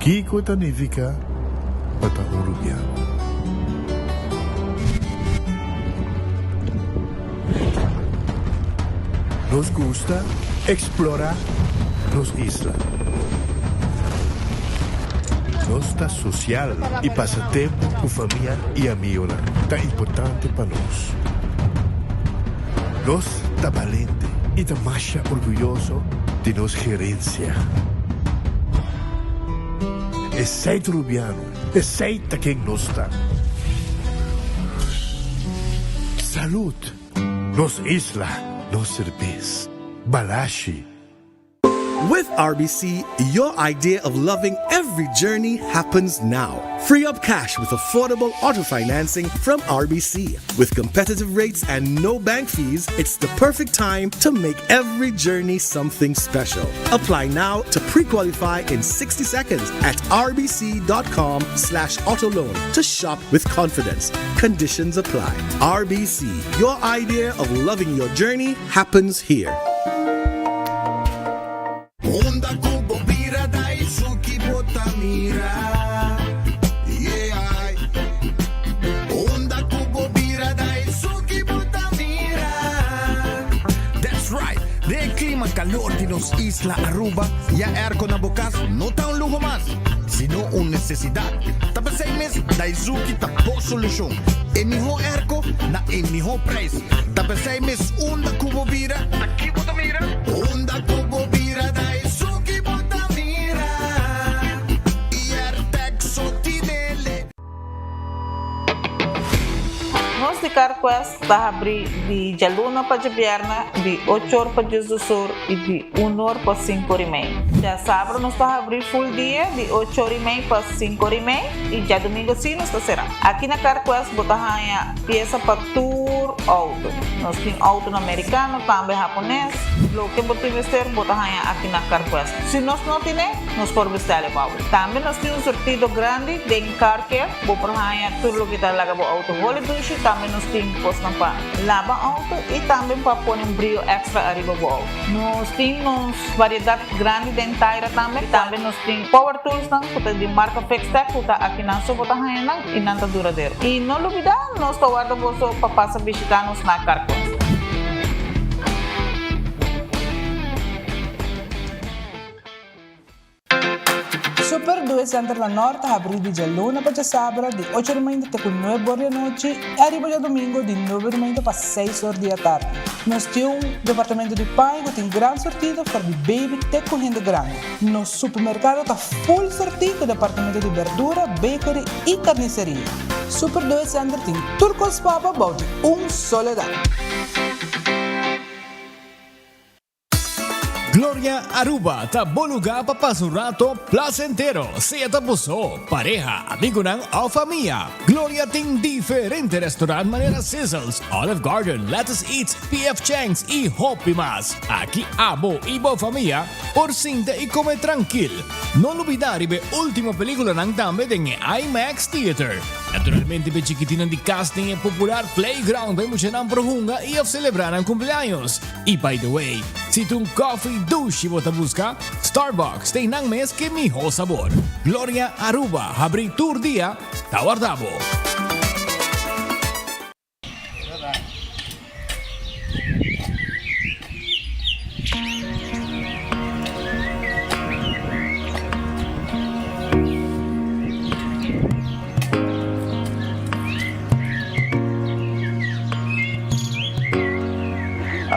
Kiko Tanifica Pata Uruguayano. Nos gusta explorar las islas. Nos está social y pasatiempo con familia y amigos tan importante para nos. Nos está valiente y está más orgulloso de nos gerencia. Es seis rubiano, es seis quien nos está. Salud, nos isla, nos cerveza, balashi. With RBC, your idea of loving every journey happens now. Free up cash with affordable auto financing from RBC. With competitive rates and no bank fees, it's the perfect time to make every journey something special. Apply now to pre-qualify in 60 seconds at rbc.com/autoloan to shop with confidence. Conditions apply. RBC, your idea of loving your journey happens here. Onda Cubo Bira Daisuki Botamira. Yeah. Onda Cubo Bira Daisuki Botamira. That's right. De clima calor de nos Isla Aruba. Ya airco na bukas, no ta un lujo más, sino una necesidad. Tapos 6 meses, Daisuki tapo solución. Eniho airco na eniho price. Tapos 6 meses, Onda Cubo Bira. Aquí Botamira. Onda Cubo Bira Daisuki Botamira. Nós de Carquest está abrir de Jaluna para Jabierna, de 8 horas para Jesus e de 1 hora para 5 horas e meia. Já sábado nós está abrir full dia, de 8 horas e meia para 5 horas e meia, e já domingo sim nós está será. Aqui na Carquest botar a peça para tour auto. Nós temos auto no americano, também japonês. Lo que botar vestir botar aqui na Carquest. Se nós não temos, nós podemos vestir o auto. Também nós temos um sortido grande de car care, botar tudo o que está lá com o auto. Também nós temos posto para lavar auto e também para pôr um brilho extra arriba do auto. Nós temos variedade grande de inteira também. Também nós temos power tools de marca Fextech, que está aqui na sua bota e não está duradouro. E não olvidar, nós estamos guardando para passar a visitar-nos na Carquest. Super 2 Center La Norte abre de Jaluna para sábado de 8 da manhã até 9 horas da noite e arriba de domingo de 9 da manhã para 6 horas da tarde. Nós temos um departamento de pai que tem grande sortido para de baby até correndo grande. Nosso supermercado está full sortido com departamento de verdura, bakery e carniceria. Super 2 Center tem turcos papa balde soledad. Gloria Aruba, ta bom lugar para passar um rato placentero. Seja tapuso, pareja, amigo ng o família. Gloria tem diferente restaurante maneira Sizzles, Olive Garden, Lettuce Eats, PF Chang's e Hopi Mas. Aqui abo e boa família, por sinta e come tranquilo. Não olvidar ibe última película ng tambe ng IMAX Theater. Naturalmente, be chiquitina de casting e popular playground by mo siya ng prohunga e of celebrar ang cumpleaños. E by the way, si tung coffee douche mo busca, Starbucks tem nang mes que miho sabor. Gloria Aruba, habri tour dia, tawardabo.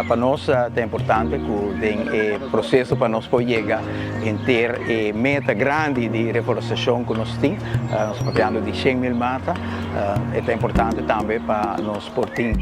Para nós é importante que o processo para nós chegar em ter meta grande de reflorestação que nós temos, nós estamos falando de 100.000 matas, é importante também para nós ter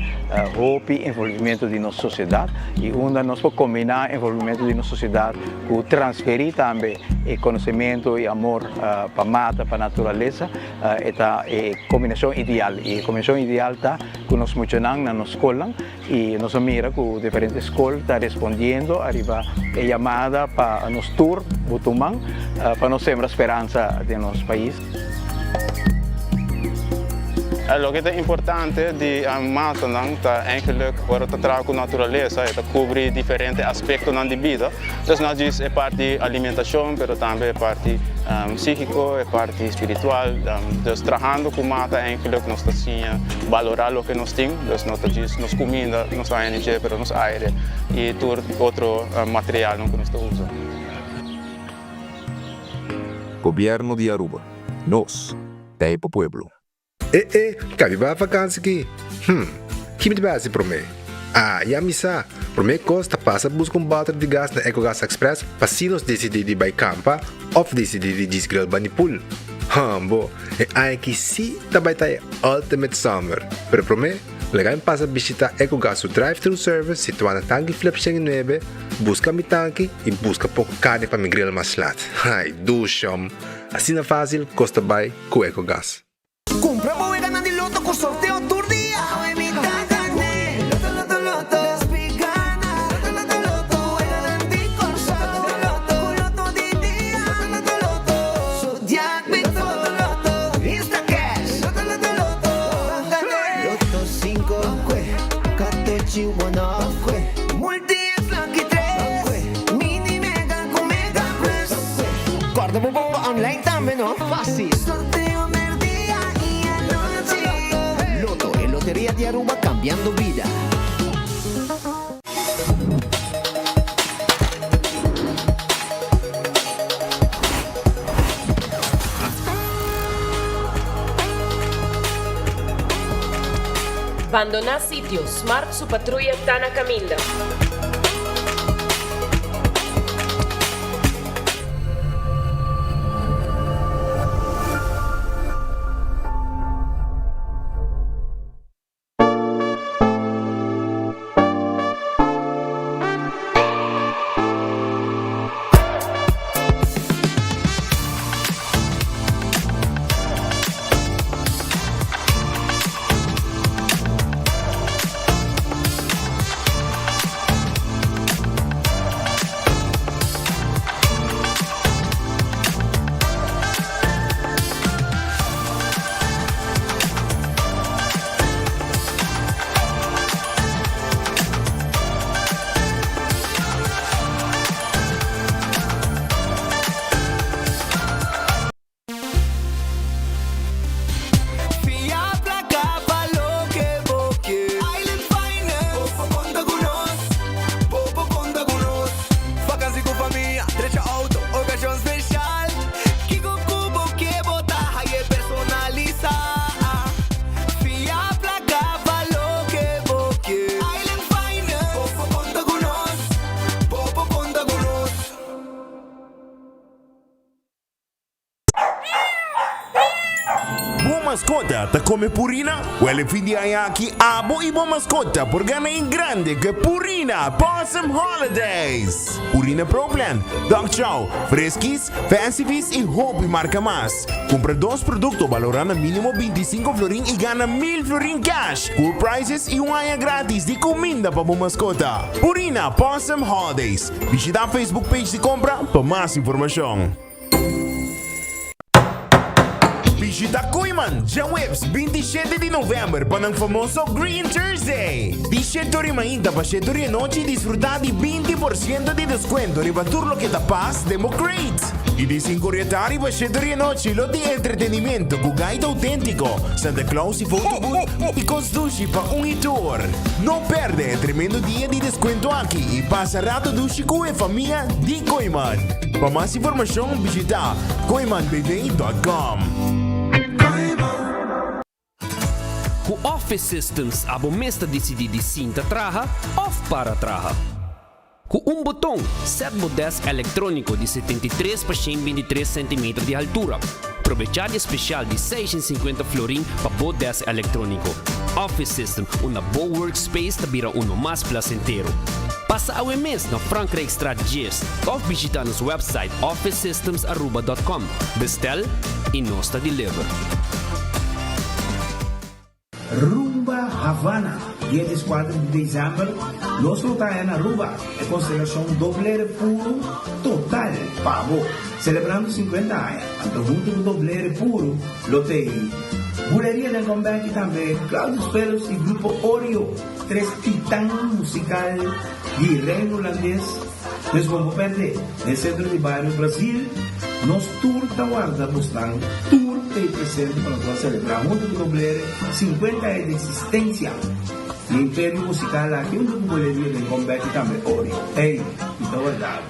roupa e envolvimento de nossa sociedade e onde nós podemos combinar envolvimento de nossa sociedade com transferir também conhecimento e amor para a mata, para a natureza, é a combinação ideal. E a combinação ideal está que nós mencionamos na nossa escola e nós mira que diferentes escolas estão respondendo arriba a chamada para nos tour Butumang para nós sembrar esperança de nosso país. Lo que é importante de mata é eigenlijk waar het trabalho com natureza, é cobrir diferentes aspectos da vida. Dus não diz é parte de alimentação, mas também é parte psíquico e parte espiritual. Dus trabajando com mata eigenlijk nós assim valorar o que nós temos, dus nós diz nos comida, nossa energia, pero nos aire e todo outro material que nós usa. Governo de Aruba. Nós, Taipo Pueblo. Cabe ba vakansie aqui? Que me base para mim? E a missa, para mim costa passa buscar balde de gás na EcoGas Express para se nós decidir de ir campa ou decidir de desgrill banipul. Bo, aí que sim também tá Ultimate Summer. Pero para mim, legal passa visitar EcoGas o drive-thru service situado na tanque flip 9, busca mi tanque e busca pouco carne para me grill mais lat. Ai, dusham. Assim é fácil, costa bem com EcoGas. Compra o ganando de loto com sorteio todo dia. Guarda un po' online también, ¿no? Fácil. Sorteo del día y anoche. Loto, en Lotería de Aruba, cambiando vida. Abandonar sitio, Smart su patrulla Tana Caminda. Mascota, te come Purina? Well, fidi aqui abo e boa mascota por ganhar em grande que Purina Possum Holidays. Purina Problem, Dog Chow, Fresquis, Fancy Feast e Hope marca mais. Compra 2 produtos valorando mínimo 25 florin e ganha 1000 florin cash. Cool prices e área grátis de comida para boa mascota. Purina Possum Holidays. Visita a Facebook page de compra para mais informação. Visita Koiman, dia Webs, 27 de novembro, para o famoso Green Thursday. De 7 ainda para 7 noite e desfrutar de 20% de desconto para tudo que te passa Democrate. E de 5 para 7 noite, lo de entretenimento com guide autêntico, Santa Claus e photobooth e costuche para tour. Não perde tremendo dia de desconto aqui e passa rato duche com a família de Koiman. Para mais informação, visita koimanbv.com. O Office Systems abo mesta decidi de cinta traja off para traja. Com botão, set desk eletrônico de 73 por 123 cm de altura. Aprovechar especial de 650 florin para desk eletrônico. Office System, uma boa workspace que vira mais placentero. Passa o mês na Frankrijkstraat 10 ou visita nosso website officesystemsaruba.com. Bestel e nós te deliver. Rumba Havana, dia 4 de dezembro, nós voltamos na Aruba, é constelação Doblere Puro total, pavo, celebrando 50 anos, então junto com Doblere Puro, lotei. Buleria del Combate também, Claudio Pelos e Grupo Oreo, 3 titãs musical de reino holandês, nós vamos perder, no centro de bairro Brasil, Nos tour Tawarda Bustang, tour que presente para nosotros celebrar junto con Doblere 50 años de existencia. El imperio musical aquí un grupo de vida en combate también Oreo. Hey, y todo verdad.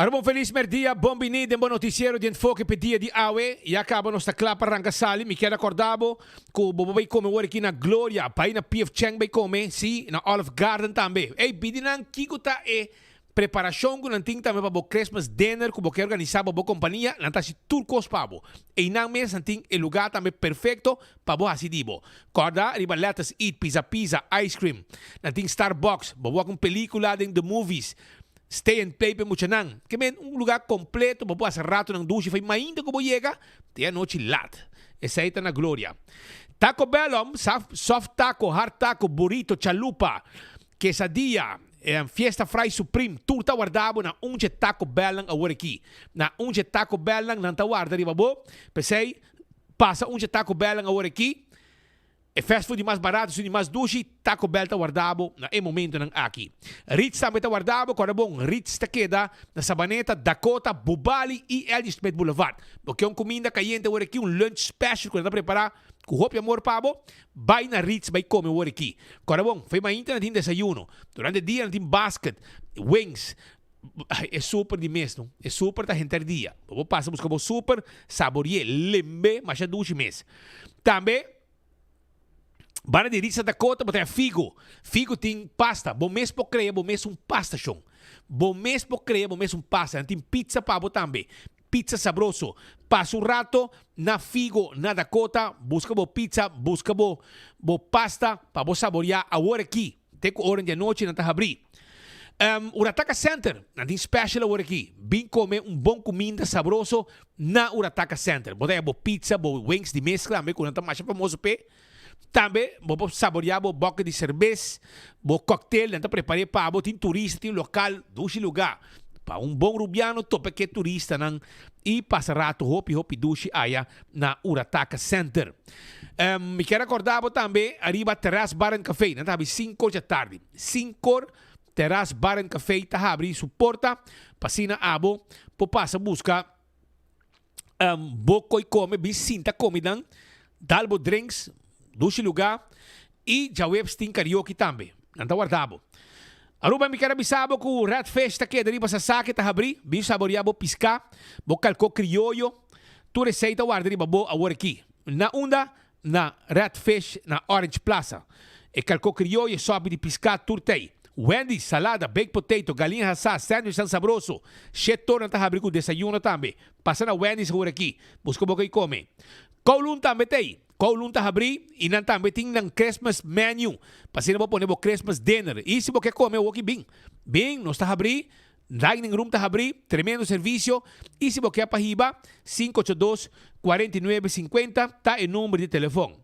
Arbon feliz merdia, bom benito, bom noticiero de enfoque pedia de awe. E acaba nossa clapa rangasali, me quero acordado que o bobo vai comer hoje aqui na Glória, pai na PF Chang vai comer, sim, na Olive Garden também. Ei, pedindo kiko ta preparação que nanting também para o Christmas dinner que você organizar para a companhia, nanti si turcos pabo. E não mesmo nanting o lugar também perfeito para o hasidibo. Corda, riba let's eat pizza, ice cream. Nanting Starbucks, bawa com película dentro de movies. Stay and play pe mucha nang. Que men lugar completo, para hacer rato ng dushi, fai mainda como llega, te anoche lat. Esa aí tá na glória. Taco Bellum, soft taco, hard taco, burrito, chalupa, quesadilla, fiesta fry supreme, turta guardabo na unje Taco Bellum a aqui. Na unje Taco Bellum nan ta guarda riba bo. Pensei, passa unje Taco Bellum a aqui. E fast food mais barato, de mais dushi, Taco Bell ta guardabo na momento ng aqui. Ritz também ta guardabo, quando bom, Ritz ta queda na Sabaneta, Dakota, Bubali e Elgin Smith Boulevard. Porque comida caliente agora aqui, lunch special, quando ta preparar, com roupa e amor pabo, vai na Ritz, vai comer agora aqui. Quando bom, foi mais na tem desayuno. Durante o dia, tem basket, wings, é super de mês, não? É super da gente dia. Vou passar buscar o super, saborear, lembe, mas é dushi mês. Também, Bana de Ritz Dakota, mas tem figo. Figo tem pasta. Bom mês por creia, bom mês pasta chão. Bom mês por creia, bom mês pasta. Tem pizza pabo também. Pizza sabroso. Passa rato na figo, na Dakota. Busca bo pizza, busca bo pasta para bo saborear a hora aqui. Tem com hora de noite na abrir. Urataka Center, tem special hora aqui. Vim comer bom comida sabroso na Urataka Center. Botei bo pizza, bo wings de mescla, também com mais famoso pe. Também, vou saborear o boca de cerveja, o cocktail, então preparei para o turista, tem local, dois lugar. Para bom rubiano, tope que turista, não, e passa rato, hopi, dushi, aí na Urataka Center. Me quero acordar também, arriba Terrace Bar and Café, não está 5 da tarde. 5 Terrace Bar and Café, está abrir sua porta, passina abo, passa buscar, boco e come, bicinta comida, dalbo drinks, dois lugar e já webs tem karaoke também. Não está guardado. Aruba me quero avisar que o Red Fish está aqui, deriva sa saque, está abrir, bem saborear, bo piscar, bo calco criollo, tu receita guarda deriva bo a hora aqui. Na onda, na Red Fish, na Orange Plaza. E calco criollo, sobe de piscar, turtei. Wendy's, salada, baked potato, galinha assada, sandwich sabroso. Chetor não está abrir com desayuno também. Passa na Wendy's agora aqui. Busca boca e come. Kowloon também tem. Kowloon ta abrir e não também tem um Christmas menu. Para não poner o Christmas dinner. E se você comer o aqui bem, nós ta abrir, dining room ta abrir, tremendo serviço. E se você para riba, 582-4950 tá o número de telefone.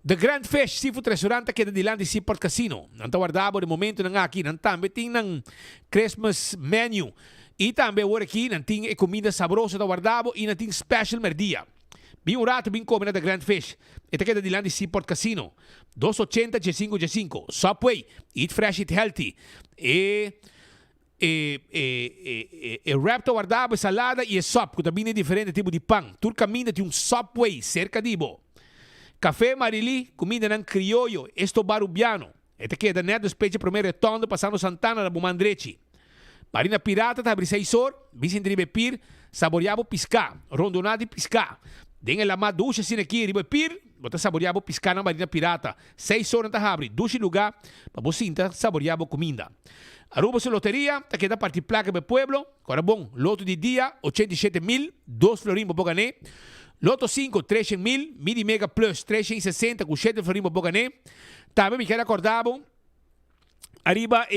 The Grand Fish Seafood Restaurant que é de lá de Seaport Casino. Não está guardado de momento não aqui, não também tem um Christmas menu. E também agora aqui não tem comida saborosa tá guardado e não tem special merdia. Bem rato, bem comer da Grand Fish. Esta queda de lá de Seaport Casino. 280 G5G5. Subway. Eat fresh, eat healthy. Raptor guardado, salada e sop. Que também é diferente tipo de pão. Tu caminha de Subway cerca de bo. Café Marili, comida ng criollo. Esto barubiano. Esta queda neto specie primeiro retondo passando Santana da Bumandrechi. Marina Pirata, tá abrir 6 horas. Vicente Ribepir, saboreado piscar. Rondonado e piscar. Den la ma ducha sin aqui, riba pir, bota saboreabo piscar na Marina Pirata. 6 horas na abre, ducha lugar, para você saboreabo comida. Aruba sua loteria, tá queda parte placa do pueblo. Agora bom, loto de dia 87.000, 2 florim para bogané. Loto 5, 300.000, midi mega plus 360 com 7 florim para bogané. Também me quero acordar, arriba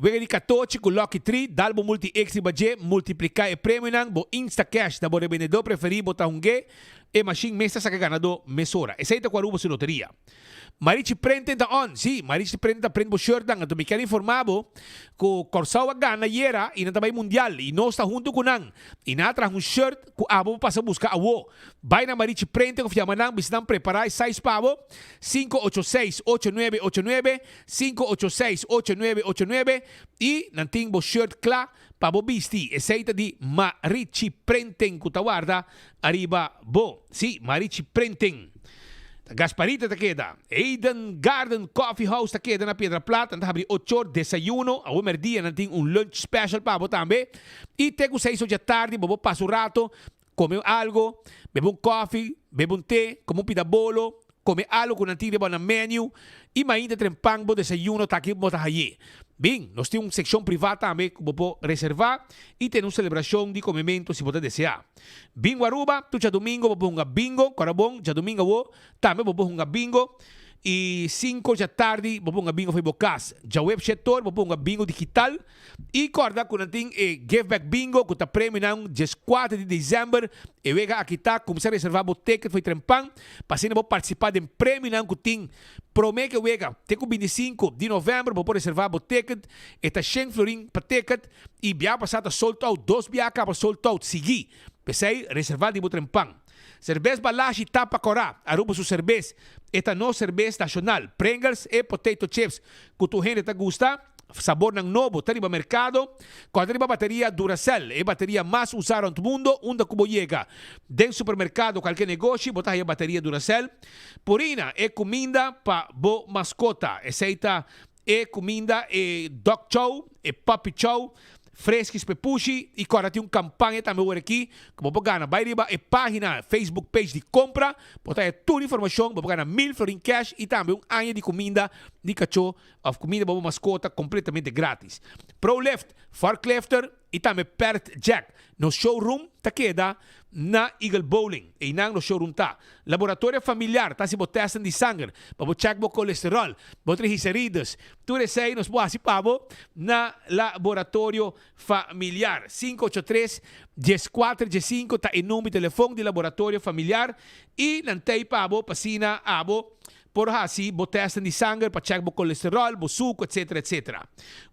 wega di 14 com Lucky 3, dalbo multi extra budget, multiplicar e prêmio nang bo insta cash da bo revendedor preferido ta hungue e machine mesa sa ganador mesora. Essa aí tá com a ruba sua loteria. Marichi prende da on, sim, Marichi prende da prende bo shirt dang, me quero informado que Corsau gana yera e na também mundial e nós está junto com nang. E na traz shirt que abo passa buscar awo. Vai na Marichi prende que fiama nang bisnan preparar 6 pavo 586-8989 586-8989 e nanting bo shirt kla pa bo bisti. Essa aí di Marichi prenden que tawarda arriba bo. Sim, Marichi prenden. Gasparita ta queda. Eden Garden Coffee House ta queda na Piedra Plata. Anta abrir 8 desayuno. A merdia nanting lunch special pa bo tambe. E tego 6 da tarde, bo passo rato, come algo, bebe coffee, bebe té, como pida bolo, come algo com nanting de na menu. E ainda trempang bo desayuno tá aqui mo tá aí. Bem, nós temos uma secção privada também que você reservar e tem uma celebração de comimento se você desejar. Bingo Aruba, tu já domingo você um bingo, corabon, já domingo você também você um bingo. E 5 da tarde, você um bingo foi bocas. Já web setor, você um bingo digital. E corda que nós temos Give Back Bingo, que está prêmio no dia 4 de dezembro. E vega aqui tá, começar a reservar o ticket, foi trempang. Passando você participar de um prêmio que tem. Promete que vega, tem com 25 de novembro, você pode reservar o ticket. Está 100 florim para ticket. E via passada sold out, 2 via para sold out. Segui, pensei, reservar de trempang. Cerveja Balashi Tapa Corá, Aruba su cerveja. Esta não cerveja nacional. Pringles e potato chips. Que tu gente te gusta. Sabor ng novo. Tá riba mercado. Quando riba bateria Duracell. É bateria mais usada no mundo. Onde como chega. Den supermercado, qualquer negócio. Botar aí a bateria Duracell. Purina é comida para bo mascota. Essa é comida e dog chow. E puppy chow. Fresquis Pepushi e agora tem uma campanha também aqui que você ganha. Vai riba a página Facebook page de compra, botar aí toda a informação, você ganha 1.000 florin cash e também um ano de comida de cachorro, of comida para mascota completamente grátis. ProLift, Forklifter e também Pert Jack. No showroom tá queda na Eagle Bowling e no showroom tá. Laboratório familiar tá se você testam de sangue, para você check o colesterol, você triglicéridos, tudo isso aí nos pode pavo na laboratório familiar. 583-1415 tá em nome de telefone de laboratório familiar e nantei pavo pasina abo. Por assim, você testa de sangue para checar o colesterol, o suco, etc, etc.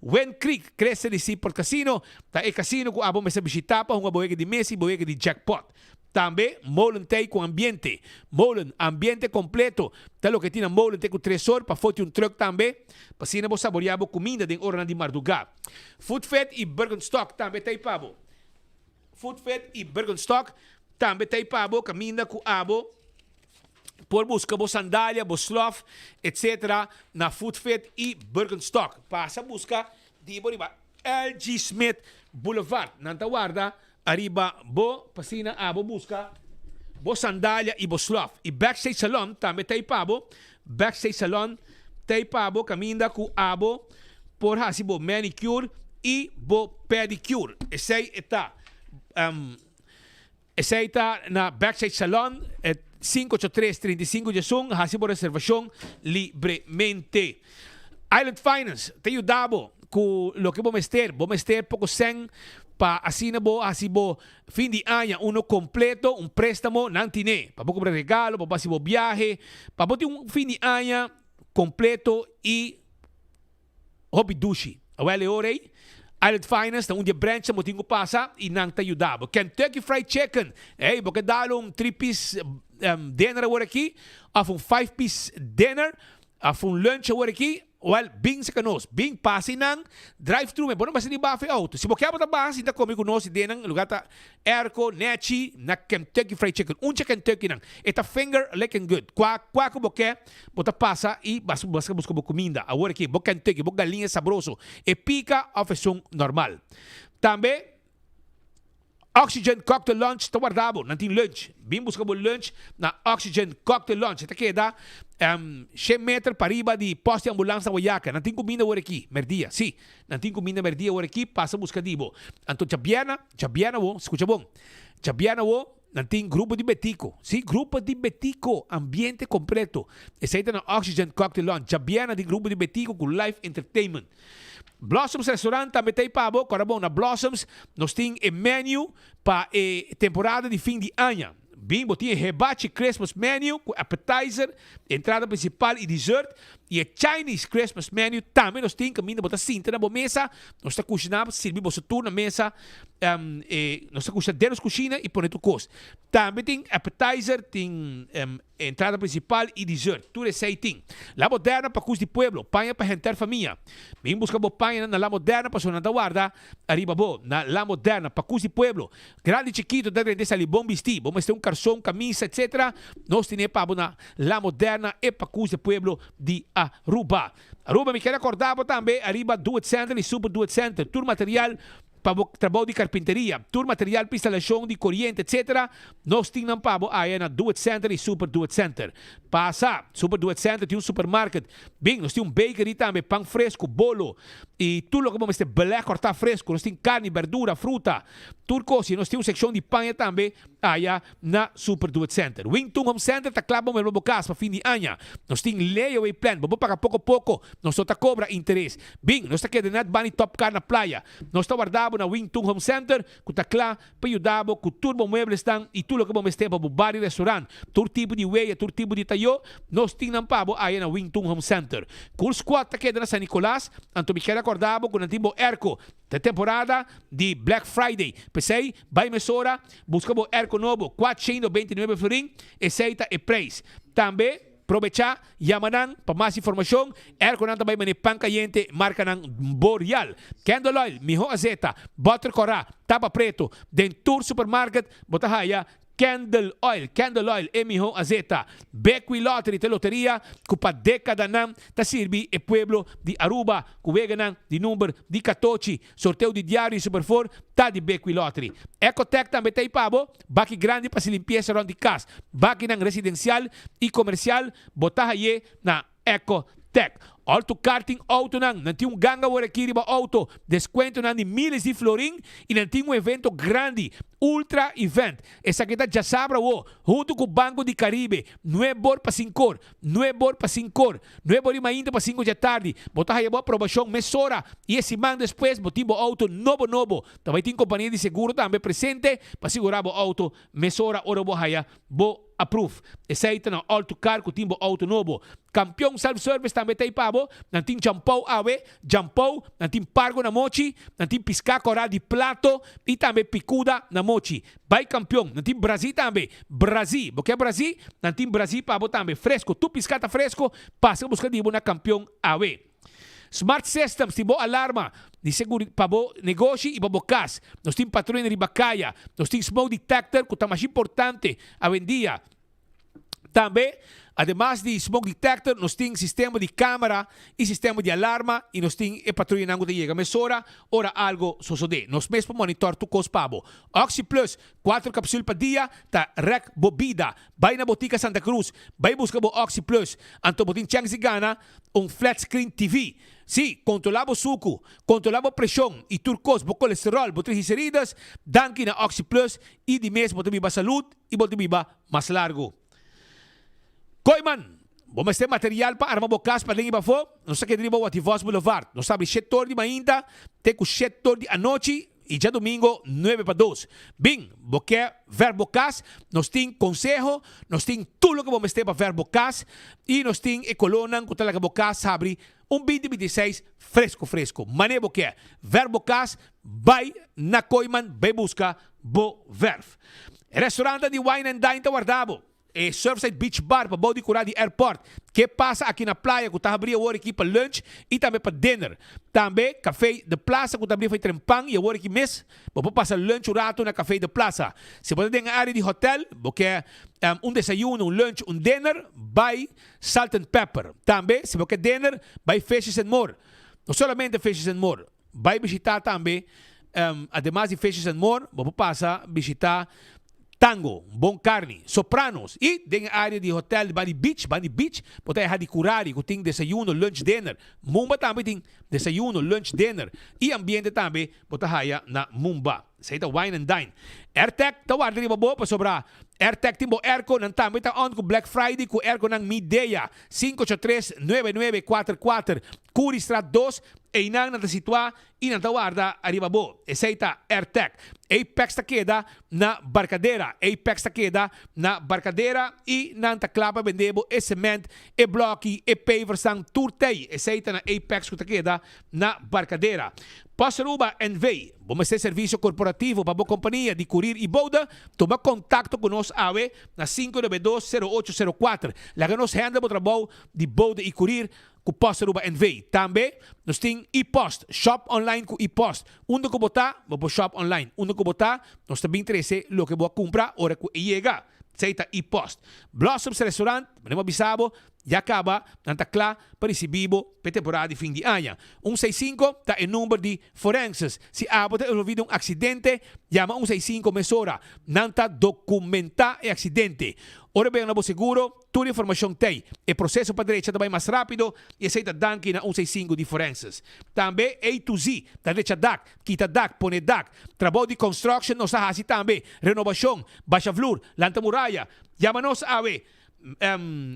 When Creek cresce de si por casino, tá é casino com a bomba se visitar para uma boega de Messi, boega de jackpot. Também, Molen tem com ambiente. Molen, ambiente completo. Tá lo que tem Molen tem com 3 horas para foto um truck também. Para assim, você saborear a comida de hora de madrugada. Food Fed e Bergenstock também tem pabo. Food Fed e Bergenstock também tem pabo. Caminha com abo. Por busca bo sandália, bo slof, etc. na Food Fit e Bergenstock. Passa busca di riba LG Smith Boulevard. Nanta guarda, arriba bo pasina abo busca bo sandália e bo slof. E Backstage Salon também tem pabo. Backstage Salon tem pabo caminda com abo por hasi bo manicure e bo pedicure. Esse aí está na Backstage Salon. 583-35 Jason, hasi por reservación libremente. Island Finance, te ayudamos con lo que vamos a estar poco sen pa así bo fin de año uno completo, un préstamo nantine, pa poco regalo, pa pasibo viaje, pa poco un fin de año completo y hobby dushi. Awele orei. Island Finance, na onde branch mo tingo pasa e nang te ayudabo. Kentucky Fried Chicken, porque dalo 3-piece dinner agora aqui, of 5-piece dinner, of lunch agora aqui, well, bing sa kanos, bing pasi nang drive-thru, me bono basta ni bafe auto. Si bokeabo ta base, ainda comigo nós dinang lugar ta Erco, Nechi, na Kentucky Fried Chicken. Uncha Kentucky nang. Eta finger looking good. Kwa ko boke, bota pasa e busca comida. Agora aqui, bo Kentucky, bo galinha sabroso. E pica a versão normal. Também Oxygen Cocktail Lunch, ta guardabo, nantin lunch. Bim busca bo lunch na Oxygen Cocktail Lunch. Ita queda 100 metros para arriba de poste de ambulância Guayaca. Nantin comida por aqui, merdia. Sim, nantin comida merdia por aqui, passa busca dibo. Anto Jabiana wo, escucha bom. Jabiana wo, nantin grupo de Betico. Sim, grupo de Betico, ambiente completo. Essa aí na Oxygen Cocktail Lunch. Jabiana de grupo de Betico com Live Entertainment. Blossoms Restaurant também tem pabo, corabon na Blossoms, nós temos um menu para a temporada de fim de ano. Bimbo tinha Hibachi Christmas Menu, com appetizer, entrada principal e dessert. E a Chinese Christmas Menu também nós temos, caminho, botar cinta na boa mesa, nós estamos cozinhando, servimos tudo na mesa, nós estamos cozinhando dentro da cozinha e põe tu coisa. Também tem appetizer, tem entrada principal e dessert, tudo isso aí tem. La Moderna para Cus de Pueblo, panha para gente família. Bem busca bo panha na La Moderna para Sonanda Guarda, arriba bo, na La Moderna para Cus de Pueblo. Grande chiquito, da grandeza ali, bom vestir, vamos ter calção, camisa, etc. Nós temos para na La Moderna e para Cus de Pueblo de Aruba. Aruba me quer acordar também, arriba Do It Center e Super Do It Center, tudo material pabo trabalho de carpinteria, tur material para instalação de corrente, etc. Nós tínhamos pabo aí na Do It Center e Super Do It Center. Passa, Super Do It Center tem supermarket. Bem, nós temos bakery também, pão fresco, bolo e tudo que vamos ter belé cortar fresco. Nós temos carne, verdura, fruta, turcosi. Nós temos secção de pão também aí na Super Do It Center. Wington Home Center tá claro para o caso para fim de ano. Nós temos layaway plan, vamos pagar pouco a pouco. Nós só tá cobra interesse. Bem, nós tá querendo net bani top car na praia. Nós tá guardado na Wington Home Center, que tá claro para ajudar com turbo muebles estão e tudo que vamos ter para o bar e restaurante. Tur tipo de weia, tur tipo de tayo, nós tínhamos pabo aí na Wington Home Center. Cool Squad tá querendo na San Nicolás, anto me quer acordado com o antigo Erco. Da temporada de Black Friday. Pensei, vai mesora, buscamos Erco novo, 429 florin, aceita e preço. Também, aproveitar, yamanang, para mais informação, Erco não também mani pang caliente, marca ng Boreal. Candle Oil, miho azeta, butter cora, tapa preto, Dentur Supermarket, botahaya, Candle Oil, emiho azeta. Bequi Lottery, te loteria, cupa década nam, ta sirvi e pueblo di Aruba, cuveganan di number di 14, sorteio de diário e superfor, ta di Bequi Lottery. Ecotec também tem pabo, baki grande para se limpieza around the casa, baki nang residencial e comercial, botahaye na Ecotec. Auto karting auto nang, nanti ganga wala kiriba auto, descuento nang de miles de florin e nanti evento grande, ultra event. Essa que já sabra wo, junto com o Banco de Caribe, 9 bor para 5 9 bor e ainda para 5 da tarde. Botar aí a aprovação mesora e esse man depois botibo auto novo. Também tem companhia de seguro também presente para segurar o auto mesora ora bo haya bo approve. Essa aí tá na auto car com timbo auto novo. Campeão self-service também tem pabo, nanti jampau awe, nanti pargo na mochi, nanti pisca coral de plato e também picuda na mochi. Vai campeão, nanti Brasil também. Brasil, porque Brasil, nanti Brasil pabo também fresco, tu piscata fresco, passa buscar de na campeão awe. Smart Systems, tibo alarma de seguro pabo negócio e pabo cas. Nós temos patrulha de bacaya, nós temos smoke detector, que é mais importante a vendia. Também, además de smoke detector, nós temos sistema de câmera e sistema de alarma e nós temos a patrulha nango de chega mesora, ora algo sucede. Nós mesmo monitor tu cos pabo. Oxy Plus, 4 capsulas por dia, ta rec bobida. Vai na botica Santa Cruz, vai buscar o Oxy Plus. Anto botin chance gana flat screen TV. Sim, controlava o suco, controlava a pressão e turcos, o colesterol, o triglicéridas, danke na Oxy Plus e de mês botin biba saúde e botin biba mais largo. Koiman, vamos ter material para armar bocas para linha bafo. Não sei que driba o Ativos Boulevard. Não sabe 7 horas de manhã, tem com 7 horas de noite e já domingo 9 para 2. Bem, porque ver bocas, nós temos consejo, nós temos tudo que vamos ter para ver bocas e nós temos ecolonan com talaga bocas abre 2026 fresco. Mané porque ver bocas vai na Koiman, vai buscar bo verf. Restaurante de Wine and Dine guardado. Surfside Beach Bar para Body Curadi Airport. Que passa aqui na praia, que está abrindo agora aqui para lunch e também para dinner. Também, café de plaza, que está abrindo para trempang e agora aqui mês, para passar lunch o rato na café de plaza. Se você tem área de hotel, porque desayuno, lunch, dinner, vai Salt and Pepper. Também, se você dinner, vai Fishes and More. Não somente Fishes and More, vai visitar também, además de Fishes and More, você passa visitar Tango, bom carne, Sopranos e tem área de hotel de Bani Beach, pode errar de curari, que tem desayuno, lunch, dinner. Mumba também tem desayuno, lunch, dinner e ambiente também, pode errar na Mumba. Seita Wine and Dine. AirTech, tawag rin mo pa sobra. AirTech timbo aircon ng tamo ita on ko Black Friday ko aircon ng Midea 583-9944 Curi Strat 2 e inang natasitwa inantawarda arribabo. Seita AirTech. Apex takeda na Barcadera. Apex takeda na Barcadera e nantaklapa vendebo e cement e blocky e paver sang turtay. Seita na Apex ko takeda na Barcadera. Pasaruba NV, vamos ter serviço corporativo para a companhia de Curir e Boda. Toma contato conosco awe na 592-0804. Laga nos handle o trabalho de Boda e Curir com Pasaruba NV. Também nós temos e-post, shop online com e-post. Onde que botar, vamos shop online. Onde que botar, nós também interessa o que vou comprar, hora que chega. Seita e-post. Blossoms Restaurant, manimo bisabo, já acaba, nanta klá para receber para temporada de fim de ano. 165 está em número de forenses. Se abo tem ouvido acidente, llama 165 mesora. Nanta documentar o acidente. Ora bem, no seguro, toda a informação tem. O processo para a direita também mais rápido e aceita danke na 165 de forenses. Também A to Z, da direita DAC, quita DAC, pone DAC. Trabalho de construction, nós assim também. Renovação, baixa flor, lanta muralha. Llama-nos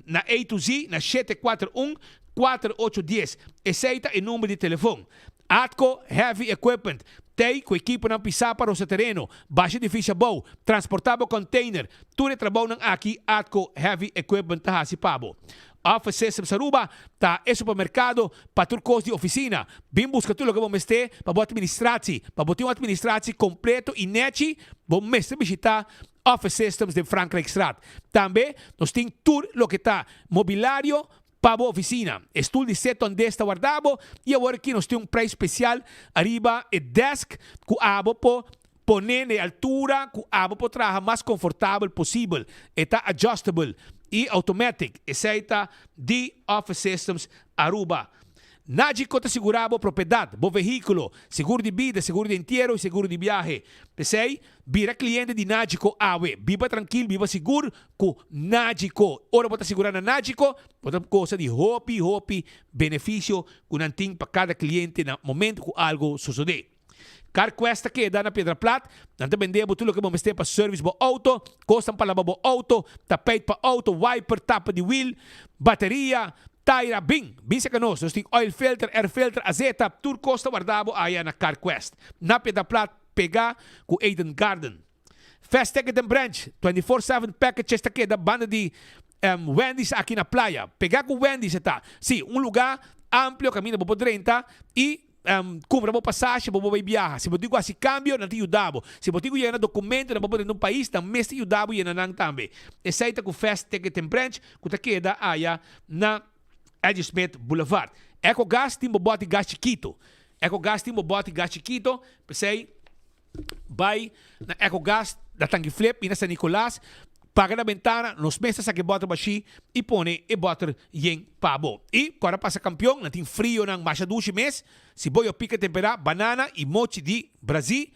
na A to Z, na 741-4810. Aceita o número de telefone. Atco Heavy Equipment. Tem com equipe não pisar para o seu terreno. Baixa difícil bom. Transportável container. Tudo trabalho aqui. Atco Heavy Equipment tá se pabo. Office Systems Aruba tá é supermercado para turcos de oficina. Bem busca tudo que vamos ter para boa administração. Para botar uma administração completo e neti. Vamos visitar Office Systems de Franklin Straat. Também nós temos tudo o que está mobiliário para a oficina. Estul de 7 onde está guardado e agora aqui nós temos preço especial arriba e desk que abo po poner na altura que abo po trabalhar mais confortável possível. Está adjustable e automatic. Aceita de Office Systems Aruba. Nágico te segurava propriedade, bo veículo, seguro de vida, seguro de inteiro e seguro de viagem. Pensei, vira cliente de Nágico Awe. Viva tranquilo, viva seguro com Nágico. Ora, bota segurar na Nágico, bota coisa de hopi, benefício que não tem para cada cliente no momento que algo suceder. Car cuesta que dá na Pedra Plata, não te vendemos tudo que vamos ter para service para auto, costam para lavar para auto, tapete para auto, wiper, tapa de wheel, bateria, Taira Bing se conosco. Nós temos oil filter, air filter, azeta, tudo costa guardado aí na CarQuest. Na Pedra Plata, pegar com Eden Garden. Fast Ticket and Branch, 24/7 packages aqui da banda de Wendy's aqui na praia. Pegar com Wendy's está. Sim, lugar amplo, caminho para 30 e compra uma passagem, para viajar. Se você assim cambio, não te ajudava. Se você tem documento, não pode ir no país, também te ajudava e não também. Aceita com Fast Ticket and Branch, que está queda aí na Eddie Smith Boulevard. EcoGas tem bote gás chiquito. EcoGas tem bote gás chiquito. Pensei, vai na EcoGas da Tanque Flip e na San Nicolás. Paga na ventana, nos meses que bota baixi e põe e bota em pabo. E quando passa campeão, não tem frio ng mais de 2 meses. Se boio pica temperar, banana e mochi de Brasil,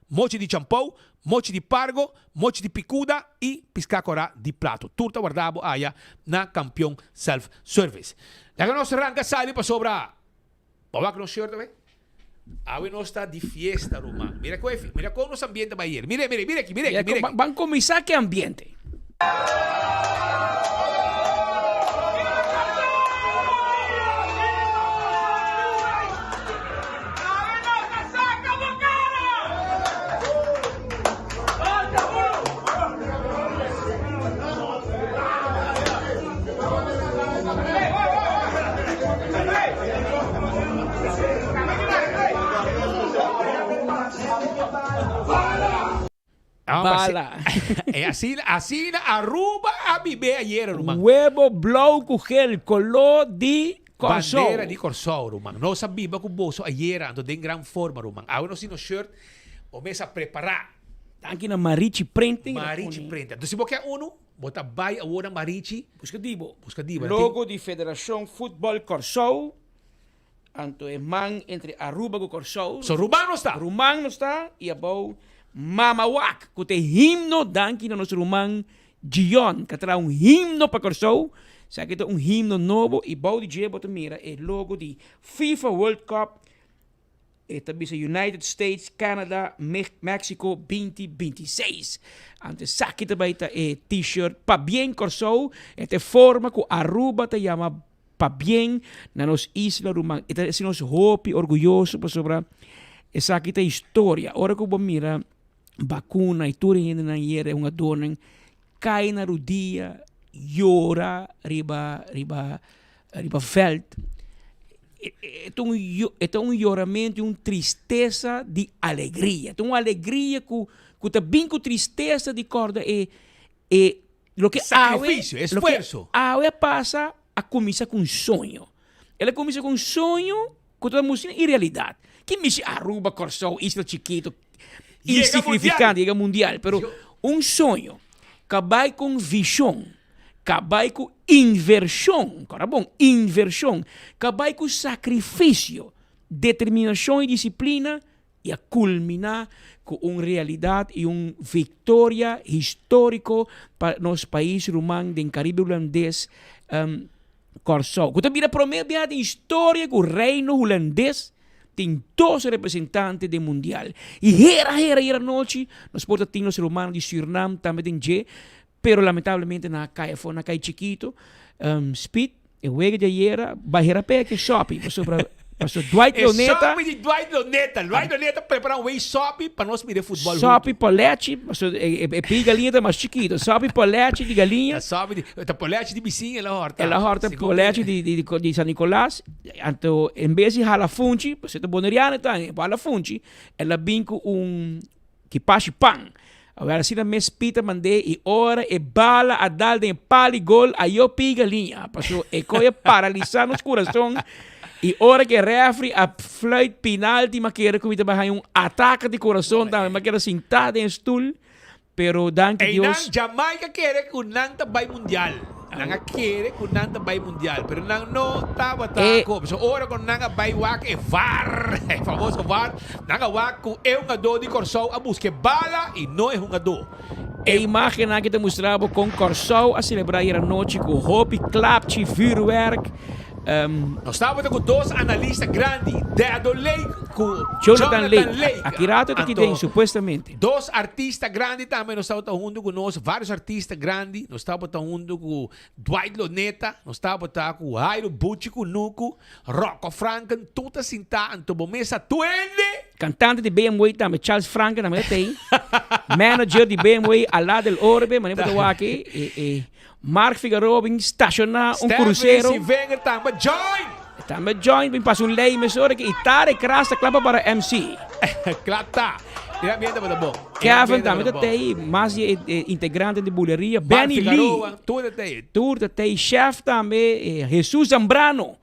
mochi de champão, mochi de pargo, mochi de picuda e piscacora de prato. Turta guardado aí na campeão self-service. Laga nós arranca sali para sobra. Bawa que nós shirt também. Awe nós está de fiesta, Roma. Mira como nos ambiente vai ir. Mira aqui. Van começar que ambiente. Bala. É assim na Aruba a viver ayer, Román. Huevo blau com aquele color de Corsol. Bandeira de Corsol, Román. Nós sabíamos que o bolso ayer ando de grande forma, Román. Agora nós no shirt, começa a preparar. Aqui na Marichi Printing. Marichi Printing. Então se você quer bota vai agora Marichi. Busca dibo. Logo de Federação Futebol Corsol. Anto é man entre Aruba e Corsol. So Román não está. E abou Mamawak, que tem himno danke na nosso Román Gion, que traz himno para Corsol. Sabe que é himno novo e bom de bota mira é logo de FIFA World Cup. E também United States, Canada, México 2026. Antes sabe que também é t-shirt pa bien Corsol, é forma que Aruba te chama pa bien na nossa isla Román. E é nos hope orgulhoso para sobre essa aqui história. Ora que eu mira vacuna e tudo ainda na era uma dona cai na rodia, llora riba felt. É um choramento, uma tristeza de alegria. É uma alegria que também com tristeza de corda é lo que sacrifício, esforço. A passa a começar com sonho. Ela começa com sonho, com toda a música e realidade. Que me Aruba, Corsol, Isla Chiquito, insignificante, chega mundial, pero um sonho que vai com visão, Acabei com inversão, cara bom, inversão. Acabei com sacrifício, determinação e disciplina e a culminar com uma realidade e uma vitória histórica para nosso país romano do Caribe holandês, Curaçao. Quando mira para mim, a história do reino holandês tem 2 representantes do mundial. E era noite, nós podemos ter os romanos de Suriname também tem G, pero lamentavelmente na cai chiquito, speed, e wega de era, bahira pé que shopping, pastor Dwight Loneta. Shopping de Dwight Loneta. Dwight Loneta prepara um way shopping para nós mirar futebol. Shopping polete, pastor pi galinha mais chiquito. Shopping polete de galinha. Shopping de polete de bicinha ela horta. Ela horta polete de San Nicolás. Então, em vez de hala funchi, pastor de boneriana também, hala funchi, ela binco que passe pão. Agora, se na mespita mandei e ora e bala a dar de pali gol a eu pi galinha. Pastor, e coia paralisar nos coração. E hora que refri a fluit penalti, mas quer que vai um ataque de coração também, mas quer sentado em stool, pero danke Deus. Jamaica quer que o Nanta vai mundial. Nanga quer que o Nanta vai mundial, pero nang no tava taco. So ora con nanga vai wak e VAR, é famoso VAR. Nanga wak com é um ado de Curaçao a buscar bala e não é um ado. A imagem que te mostrava com Curaçao a celebrar a noite com Hopi, Klapchi, vuurwerk. Nós estávamos com 2 analistas grandes, Deado Lake com Jonathan Lake. Aqui rato aqui tem, supostamente. 2 artistas grandes também, nós estávamos junto com nós, vários artistas grandes, nós estávamos junto com Dwight Loneta, nós estávamos com Jairo Bucci, com Nuco, Rocco Franken, tudo sentado, então mesa tuende. Cantante de BMW também, Charles Franken também tem. Manager de BMW, Alá del Orbe, mas não aqui. Mark Figueroa vem estacionar cruzeiro. Stephen Wenger também join. Também join, vem passar lei, emissora que itare crasta clapa para MC. Clata. Bom. Kevin também tem, mais integrante de buleria. Benny Lee. Tudo tem. Chef também, Jesus Zambrano.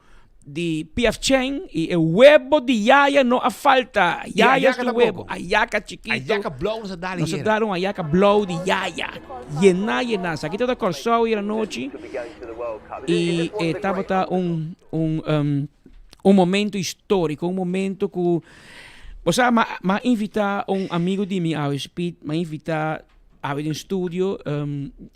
De PF Chain e o huevo de Yaya não há falta. Yaya do huevo. A yaca chiquito. A yaca blow nos daram. Nos daram a yaca blow de Yaya. Llena. Aqui toda Curaçao era noite. E estava um momento histórico, um momento que você me invitar amigo de mim ao Speed, me invitar a um estúdio,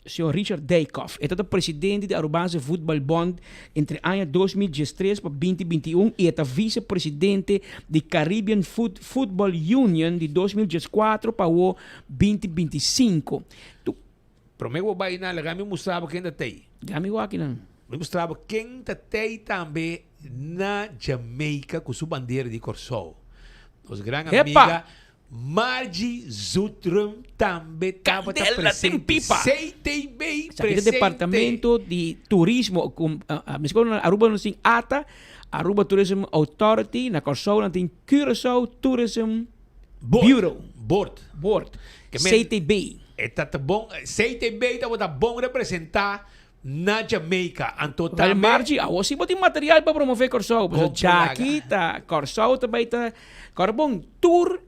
senhor Richard Daykoff. Ele é o presidente da Arubanse Football Bond entre anos 2013 para 2021 e é vice-presidente da Caribbean Football Union de 2014 para o 2025. Para mim, eu vou ir na legal, me mostrava quem ainda tem. Já me aqui não. Me mostrava quem ainda tem também na Jamaica com sua bandeira de Curaçao. Os grandes amigas. Margie Zutrum também estava presente. Sei bem presente. Departamento de Turismo, Aruba não tem ATA, Aruba Tourism Authority, na Curaçao não tem Curaçao Tourism Bureau. Board. CTB. Está bom. CTB está bom representar na Jamaica. Então, Margie, você tem material para promover Curaçao. Aqui está, Curaçao também está. Carbon Tour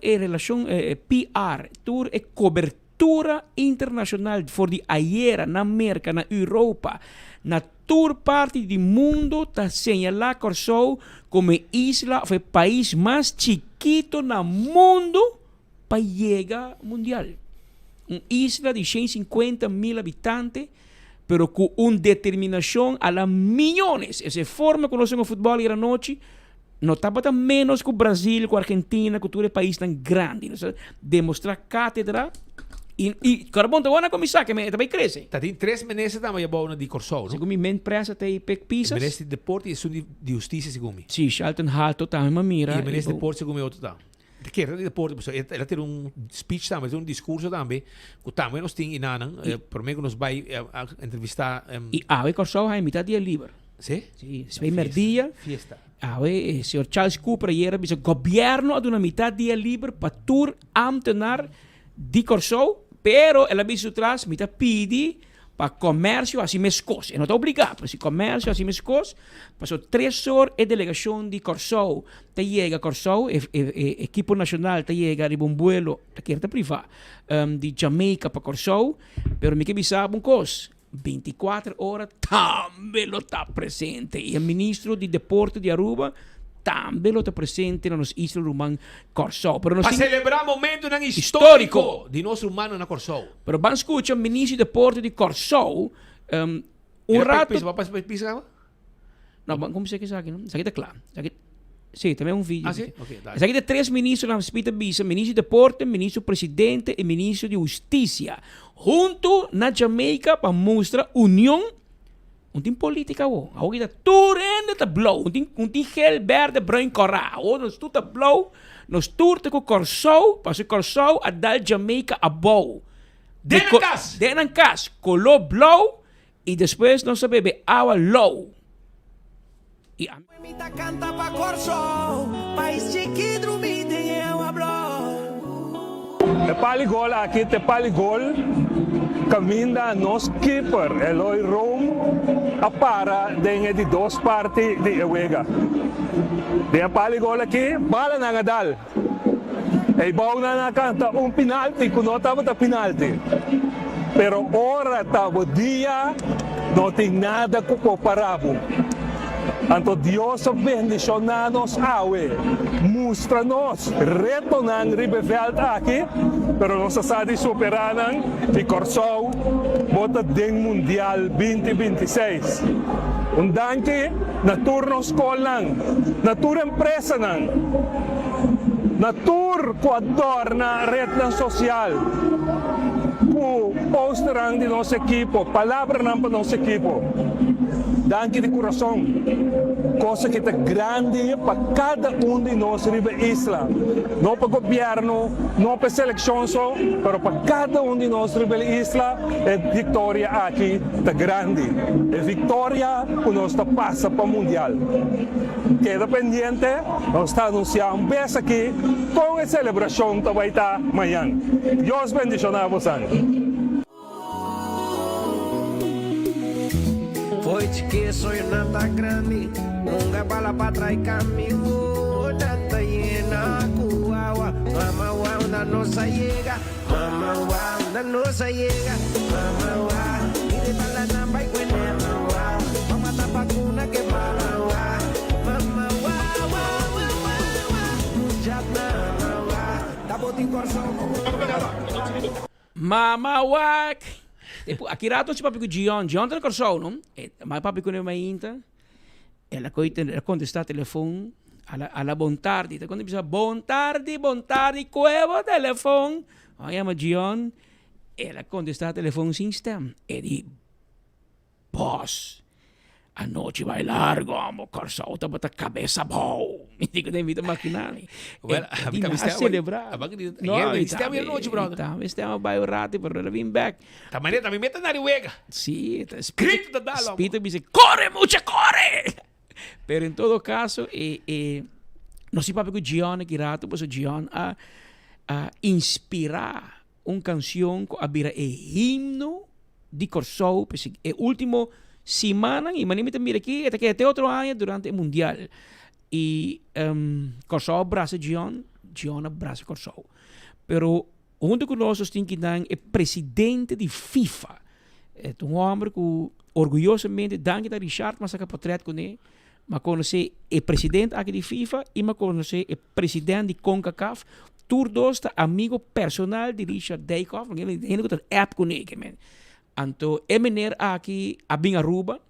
é relação PR, tour é cobertura internacional for de ayer na América, na Europa, na tour parte do mundo está señalar Curaçao como isla, o país mais chiquito no mundo para llegar mundial. Uma isla de 150,000 habitantes, pero com uma determinação a la millones. Essa forma que nós o futebol era noite. No estava menos que o Brasil, com a Argentina, com todo o país tão grande. Demonstrar cátedra. E Carbon, te vou começar, que também cresce. Tem 3 ministros também de Curaçao. Segundo minha empresa, tem pisas. O ministro de Deporte e de Justiça, segundo mim. Sim, Charlton Halto também me mira. E o ministro de Deporte, segundo mim, outro também. Que de deporte, ela tem speech também, tem discurso também, que também nós temos por mim que nos vai entrevistar. E a Curaçao é mitad dia livre. Sim? Sim, primeiro dia. Fiesta. O senhor Charles Cooper era o governo de uma mitad dia livre para tour ambtenar de Curaçao, pero ela visto atrás, mitad pedi para comércio assim mescos. Não está obrigado, mas se comércio assim mescos, passou 3 horas e delegação de Curaçao, te chega Curaçao, equipo nacional te chega de um vuelo, que era privado, de Jamaica para Curaçao, pero me que bisava coisa. 24 horas também lo está presente. E o ministro de Deporte de Aruba também lo está presente nas Islas Rumang Corsou. Para celebrar momento histórico de nosso humano na Corsou. Pero vamos escuchar o ministro de Deporte de Corsou. Rato... Não, como você quer saber? Isso aqui está claro. Sim, também é vídeo. Sim? Okay, isso aqui tem 3 ministros na Hospital Bisa: ministro de Deporte, ministro presidente e ministro de Justiça. Junto na Jamaica para mostrar união. Não tem política, Agora está tudo está blow. Não tem gel verde, branco, corral. Nós tudo está blow. Nós tudo com Corsou, para o Corsou a dar Jamaica a bow. Denan cas, color blow e depois nós bebe água low. E a canta pa Corsou, país chiquito, me eu hablo. Te paligol aqui, te paligol. Caminda nos keeper, Eloy Rome, a para de 2 partes de Ewega. De paligol aqui, bala na Nadal. E bau na canta penalti, kuno tava penalti. Pero ora tava dia, não tem nada que comparabo. Anto Dios bendicionanos awe, mostra-nos reto ng Ribeveld aqui, pero nós sabemos superar e Corsou bota den Mundial 2026. Danke natur skol natur empresa natur coador na rede social. Posterang de nosso equipo, palavra para nosso equipo. Danke de coração. Coisa que está grande para cada de nós riba isla. Não para o governo, não para a seleção só, mas para cada de nós riba isla, a vitória aqui está grande. A vitória que nós está passa para o Mundial. Queda pendente, nós está anunciando um vez aqui, com a celebração que vai estar amanhã. Deus bendicionar a vocês. Foi que soy nada grande, nunca bala para trás caminho, tanta llena cuaua, mama wow na nossa llega, mama wow na nossa llega, mama wow, y de bala na vai con mama wow, mama na vacuna que mama wow, mama wow wow wow wow, mucha mama wow, tá botin coração. Mama wow. Aqui rato si papi ko Gion tá no Corsou, não? Mas papi ko na mainta. Ela contesta telefone alla bon tardi. Quando bisa bon tardi, cuevo telefone. Aí ama Gion. Ela contesta telefone sem stem. E di boss. A noite vai largo, amo Corsou, tá bota cabeça bom. Hindi ko na invita makinani. Well, kami celebrar. No, estamos a noite, brother. Estamos vai o rato, pero ela vem back. Também meta na riwega. Sí, Grito da dalo. Espírito dice, corre, mucha, corre. Pero em todo caso, não se papi com Gion aqui rato, pois o Gion a inspirar canção que abira himno de Corsou, pois é último semana e manimita mira aqui até outro ano durante o Mundial e Corsou abraça Gion abraça Corsou, pero junto com nós tem que dar é presidente de FIFA, é homem que orgulhosamente danke a Richard mas que portrait com ele, mas conhece é presidente aqui de FIFA e mas conhece é presidente de CONCACAF, todos amigo personal de Richard Daycoff, ele tem que app com ele, man. Anto emener aqui a Aruba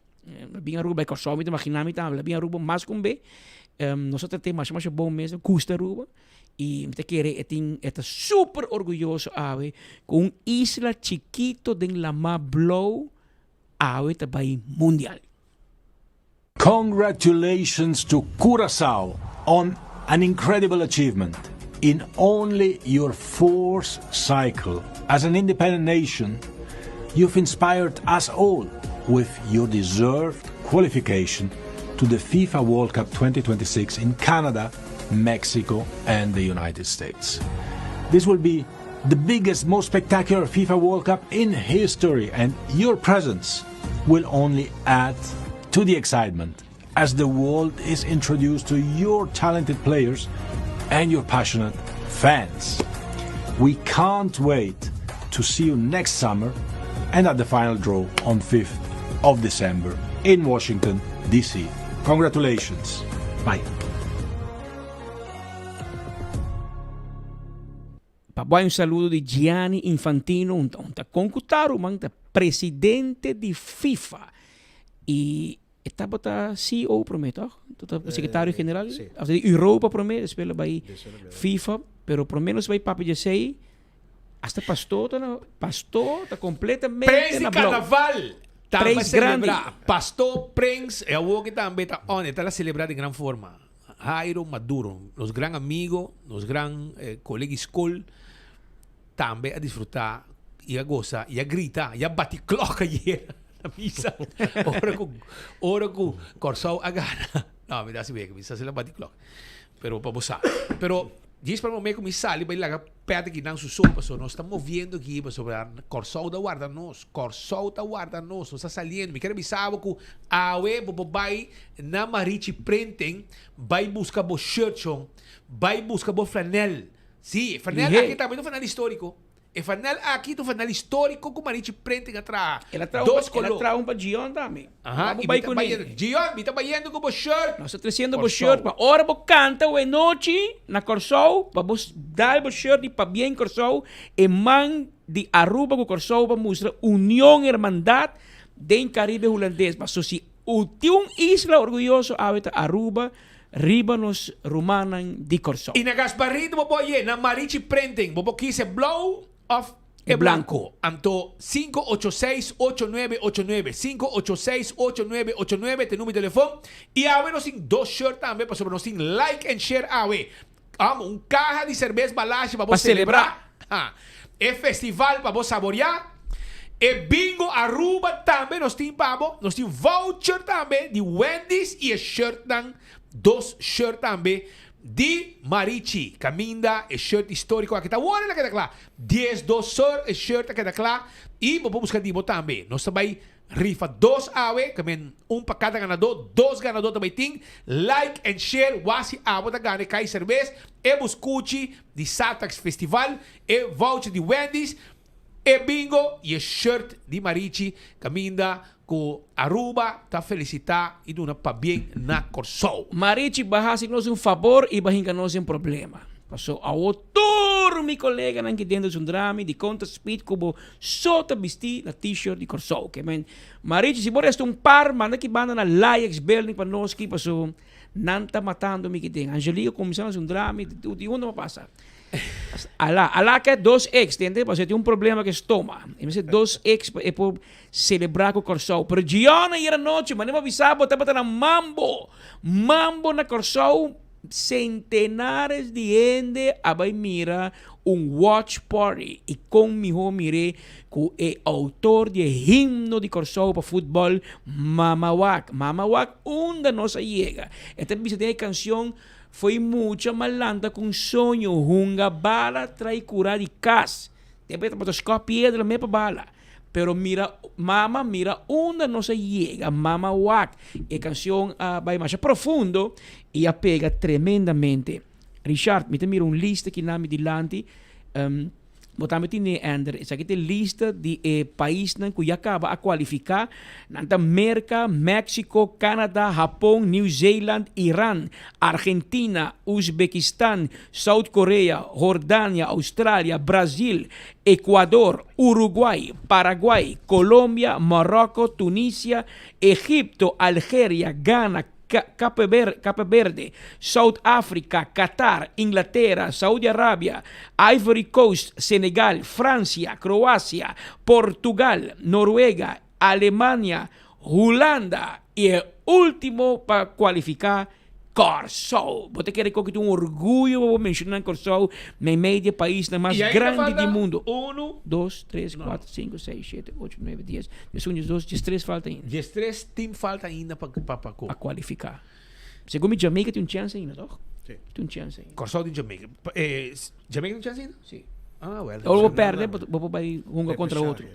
é Corsou, me imaginar a Aruba mais com B, nós temos mais bom mesmo, Costa Aruba, e me querer é super orgulhoso ave com isla chiquito de la ma blow ave também mundial. Congratulations to Curaçao on an incredible achievement. In only your 4th cycle as an independent nation, you've inspired us all with your deserved qualification to the FIFA World Cup 2026 in Canada, Mexico, and the United States. This will be the biggest, most spectacular FIFA World Cup in history, and your presence will only add to the excitement as the world is introduced to your talented players and your passionate fans. We can't wait to see you next summer and at the final draw on 5th of December in Washington, D.C. Congratulations. Bye. Papai, un saludo di Gianni Infantino, un concutaro, un presidente di FIFA. E estava CEO prometo, secretário geral, Europa prometo, spela bij FIFA, pero por menos bij Papi Jessei, hasta pastor tá completamente Prensa na Carnaval! Também Três grande. celebrar. Pastor Prince é o que também está onde está celebrar de grande forma. Jairo Maduro, os grandes amigos, os grandes colegas de escola, também a desfrutar e a gozar, e a gritar, e a bater cloca na missa. Ora que Corsão a gana. Não, me dá assim bem, missa se la bater cloca. Pero para você. Pero diz para o momento que me sale, vai lá perto que não se sopa, nós estamos vendo aqui sobre a Corsão da guarda nós, nós está saliendo. Me quero avisar que a web vai na Marichi Printing, vai buscar o shirt, vai buscar o flanel. Sim, flanel aqui também não flanel histórico. E flanel aqui do flanel histórico com Marichi Printing atrás. Ela traz para Gion também. Aham, Gion, me está bayendo com o shirt. Nós estamos trazendo o shirt para hora para canta o noite na Corsão, para dar o shirt para bem Corsão e man de Aruba com Corsão para mostrar união e irmandade do Caribe holandês. Mas se o teu isla orgulhoso habita Aruba, riba nos rumanan de Corsão. E na Gasparrito, bobo na Marichi Printing, bobo quise blow off e blanco. Anto 586-8989. 586-8989. Tem número de telefone. E a nós tem 2 shirts também. Para nós tem like and share. Um caja de cerveja balagem para celebrar. É festival para saborear. E bingo Aruba também. Nós tem voucher também de Wendy's. E shirt também. 2 shirts também. De Marichi, Caminda, e shirt histórico aqui tá olha lá que tá claro. 10 dossor, e shirt aqui tá claro. E vou buscar de também. Nós também rifa 2 awe, também para cada ganador, 2 ganadores também tem. Like and share, wasi awe da gane kai cerveja, e buscuchi de Satax Festival, e voucher de Wendy's, e bingo, e shirt de Marichi, Caminda, com Aruba, tá felicitar e dona para bem na Corsão. Marichi, bahasi-nos favor e bahinga-nos problema. Passou a outro, meu colega, não que dentro de drama, de conta speed, como só te vestir na t-shirt de Corsão. Que men, Marichi, se você tem par, manda que banda na Laix Berlin para nós que passou, não tá matando me que tem. Angelica começando um drama, de onde vai passar? Alá que é 2x, entende? Porque tem problema que estoma. E mas 2x é para celebrar com o Corsão. Pero Giona era noite, mas não avisava, estava na Mambo. Mambo na Corsão, centenares de gente vai mirar watch party. E comigo mirei com o autor de himno de Corsão para futebol, Mama Wak. Mama Wak, onde nós chega. Esta vez tem a canção. Foi muita malanda com sonho, hunga bala, trai curar de cas. Depois para toscar pedra me para bala. Pero mira, mama mira onde não se chega, Mama Wak. A canção vai mais profundo e a pega tremendamente. Richard, me mira lista que nome de lante. Botamos tinha Ander, essa aqui tem lista de países que acaba a qualificar, nanta América, México, Canadá, Japão, New Zealand, Irã, Argentina, Uzbequistão, South Coreia, Jordânia, Austrália, Brasil, Equador, Uruguai, Paraguai, Colômbia, Marrocos, Tunísia, Egipto, Algéria, Ghana, Cape Verde, South Africa, Qatar, Inglaterra, Saudi Arabia, Ivory Coast, Senegal, Francia, Croácia, Portugal, Noruega, Alemania, Holanda y el último para cualificar Corsão. Você quer que tenha orgulho de mencionar Corsão no meio do país mais grande do mundo. 1, 2, 3, 4, 5, 6, 7, 8, 9, 10. 13 falta ainda. 13 times falta ainda para qualificar. Segundo Jamaica tem chance ainda, não? Sim. Tem chance ainda. Corsão de Jamaica. Jamaica tem chance ainda? Sim. Ah, well. Ou vou perder, vou um contra o outro.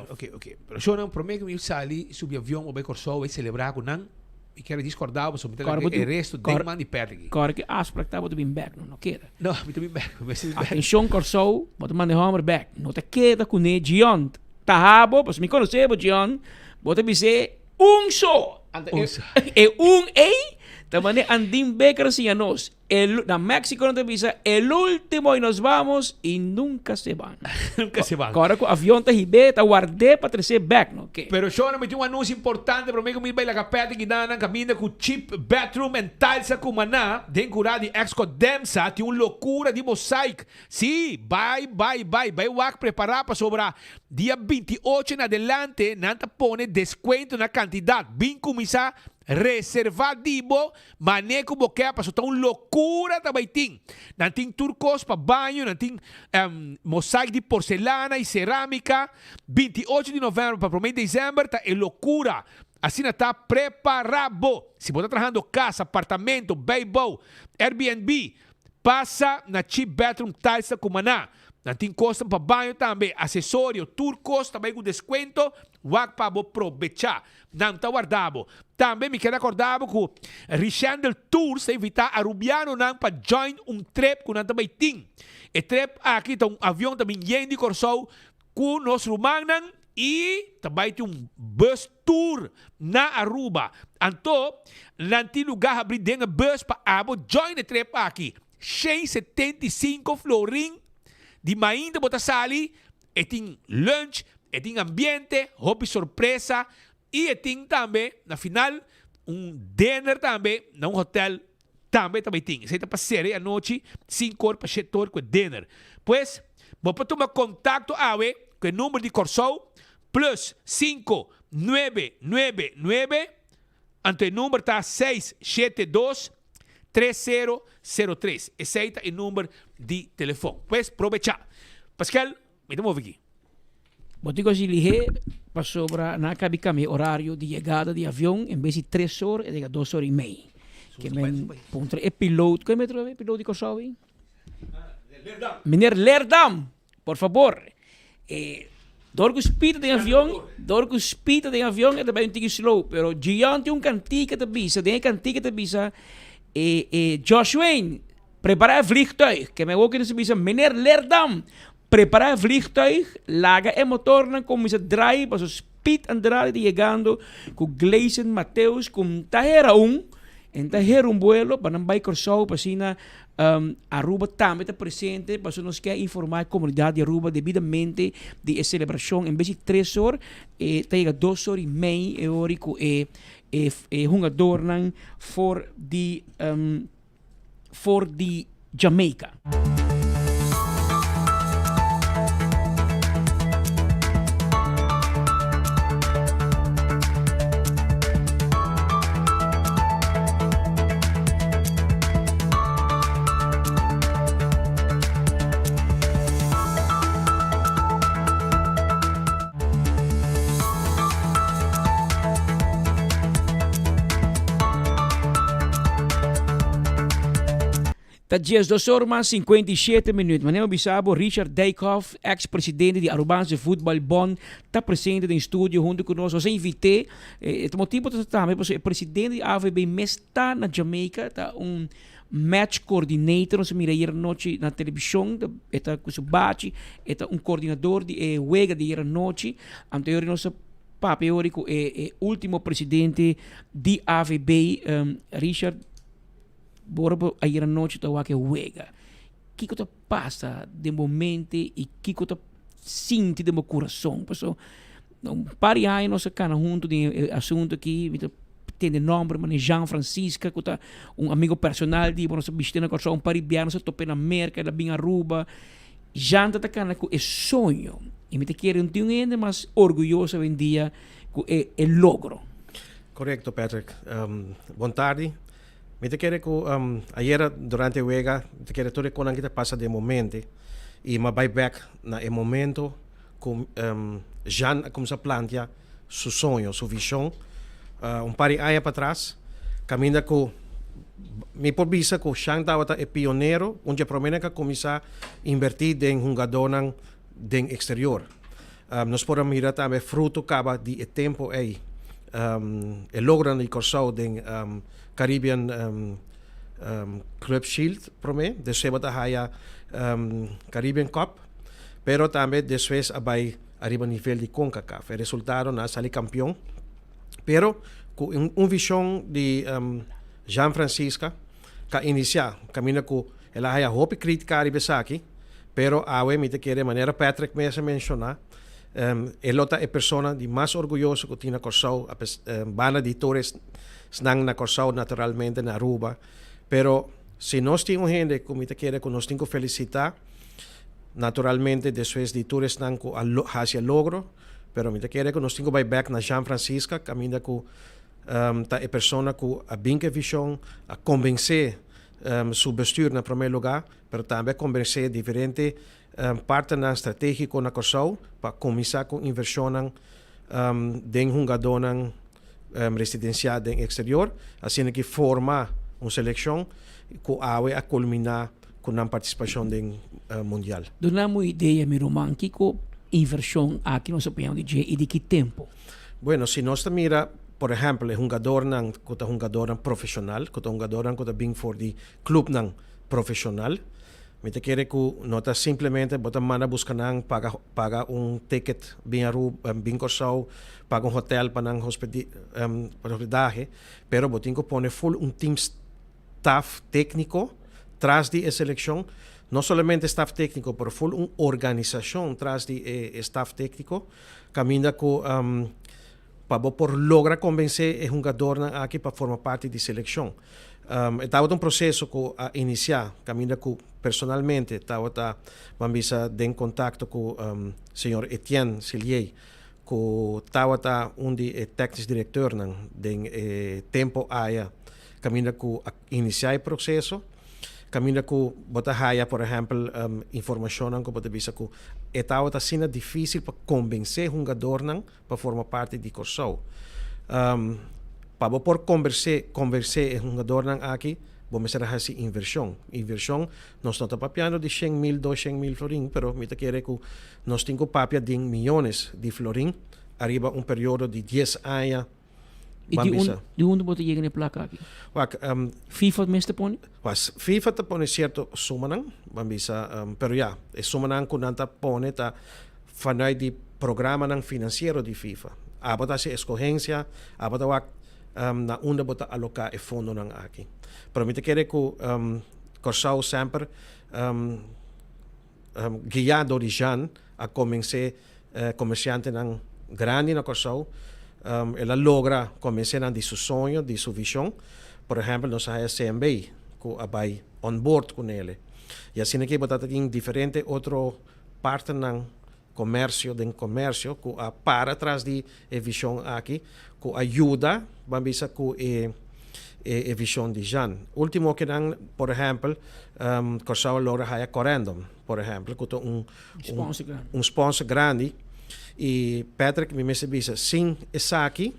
Ok. Pero eu não prometo que eu saí, subi avião, vou Corsão, vai celebrar com não. E quero discordar, mas o resto de man e perde. Claro que aspectar vou te bem back, não queda. Não, me te bem back. Atenção Corsão, vou te mandar homer back. Não te queda com ele Gion. tahabo, pues me conocebo, John, bota bise un so. Un tamane andin becker si nos. Na México no te visa, el último y nos vamos y nunca se van. Nunca se van. Ahora con avión te hibe, te guardé para trazer back, ¿no? Okay. Pero yo no metí un anuncio importante, pero me comi la capeta que dan camina con cheap bathroom and tiles sa kumana, den cura di ex Demsa, ti un loucura di mosaic. Sí, bye, wak preparar para sobra dia 28 en adelante, nanta pone descuento na cantidad, bin kumisa reservadivo, maneco boquea, pasó toda una locura tabaitín. Nanting turcos para baño, nanting mosaic de porcelana y cerámica. 28 de novembro para 1 de diciembre, está en locura. Assim está preparado. Se você está trabajando casa, apartamento, beibo, Airbnb, passa na cheap bathroom tiles da Cumaná. Nanting costa para banho também, acessório, turcos também com desconto, wag para aproveitar. Não está guardado. Também me quero acordar com Richandel Tours, evitar a Rubiano não para join trip com nanta baiting. E trip aqui está avião também de Corsou com nós rumanan e também tem bus tour na Aruba. Então, nanti lugar abrir dentro bus para abo join the trip aqui. 175 florin de mainda bota sali, e tem lunch, e tem ambiente, hobby surpresa, e tem também, na final, dinner também, na hotel também tem. Você está passando a noite, 5 horas para 7 horas com dinner. Pois, você tomar contato com o número de Corsou, plus 5999, ante o número está 672 3003. Esse é o número de telefone. Pois, aproveitar. Pascal, me dá aqui. Vou te dizer, para sobra na cabicame horário de chegada de avião, em vez de 3 horas, é 2 horas e meia. Que é piloto. Qual é o piloto de Corsou? Meneer Lerdam, por favor. Dorgo spita de avião, é também um tigre slow, pero diante cantica de bisa, Joshua, prepara het vliegtuig. Que me ook in de bisa, meneer Lerdam, prepara het vliegtuig, laga el motor, dan komen ze draaien, pas speed aan draaien, die llegando, con Gleison Mateus, con Tahera en Tahera vuelo, para bij Corsou, pasina Aruba também está presente, para nos quer informar a comunidade de Aruba devidamente de celebração, em vez de 3 horas, chega 2 horas e meia, hungadornan for the Jamaica. Dat is 2 horas 57 minutos. Manemo Bisabo, Richard Dijkhoff, ex-presidente de Arubanse Futebol Bond, está presente no estúdio junto conosco. Eu invitei, o motivo de estar também, porque o presidente da AVB está na Jamaica, está match coordinator, nós mira hier noite na televisão, está com o bate, está coordenador de huelga de hier noite, anterior nosso papel é último presidente de AVB, Richard. Borbo ayer noite tá que huega. Que te passa de momento e que te sente de meu coração. Pessoal, um par de anos nós cana junto de assunto aqui, tem de nome, mas Jean Francisca, que tá amigo personal de nós bistena com um par de anos nós tope na América, da bem Aruba. Jean tá cana com é sonho. E me te quero ainda mais orgulhoso hoje em dia com é logro. Correcto, Patrick. Boa tarde. Me te quiere que ayer durante huelga te quiere todo con que te pasa de momento y me voy back na el momento con Jean como se plantea su sueño, su visión un par de años para atrás camina con mi por visa con Jean estaba el pionero onde promete que comienza a invertir en jugadores del exterior nos podemos mirar también fruto acaba de tiempo ahí el logro de Corsou de Caribbean Club Shield prome, de se bata haya Caribbean Cup, pero también después abay arriba nível de CONCACAF. O resultado na salir campeão. Pero com visão de Jean Francisca, que iniciar, caminha com ela haya hope crítica arriba aqui, pero awe me te quer de maneira Patrick mesmo mencionar, elota é persona de mais orgulhoso que tinha Corsau, banda de Torres snang na Corsau naturalmente na Aruba, pero se nós temos gente que me te quer que nós temos que felicitar, naturalmente depois de Torres snang ko hacia logro, pero me te quer que nós temos que vai back na Jean Francisca, caminha com ta é persona que a binke visão, a convencer seu bestuur na primeiro lugar, pero também convencer diferentes partners estratégicos na Corsau para começar com inversão em jogadores residenciais no exterior, assim que formar uma seleção que a culminar com a participação no mundial. Donamos ideia, meu irmão, que inversão aqui no opinião e de que tempo? Bueno, se nós mira por exemplo, jogador nang kuta jogador profissional, kuta jogador kuta bing for di club nang profissional. Me te quere ku nota simplesmente bota mana busca nang paga ticket bing Corsau, paga hotel para nang hospedaje, pero botin ko pone full team staff técnico tras di selección, no solamente staff técnico, pero full organización tras di staff técnico, camina ku para por lograr convencer o jogador aqui para formar parte da seleção. Estava um processo que iniciar, caminha com personalmente, estava vamos em contato com o senhor Etienne Sillier, que estava técnico diretor de tempo aia, caminha com iniciar o processo. Caminha com bota haya, por exemplo, informação que bota visa que estava sendo difícil para convencer o jogador para formar parte de Corsau. Para por convencer o jogador aqui, vamos fazer essa inversão. Inversão, nós estamos papiando de 100,000, 200,000 florin, pero me quer que nós temos papia de milhões de florin, arriba período de 10 anos. E de onde você chega na placa aqui? FIFA mesmo põe? FIFA te põe certo suma nang, pero ja, é suma nang kung nanta põe ta vanuit die programa nang financiero de FIFA. Abota se escorrência, abota wak na onde bota alocar e fundo nang aqui. Pero me te quer que Corsau sempre guiado de Jan a convencer comerciante nang grande na Corsau. Ela logra convencer de seu sonho, de sua visão. Por exemplo, nós temos a CMB, que vai on board com ele. E assim que você tem diferente outro parte do comércio, que para trás de visão aqui, que ajuda, vamos dizer, com a visão de Jan. Último que por exemplo, Corsau logra a Corendon, por exemplo, que é sponsor grande. E Patrick me disse, sim, essa aqui,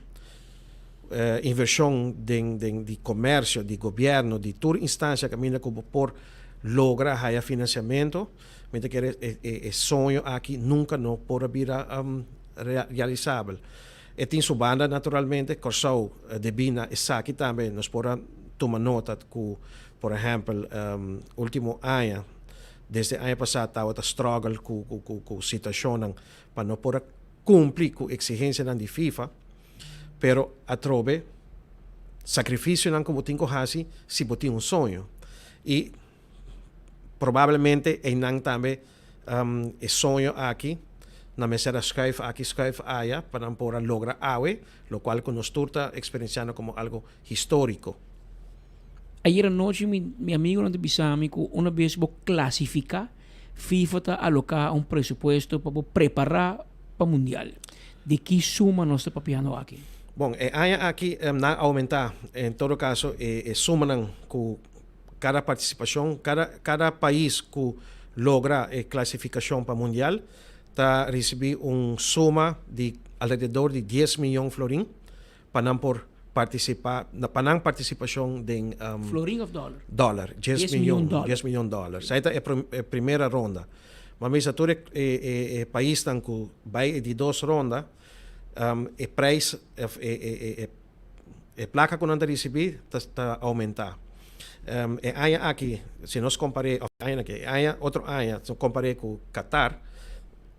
inversão de comércio, de governo, de toda instância que caminha por lograr o financiamento, me que é sonho aqui nunca não pode vir realizável. E tem sua banda, naturalmente, Corsau de Bina, essa aqui também, nós podemos tomar nota que, por exemplo, último ano, desde o ano passado, estava a struggle com a situação para não poder cumprir com a exigência da FIFA, pero a trobe sacrifício não como tem que fazer se botar sonho. E provavelmente não também sonho aqui, na mesa escreve aqui, escreve allá, para não poder lograr algo, lo cual que nos está experienciando como algo histórico. Ayer anoche mi amigo no te bisami que una vez vos clasificar, FIFA está alocar un presupuesto para preparar para mundial. ¿De qué suma nos está papiando aquí? Bom, aqui não aumentar, em todo caso, suma com cada participação, cada país que logra a classificação para mundial, está recebendo suma de alrededor de 10 milhões de florin para não por participar na panang participação de florin of dollar 10 milhões de dólares. Essa é a primeira ronda. Mas a todo país que vai de duas rondas, o preço a placa que não receber está a aumentar. Aqui, se nós comparamos outro ano, se comparamos com Qatar,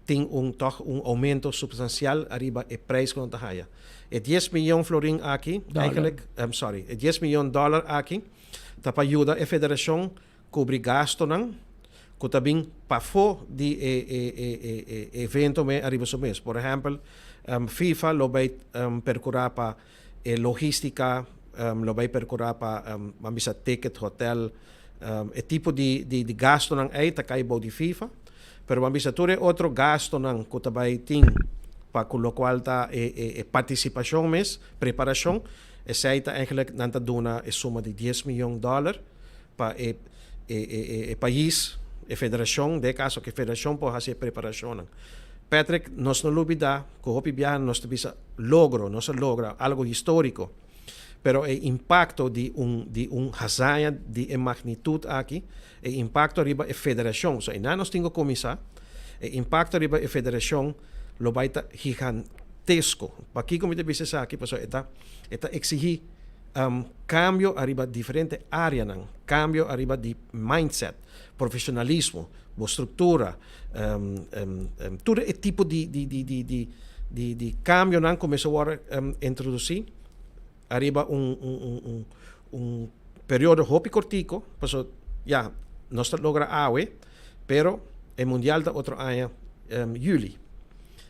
tem toch un aumento substancial arriba e prijs con tahaya. E 10 miljoen florin aqui, eigenlijk, e 10 miljoen dollar aqui, tapa ajuda a federação cobrir gasto nang, que também para fo de evento me arriba so mês. Por exemplo, FIFA lo vai percurar para logística, lo vai percurar para mambisa ticket, hotel, e tipo de gasto nang ay takay bo di FIFA. Pero mambisa ture outro gasto nang que também tem para lo qual ta participação mes, preparação, e saita eigenlijk nanta duna e suma de 10 miljoen dollar para país, e federação, de caso que federação pode fazer preparação. Patrick, nós não olvidamos que o hopi biyahan nós bisa nós logra algo histórico, pero o impacto de hazaña de magnitude aqui, o impacto arriba a federação, so ina nós temos começar, o impacto arriba a federação lo vai estar gigantesco. Para aqui como te bisa aqui, pessoal, está exigir cambio arriba diferente área, cambio arriba de mindset, profissionalismo, estrutura, todo esse tipo de cambio não começou a introduzir arriba período hopi cortico, pues ya no está logra awe, pero el mundial da otro año juli.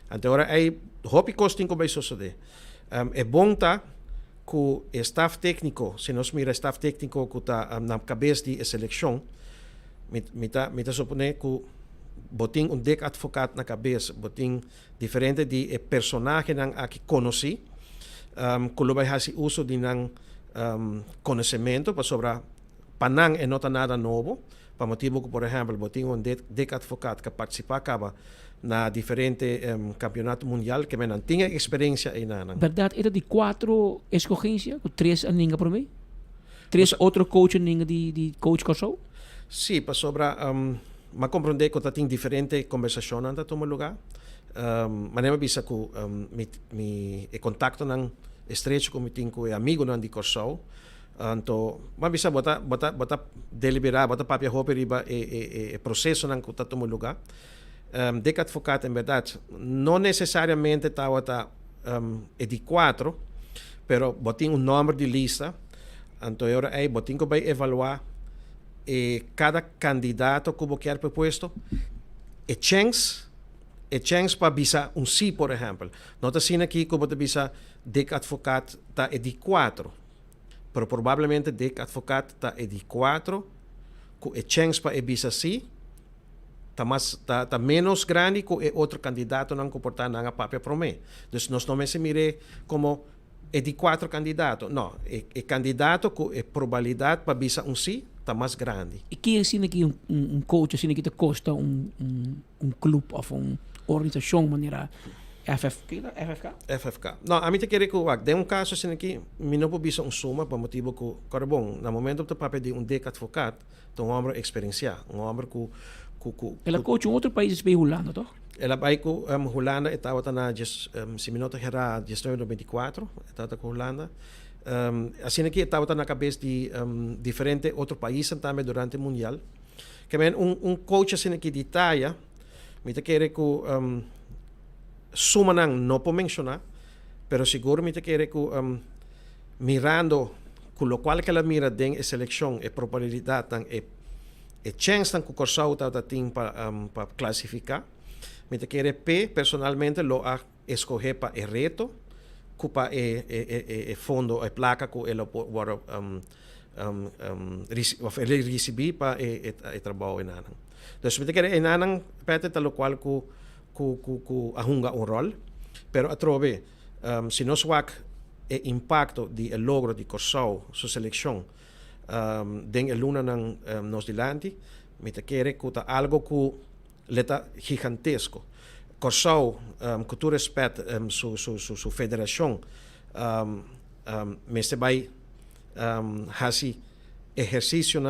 Ante ahora hay hopi costing como eso sucede. É bom tá que o staff técnico, se nós mira staff técnico que está na cabeça de seleção, me tá supone que botin deck advogado na cabeça, botin diferente de personagem nang aqui conheci, que lo vai fazer uso de nang conhecimento para sobre panang e nota nada novo, para motivo que, por exemplo, botin deck advogado que participava na diferente campeonato mundial que não tinha experiência em nada. Verdade, era de 4 escolhências, 3 a ninguém por mim? 3 outros coaches ninguém de coach Kosovo? Sim, para sobre mas compreender que tem diferente conversação anda tomar lugar. Mas não bisa que me contacto nang estrecho com o amigo nang de Kosovo. Então, mas bisa bota deliberar, bota papel hope riba e processo nang que tomar lugar. De advogado, em verdade, não necessariamente estava de 4, pero botin número de lista. Então, agora aí botin que vai evaluar cada candidato que quer propuesto chance para bisa sim, por exemplo. Não está sendo aqui que você bisa de advogado está de 4, pero provavelmente de advogado está de 4, que chance para bisa sim. Está menos grande que o outro candidato não comportar na papel para mim. Então, nós não se mire como de 4 candidatos. Não, é candidato com a probabilidade para bisa sim está mais grande. E que assim aqui coach assim que te custa clube ou organização maneira FFK. Não, a mim te querer que tem caso assim aqui, me não pode bisa suma por motivo que, cara bom, no momento do papel de deck advogado, tem homem experiência, homem que ela coach outro país bem Holanda, toch? Ela vai com Holanda, estava na se minuto era 1994, estava com Holanda. Assim aqui estava na cabeça de diferente outro país também durante o mundial. Que bem coach assim aqui de Itália, me te querer que suma não pode mencionar, pero seguro me te querer que mirando com o qual que ela mira den a seleção e probabilidade e chance que o Kosovo tem para classificar. Me te querer personalmente lo a escolher para o reto, que para o fundo, a placa que ele pode receber para o trabalho. Então, me te querer em pete tal qual que ahunga rol, pero a trove, se nós wak o impacto de logro de Kosovo, sua seleção, den luna ng nos dilante, me te querer que algo que leta gigantesco. Kosovo, que tu respeita su federação, me se vai fazer exercício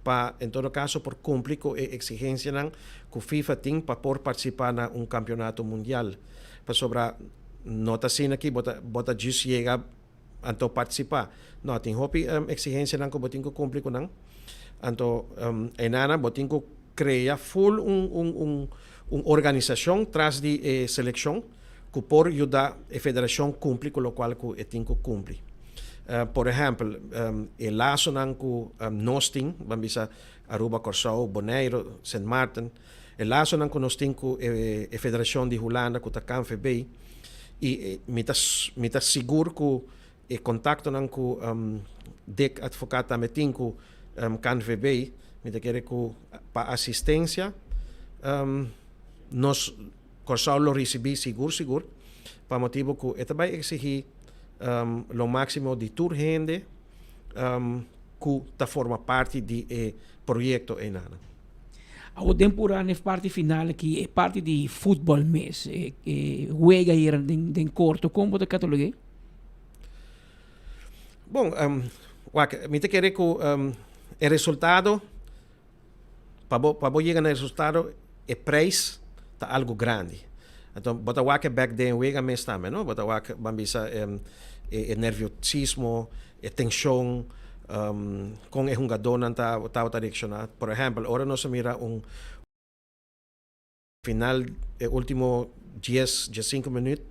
para, em todo caso, por cumprir com a exigência que o FIFA tem para por participar na campeonato mundial. Para sobrar, não está sendo aqui, bota just chega a participar. Não, tem hopi exigência que botin que cumprir com Então, enana botin que cria full uma organização traz de seleção que por ajudar a federação cumprir com o qual que tem que cumprir. Por exemplo, o laço que nós temos, vamos Aruba, Curaçao, Bonaire, St. Martin, o laço que nós temos com a federação de Holanda, que está CanFB, e me está seguro que o contato com DEC advogado também tem com CanFB, me está querendo que para assistência, nós Curaçao lo recebi seguro, para motivo que ele vai exigir lo máximo de toda gente que forma parte do projeto em Nana. A temporada é parte final que é parte de futebol mês, juega hier den corto, como você catalogue? Bom, me te querer que o resultado para chegar no resultado o preço está algo grande. Então, bota que back then juega mês também, não? Bota que bambisa nerviosismo, tensão, com o jogador não está direcionado. Por exemplo, agora nós mira final, último 10-15 minutos,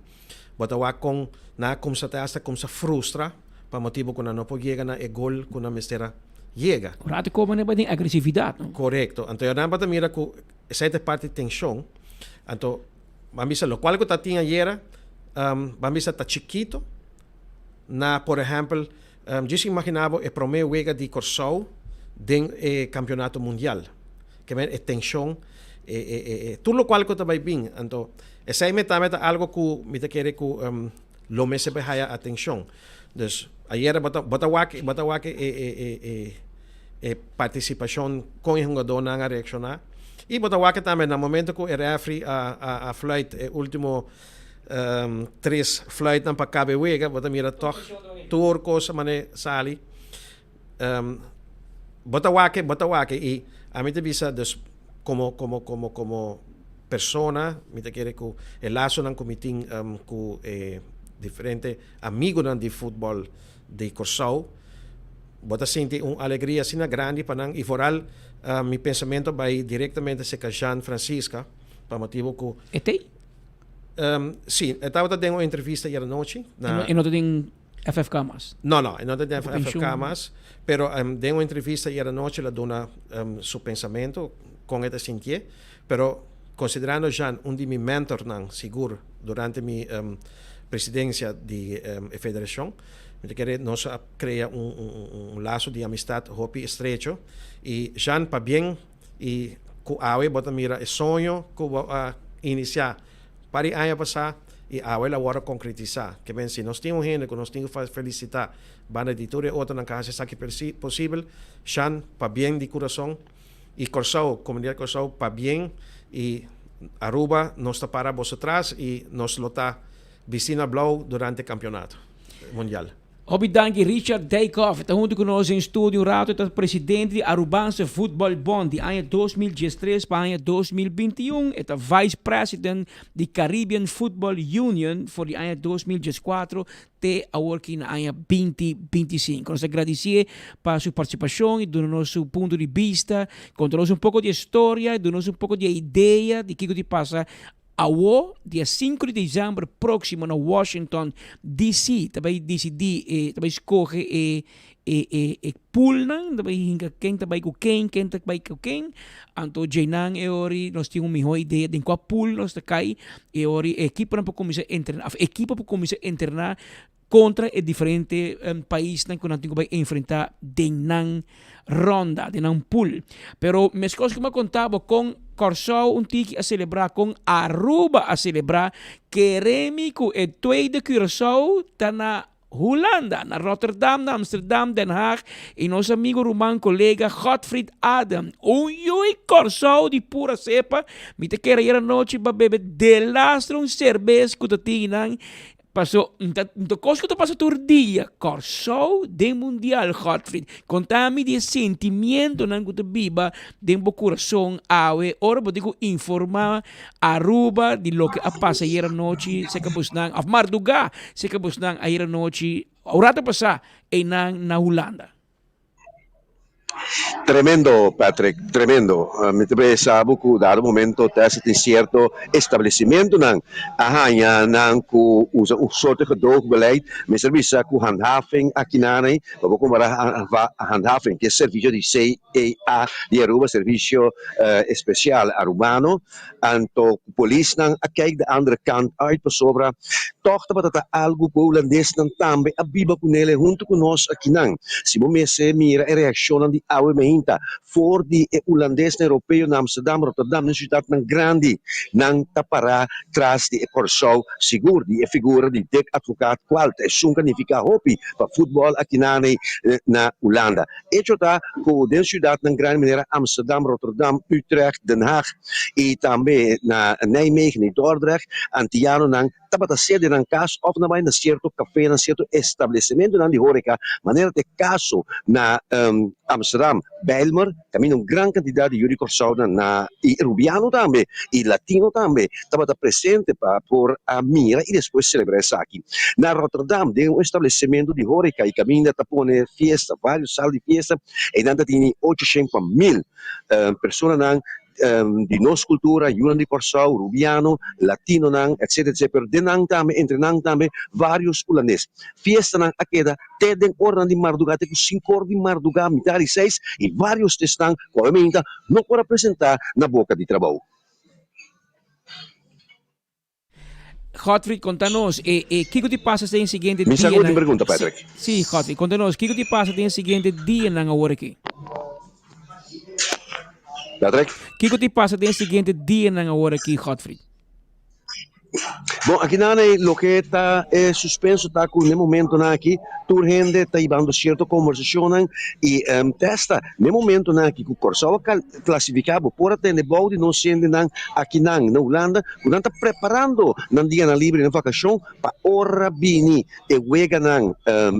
bota com na como se até como se frustra, para motivo que não pode chegar na gol que na mestera chega. Rato como não tem agressividade, não? Correto. Então, eu não bota mira que essa parte de tensão. Então, vamos lo cual que está tinha ayer, vamos está chiquito. Na, por exemplo, eu se imaginava o primeiro juego de Curaçao do campeonato mundial, que é tensão, tudo o qual que está bem. Então, essa é algo que me quer que lo me se behaia atenção. Então, ayer bota participação com o jogador na reaccionar. E bota também no momento que o referee a flight, o último 3 flight para cabe juega, bota mira toch turcos mane sali. Bota e a mim te visa dus como persona, me te quer que o laço nan comitim com diferente amigo nan de futebol de Curaçao. Bota senti alegria assim grande para nang e foral mi pensamento vai diretamente se Jean Francisca, para motivo que... Etei? Sim, eu estava dando uma entrevista ayer noite. E não tem FFK mais? Não, não tem FFK mais, pero dei uma entrevista ayer noite, ela dona seu pensamento com esta sentia, pero considerando Jean de meu mentor, seguro, durante minha presidência da federação, nós cria laço de amistade hopi estrecho e Jean para bem e com awe bota mira o sonho que iniciar para ano passar e awe la hora concretizar que bem se nós temos gente que nós temos que felicitar banda de toda outra na casa está que possível Jean para bem de coração e Curaçao comunidade Curaçao para bem e Aruba nós está para vosotras e nós lota Vicina Blau durante o campeonato mundial. Obidanki Richard Dijkhoff está junto conosco em estúdio, rato é presidente do Arubanse Football Bond de ano 2013 para ano 2021, é vice-president do Caribbean Football Union for de ano 2014 até agora aqui no ano 2025. Nós agradecemos para sua participação e do nosso ponto de vista, contar-nos pouco de história, dar-nos pouco de ideia de que passa dia 5 de dezembro próximo na Washington, D.C. Também decidir, também escolhe pool também quem também com quem com quem. Então, Jainan nós temos uma melhor ideia de qual pool nós está cai e a equipa para começar a entrenar contra o diferente país que nós temos que enfrentar de ronda, de pool. Pero me coisas que me contava com Curaçao tiki a celebrar com Aruba a celebrar queremos que o tweede Curaçao está na Holanda, na Rotterdam, na Amsterdam, Den Haag e nosso amigo romano colega Godfried Adam. Curaçao de pura cepa, me te quer ir a noite para beber de lastro cerveja que tu tinha. Passou, então, coisa que tu passa todo dia, Curaçao de mundial, Godfried. Contame de sentimento que tu viva de um coração, awe, ora vou digo informar Aruba de lo que passa ayer noite, se que busnang, of Marduga, se que busnang ayer noite, orata passa na Holanda. Tremendo, Patrick, tremendo. Me sabe que dado momento testa tem certo estabelecimento nang ahanya nang ku usa o soort gedoogbeleid, met serviço ku handhaving aqui na nai, vamos comparar handhaving que é serviço de CEA de Aruba, serviço especial arubano, anto police nang akijk de andere kant uit sobre toch dat het algo holandês nang tambe abiba ku nele junto com nós aqui nang. Se você mira a reação de oude meinta voor die Holandês europeu na Amsterdam, Rotterdam, na cidade nang grande, nang tapara tras die Corsau, seguro die figura de dek advocaat qualta e sunca nifica hopi para futebol aqui na Holanda. Echo tá com den cidade nang grande maneira Amsterdam, Rotterdam, Utrecht, Den Haag e também na Nijmegen e Dordrecht, antiano nang tabata sede nang caso of na na certo café, na certo estabelecimento nang di horeca, maneira de caso na Amsterdam, Bijlmer, caminho gran quantidade de Yuri Corsau na e Rubiano também, e Latino também, estava presente para por a mira e depois celebrar isso aqui. Na Rotterdam, tem um estabelecimento de horeca e caminho para pôr festa, vários salas de festa, e ainda tem 800.000 pessoas di nos cultura, Yunan di Corsau, Rubiano, Latino nang, etc. etc. Pero de nang tame, entre nang tame, vários holandês. Fiesta nang akeda, teden oran di Mardugate, com 5 horas de Marduga, mitad 6, e vários testan, obviamente, não pode apresentar na boca de trabalho. Godfried, contanos, ¿qué te pasa en el siguiente día? Mi segunda pregunta, Patrick. Sí, Godfried, contanos, ¿qué te pasa en el siguiente día en ahora aquí? Patrick? ¿Qué te pasa en el siguiente día en ahora aquí, Godfried? Bom, aqui na lo que está suspenso está com no momento na aqui, toda gente está ibando certa conversação e testa no momento na aqui que o Corsau classificado por até no balde não sendo na aqui na Holanda, quando está preparando na dia na livre na vacação para ora bini e wega na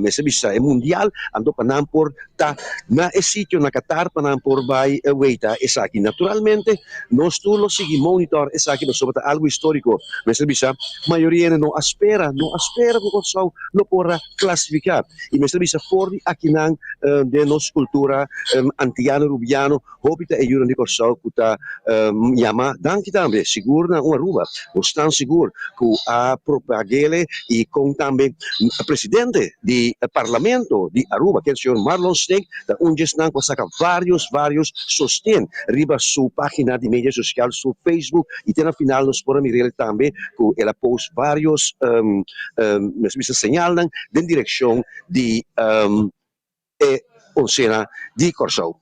essa bisa é mundial ando para não por tá na esse sítio na Qatar para não por vai weita essa aqui naturalmente nós todos seguimos monitor essa aqui sobre algo histórico, mas bisa maioria não espera que o Corsau não possa classificar. E mesmo bisa fora aqui na de nossa cultura antiano rubiano, hopita e Yuran de Corsau que está chama danke também seguro na uma Aruba, estão seguro que a propagele e com também o presidente do parlamento de Aruba, que é o senhor Marlon Snake, da onde estão com vários sostém riba sua página de mídia social, seu Facebook e tem na final nos podemos mirar também que ela pôs vários señalan en dirección de Oncena de Corsau.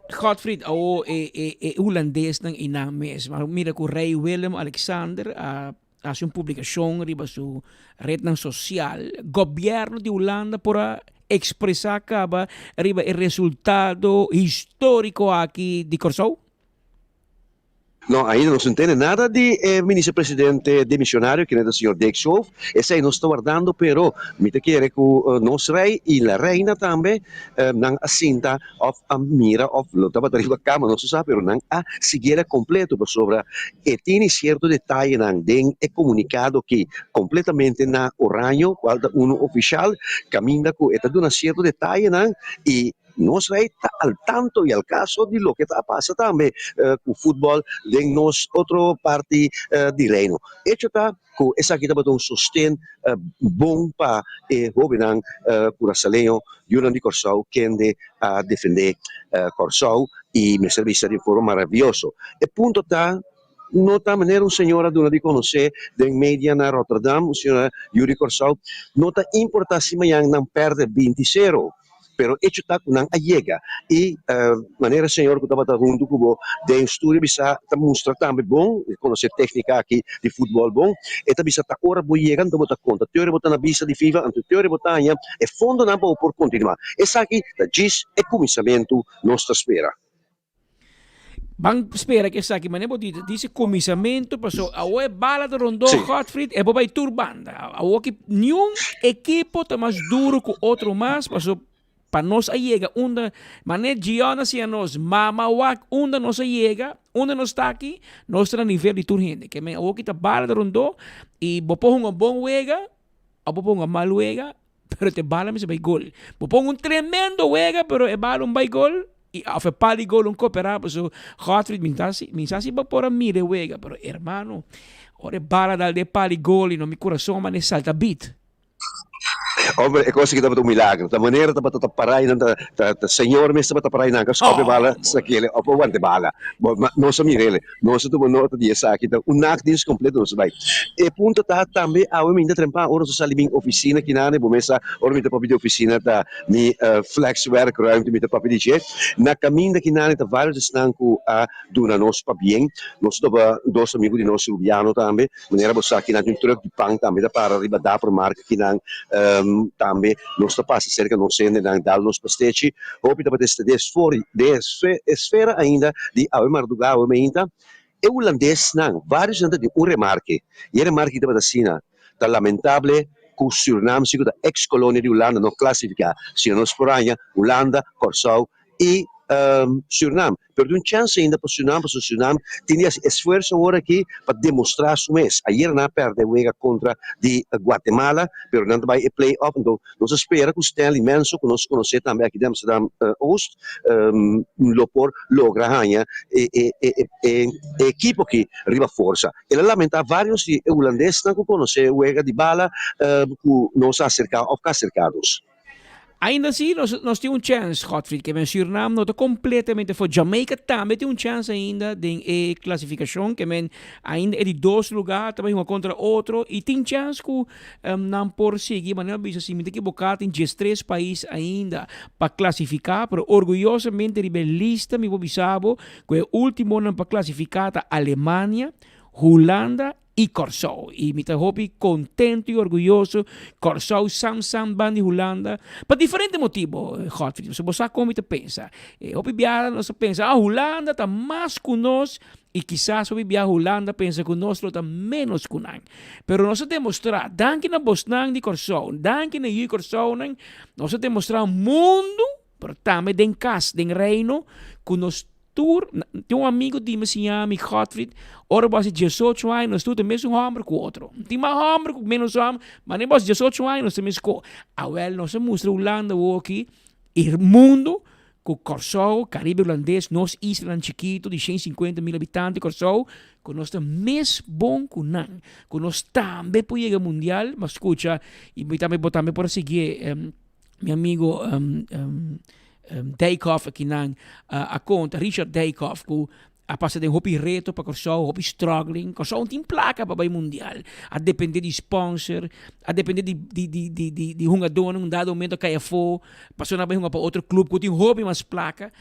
Godfried, holandês ng inang mes. Mira ko Rey Willem Alexander hace una publicación riba su red social. Gobierno de Holanda para expresar riba el resultado histórico aquí de Corsau. No, ainda não se entende nada de ministro-presidente demissionário, que é o senhor Dijkhoff. Esse aí não está guardando, pero me te quer que o nosso rei e a reina também não assinta of a mira of lo estava arriba cama, não se sabe, pero não a seguir completo sobre e tem certo detalhe não den é comunicado que completamente na oranho, qual um oficial caminha com eta dando certo detalhe não e nós está al tanto e al caso de lo que está passando também com o futebol de nós outra parte de reino. Isso está com essa aqui também sustém bom para o jovem curaçaleño Yuran de Corsau que ande a defender Corsau e me serviço de forma maravilhoso. E ponto está não está maneira senhora dona de conhecer da média na Rotterdam, o senhor Yuri Corsau, não está importantíssima yang não perde 20-0. Pero hecho está com a llega e maneira senhor que estava junto com o de estudo bisa mostrar também bom conhecer técnica aqui de futebol bom e também está ora boa chegando então botar conta teoria botar na bisa de FIFA anto teoria botar e fundo não por continuar essa aqui da diz é começamento nossa espera. Bang espera que essa aqui maneira dice começamento passou a o bala de Rondon Godfried e vai turbanda a o que nenhum equipo está mais duro que outro mais passou para nós llega onde mané Giona se nós mama wak onde nós llega onde nós está aqui nós está nível de turno que me o que tá bala de Rondon e bopo um bom wega a bopo um mal wega pero te bala me se vai gol. Pon un tremendo juega, pero e bala un vai gol. Y a fe pali gol un cooperado, so Godfried minstasi va por a mire juega, pero hermano, ora bala dal de pali gol e non mi coração ma ne salta beat. Hombre, é coisa que dá para um milagre. Da maneira que dá para parar, da senhor mesmo para parar, não, que só bala, saquele, ou para onde bala. Nós mirele, nós temos nota de essa aqui, um acto completo não se vai. E ponto tá também a eu ainda trempa, ora só ali minha oficina que nane, bom mesa, ora minha papi de oficina tá mi flex work, ora minha papi de jet. Na caminho que nane tá vários estão com a dona nosso papi, nós tava dois amigos de nosso Lubiano também, maneira você aqui na um truck de pão também dá para arriba da para marca que não também nós passa cerca não sei nem dar nos pastete ou para de esfera ainda de ao mardugar ou ainda e o holandês não vários ainda de um remarque e remarque da Sina tá lamentável que o Suriname sigo da ex-colônia de Holanda não classifica se não Espanha, Holanda, Corsau e Suriname. Pero de chance ainda para o Suriname tinha esforço agora aqui para demonstrar su mês. Ayer na perde a contra de Guatemala, pero não vai play-off. Então, nós espera que o Stanley imenso, que nós conhecemos também aqui de Amsterdam Oost, logra ganhar equipe que arriba força. Ele lamenta vários de holandeses que conhecem o de bala que nós cercados. Ainda assim, nós temos chance, Godfried, que o Suriname não está completamente fora. Jamaica também tem chance ainda de classificação, que ainda é de 2 lugares, também um contra outro, e tem chance que não por seguir, mas não é assim, muito equivocado, tem 13 países ainda para classificar, mas orgulhosamente, de lista, me vou que o último ano para classificar a Alemanha, Holanda e Corsau. E me está contento e orgulhoso. Corsau, Sam, Band de Holanda. Por diferente motivo, Godfried. Se você como te pensa. Hopi viaja, nós pensa, Holanda está mais conosco. E quizás hopi viaja Holanda pensa que nós está menos conosco. Pero nós demonstrar, danke na Bosnan de Corsau, danke na Corsau, nós demonstrar o mundo, pero também den casa, den reino, que nós tem um amigo de me chama Godfried, ora você 18 anos, nós tudo mesmo homem com outro. Tem mais homem com menos homem, mas nem você 18 anos, nós temos que nós mostra Holanda aqui, o mundo, com Corsau, Caribe holandês, nós Island chiquito, de 150 mil habitantes, Corsau, que nós estamos mais bom que não, que nós também podemos chegar mundial, mas escuta, e também por seguir, meu amigo, Dijkhoff aqui a conta, Richard Dijkhoff, que a passar de hopi reto para Corsau, hopi struggling, Corsau não tem placa para o mundial, a depender de sponsor, a depender de uma dona, um dado momento caia fora, passou na para outro clube que tem hopi mais placa,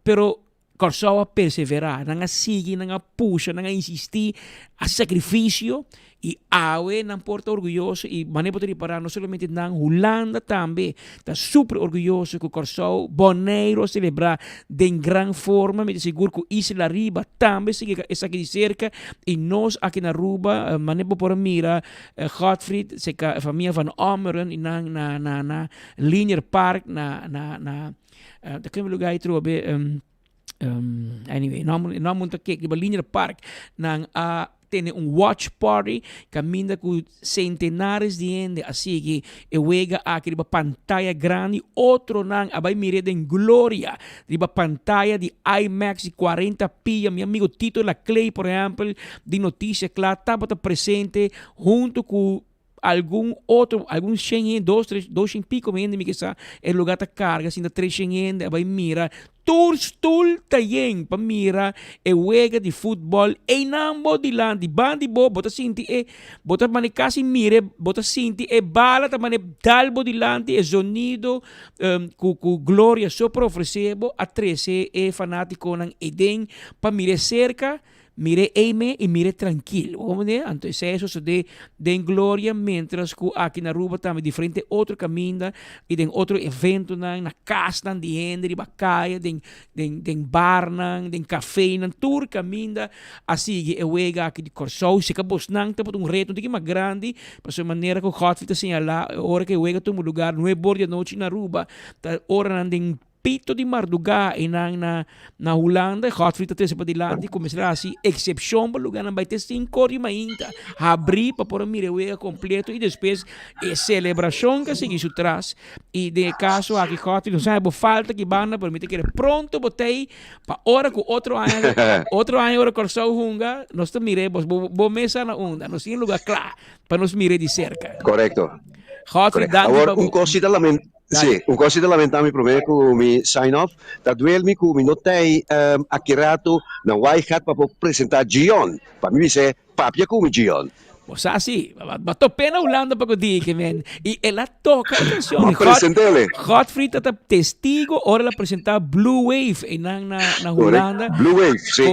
pero Corsau a perseverar, não a seguir, não a puxa, não a insistir, a sacrifício. E Aue não porta orgulhoso e maneira para reparar não somente na Holanda também está super orgulhoso que o Corsau Boneiro celebrar de grande forma, me seguro que Isla Riba também sigue essa aqui de cerca e nós aqui na Aruba maneira para mira Godfried, a família van Omeren e na Linear Park na daquele lugar aí trouxe anyway, não muito que Linear Park na tem watch party caminha com centenares de gente assim que juega aqui uma pantalla grande outro não vai mirar em glória uma pantalla de IMAX de 40p meu amigo Tito La Clay por exemplo de notícia que lá estava presente junto com algum Schengen, dois e pico gente que está em lugar da carga, assim, 3 Schengen, vai mirar Tour tayen para mira e juega de futebol e nambo de land de bandibo bota sinti e bota mane casi mire bota sinti e bala ta mane dalbo de land e sonido cu gloria sopra oferecebo a 13 e fanático nan eden para mire cerca mire eime e mire tranquilo. Entonces eso se de gloria mientras que aqui na Aruba também diferente outro caminho e tem outro evento na casa de gente de bacaia, den bar den café nan tour caminho assim que eu ega aqui de Corsau se acabou nang tá um reto tem que mais grande para sua maneira que o Godfried assim lá hora que eu ega todo lugar não é borda noite na Aruba tá hora nan den Pito di Marduga na Holanda, Godfrey tete pa dilante, começará assim, excepção para lugar na vai ter 5 horas ainda, abrir para pôr a mireia completo e depois celebração que seguir isso traz e de caso aqui Godfrey não sabe falta que banda permite que ele pronto botei para hora com outro ano hora corção hunga, nós te miremos bo mesa na onda, nós em lugar claro para nos mirar de cerca. Correcto. Godfrey Agora, un cosita lamentami promete que mi sign off, da duelmi que mi notei accurato na white hat para apresentar Gion. Para mim é papia como Gion. O sea, sí, bato pena Holanda para que diga, man. Y él toca, atención. Godfrey está testigo, ahora la presenta Blue Wave en na Holanda. Blue Wave, sí.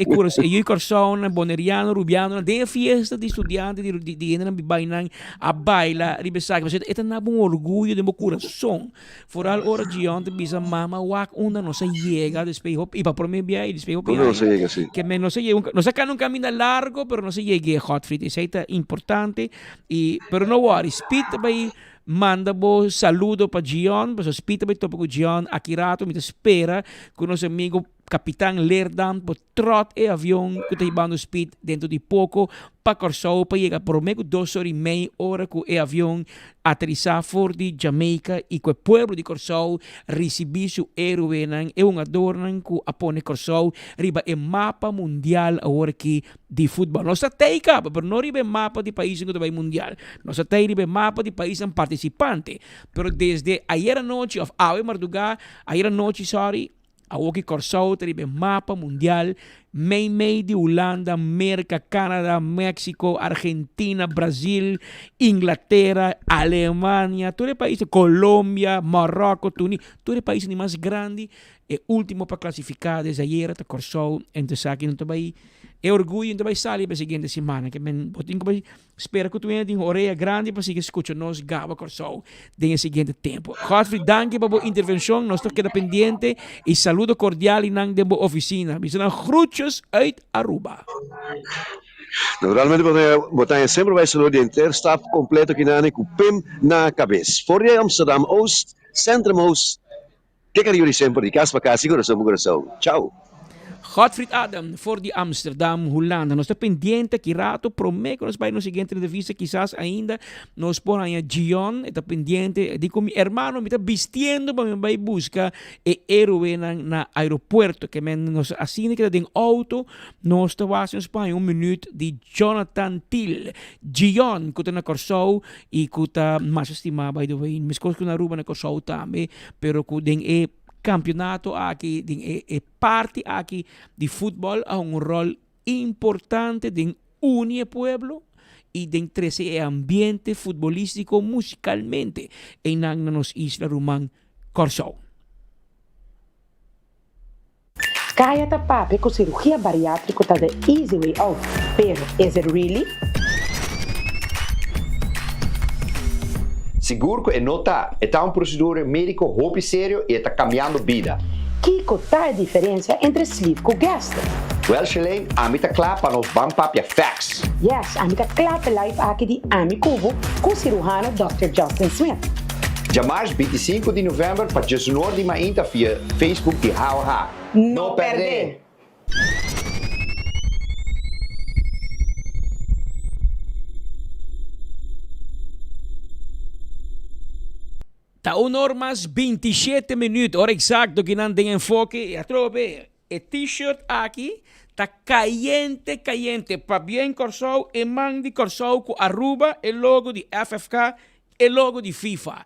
Con yo y Corsón, Boneriano, Rubiano, de fiesta de estudiantes, de bailan a baila, ribesac. Mas esta na un orgullo de meu coração. Foral hora Gion te bisa mama wak onda no se llega despejo y para por mí bien y despejo bien. No se llega, sí. Que no se llega, no sacan un camino largo, pero no se llegue Godfrey. Esa importante pero no worry speed by manda bo saludo para Gion, pero speed by topo Gion Akirato me espera con nosso amigo Capitán Lerdan por trot e avião que está ibando speed dentro de pouco para Corsou para chegar por meio 2 horas e meia hora com o avião aterrissar fora de Jamaica e com o povo de Corsou receber seu héroe e um adorno que apone Corsou riba o mapa mundial agora aqui de futebol. Nós até capa, mas não riba o mapa de país que vai mundial. Nós até riba o mapa de país participante. Pero desde ayer a noite, ayer a noite, sorry, a Woki Corsou tem mapa mundial, meio de Holanda, América, Canadá, México, Argentina, Brasil, Inglaterra, Alemanha, todo o país, Colômbia, Marrocos, Tunísia, todo o país mais grande e último para classificar desde ayer até Corsou, então aqui não vai é orgulho então vai sair para a seguinte semana que men espero que tu tenha uma orelha grande para seguir escutar nós gaba Corsou no seguinte tempo. Godfrey, danke por a intervenção, nós estamos queda pendente e saludo cordial em nang demo oficina. Me são groetjes uit Aruba. Naturalmente, botar sempre vai ser o inteiro staff completo que não com PIM na cabeça. For de Amsterdam Oost, Centrum Oost, que jullie sempre de casa para casa, coração. Tchau. Godfrey Adam, for de Amsterdam, Holanda. Nós estamos pendente que rato, prometo que nós vamos na seguinte entrevista, quizás ainda nós por aí Gion, está pendente, digo, mi hermano me está vistiendo para me buscar e héroe na aeropuerto, que nos assina que tem auto, nós estamos em Espanha, minuto de Jonathan Till, Gion, que está na Corsou e que está mais estimado, by the way, mas coisas que na Aruba na Corsou também, pero que tem campeonato aqui, parte aqui de futebol a um rol importante de unir o pueblo e de entregar ambiente futebolístico musicalmente em nas Isla Rumang Corsou. Kaya ta papi com cirurgia bariátrica tá the easy way out, pero is it really? Seguro que não está. É uma procedura médica muito séria e está cambiando vida. Que tá a diferença entre sleep e gastro? Well, Shalane, a mim está claro para nós vamos papia facts. Yes, a mim está claro para live aqui de Ami Cubo com cirurgião Dr. Justin Smith. Já mais 25 de novembro para 19 de maio via Facebook de HauHa. Não perde! Tá 1 hora mais 27 minutos, hora exacto que não tem enfoque. A trope, o t-shirt aqui tá caliente, para bem Corsou, e man de Corsou com Aruba, o logo de FFK, o logo de FIFA.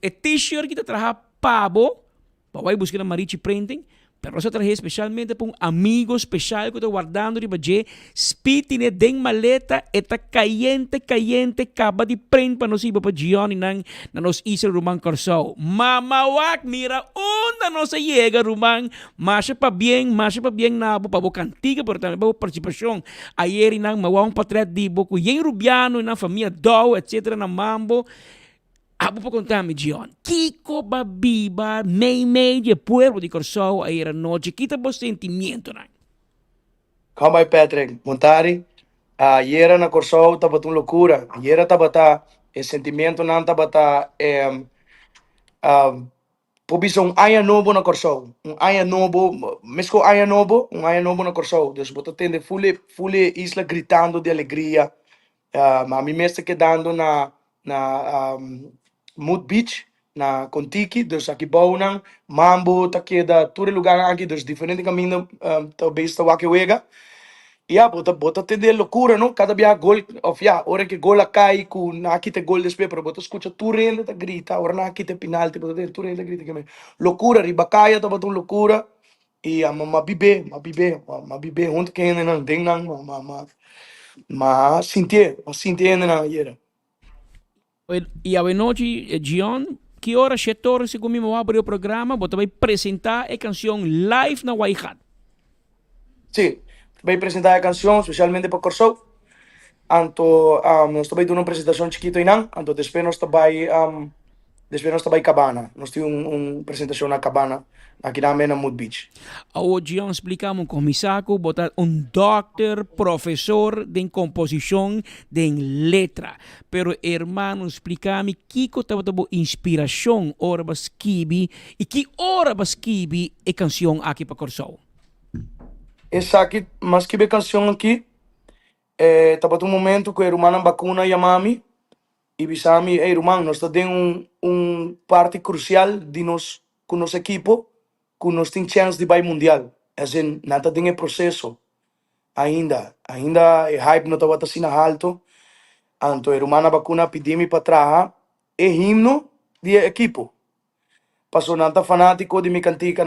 O t-shirt que tá traja pabo, para buscar na Marichi Printing, pero nós traje especialmente para um amigo especial que estou guardando de baje, spitine den maleta, eta caliente, acaba de print para nós ir para Gion na nos Isla Rumang Corsou. Mamawak, mira, onde não se chega, Rumang, marcha para bem na para a cantiga, pero também para a participação. Ayer, nang mawang patret di boco, yen Rubiano, na família Dow, etc., na Mambo. Abo pa contar-me, Gion. Kiko babiba, meio de pueblo de Corsou, aí era noite. Kita bo sentimento, né? Calma aí, Patrick. Montari, ayer na Corsou estava uma loucura. Ayer estava o sentimento não estava pobisa aya novo na Corsou. Aya novo, mesmo aya novo na Corsou. Dus bota tende fule isla gritando de alegria. A mim mesmo quedando na Mood Beach, na Contiki, dus aqui Baunan, Mambo, tá queda todo lugar aqui, dus diferente caminho, talvez está Wakewega. Ja, bota te de loucura, não? Cada dia gol, of ja, hora que gol cai, com na aqui te gol despe, pero bota escuta tu rende tá grita, hora na aqui te penalti, bota te tu rende grita que me loucura, ribacaia tá bota loucura e a ma bibe, onde que ainda não tem não, ma sentir ainda não era. E a noite, John, que hora se torna se comigo abrir o programa, bota vai apresentar a canção live na Waihat. Sim. Vai apresentar a canção, especialmente para Corsou. Anto, nós também temos uma apresentação chiquita em Nan. Anto, depois nós também cabana. Nós temos uma apresentação na cabana, aqui na Mood Beach. Hoje, explicamos como Misako, botar doctor, professor de composição, de letra. Pero, hermano, explicame que estava inspiração, ora baskibi, e que ora baskibi a canção aqui para Corsou. Essa aqui, mas que canção aqui, estava um momento que a irmã vacuna e a mami, e bisami, irmã, nós temos parte crucial de nós, com nosso equipo, com nós tem chance de ir mundial. Assim, nada tem processo ainda é hype não estava assim alto. Então, a irmã vacuna pediu-me para trazer o himno de equipo. Passou nada fanático de me cantica,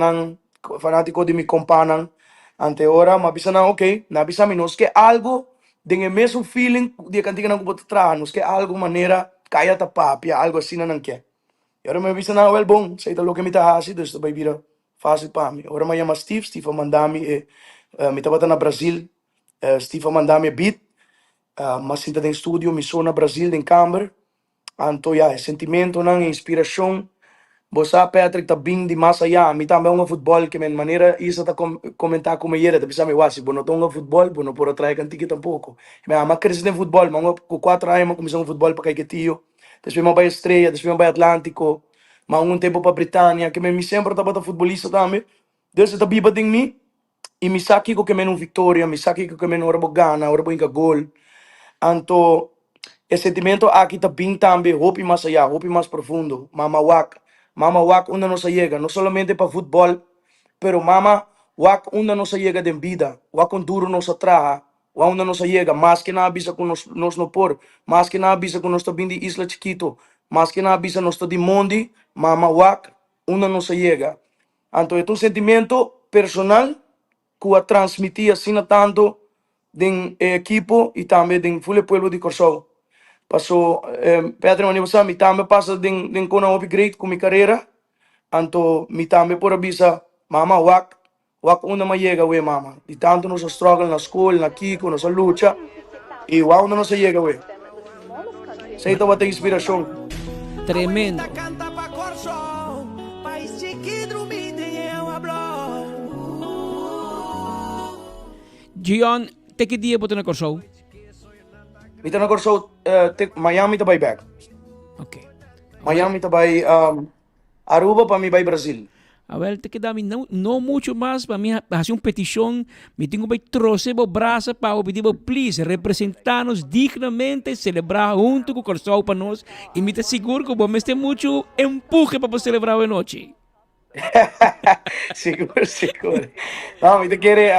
fanático de me companan. Ante ora, mas bisa na okay, na bisa nos que algo de mesmo feeling de cantiga na kubot tra, nos que algo maneira kaya ta papia, algo assim na que. E ora me bisa na well bom, sei lo que me tá hasi, dus vai vira fácil para mim. Ora me chama Steve mandami me tava na Brasil, Steve mandami beat, mas sinta em estúdio, me sou na Brasil em Camber. Anto ya, sentimento nang inspiração. Bosa Patrick tá bem de mais allá, me também um futebol que men maneira isso tá comentar como era, tá pensando me se não tonga futebol, não por atrás cantique tampouco. Mas cresci em futebol, mas com 4 anos começou um futebol para que tio. Depois me vai Estrela, depois me vai Atlântico, mas um tempo para Britânia, que me sempre tava futebolista também. Deus tá biba em mim e me saque que men um vitória, me saque que men ora gana, ora boinga gol. Anto esse sentimento aqui tá bem também, hope mais allá, hope mais profundo, Mama wak una no se llega, no solamente para fútbol, pero mama wak una no se llega de vida, wak un duro no se traja, wak una no se llega, más que nada visa con nos no por, más que nada visa con nos bem de isla chiquito, más que nada visa nos de mondi, mama wak una no se llega. Entonces es un sentimiento personal que a transmitir así tanto de equipo y también de full pueblo de Corsou. Passou, Pedro Manibasa, mi também passa den kona upgrade com minha carreira. Anto, mi também por avisa, mama, wak una ma llega, we mama. De tanto nos struggle na escola, na kiko, nossa luta. E wak una não se llega, we. Sei que vai ter inspiração. Tremendo. Gion, te que dia botar na Corsou? Mita na Corsou, Miami tá vai back. Okay. Miami tá vai Aruba para mim vai Brasil. A ver, te queda no mucho más para mí hacer una petición, me tengo que trocear los brazos para pedir, please, representarnos dignamente, celebrar junto con Corsou para nos y me te seguro que vamos a tener mucho empuje para celebrar la noche. Seguro. No, me te quiere,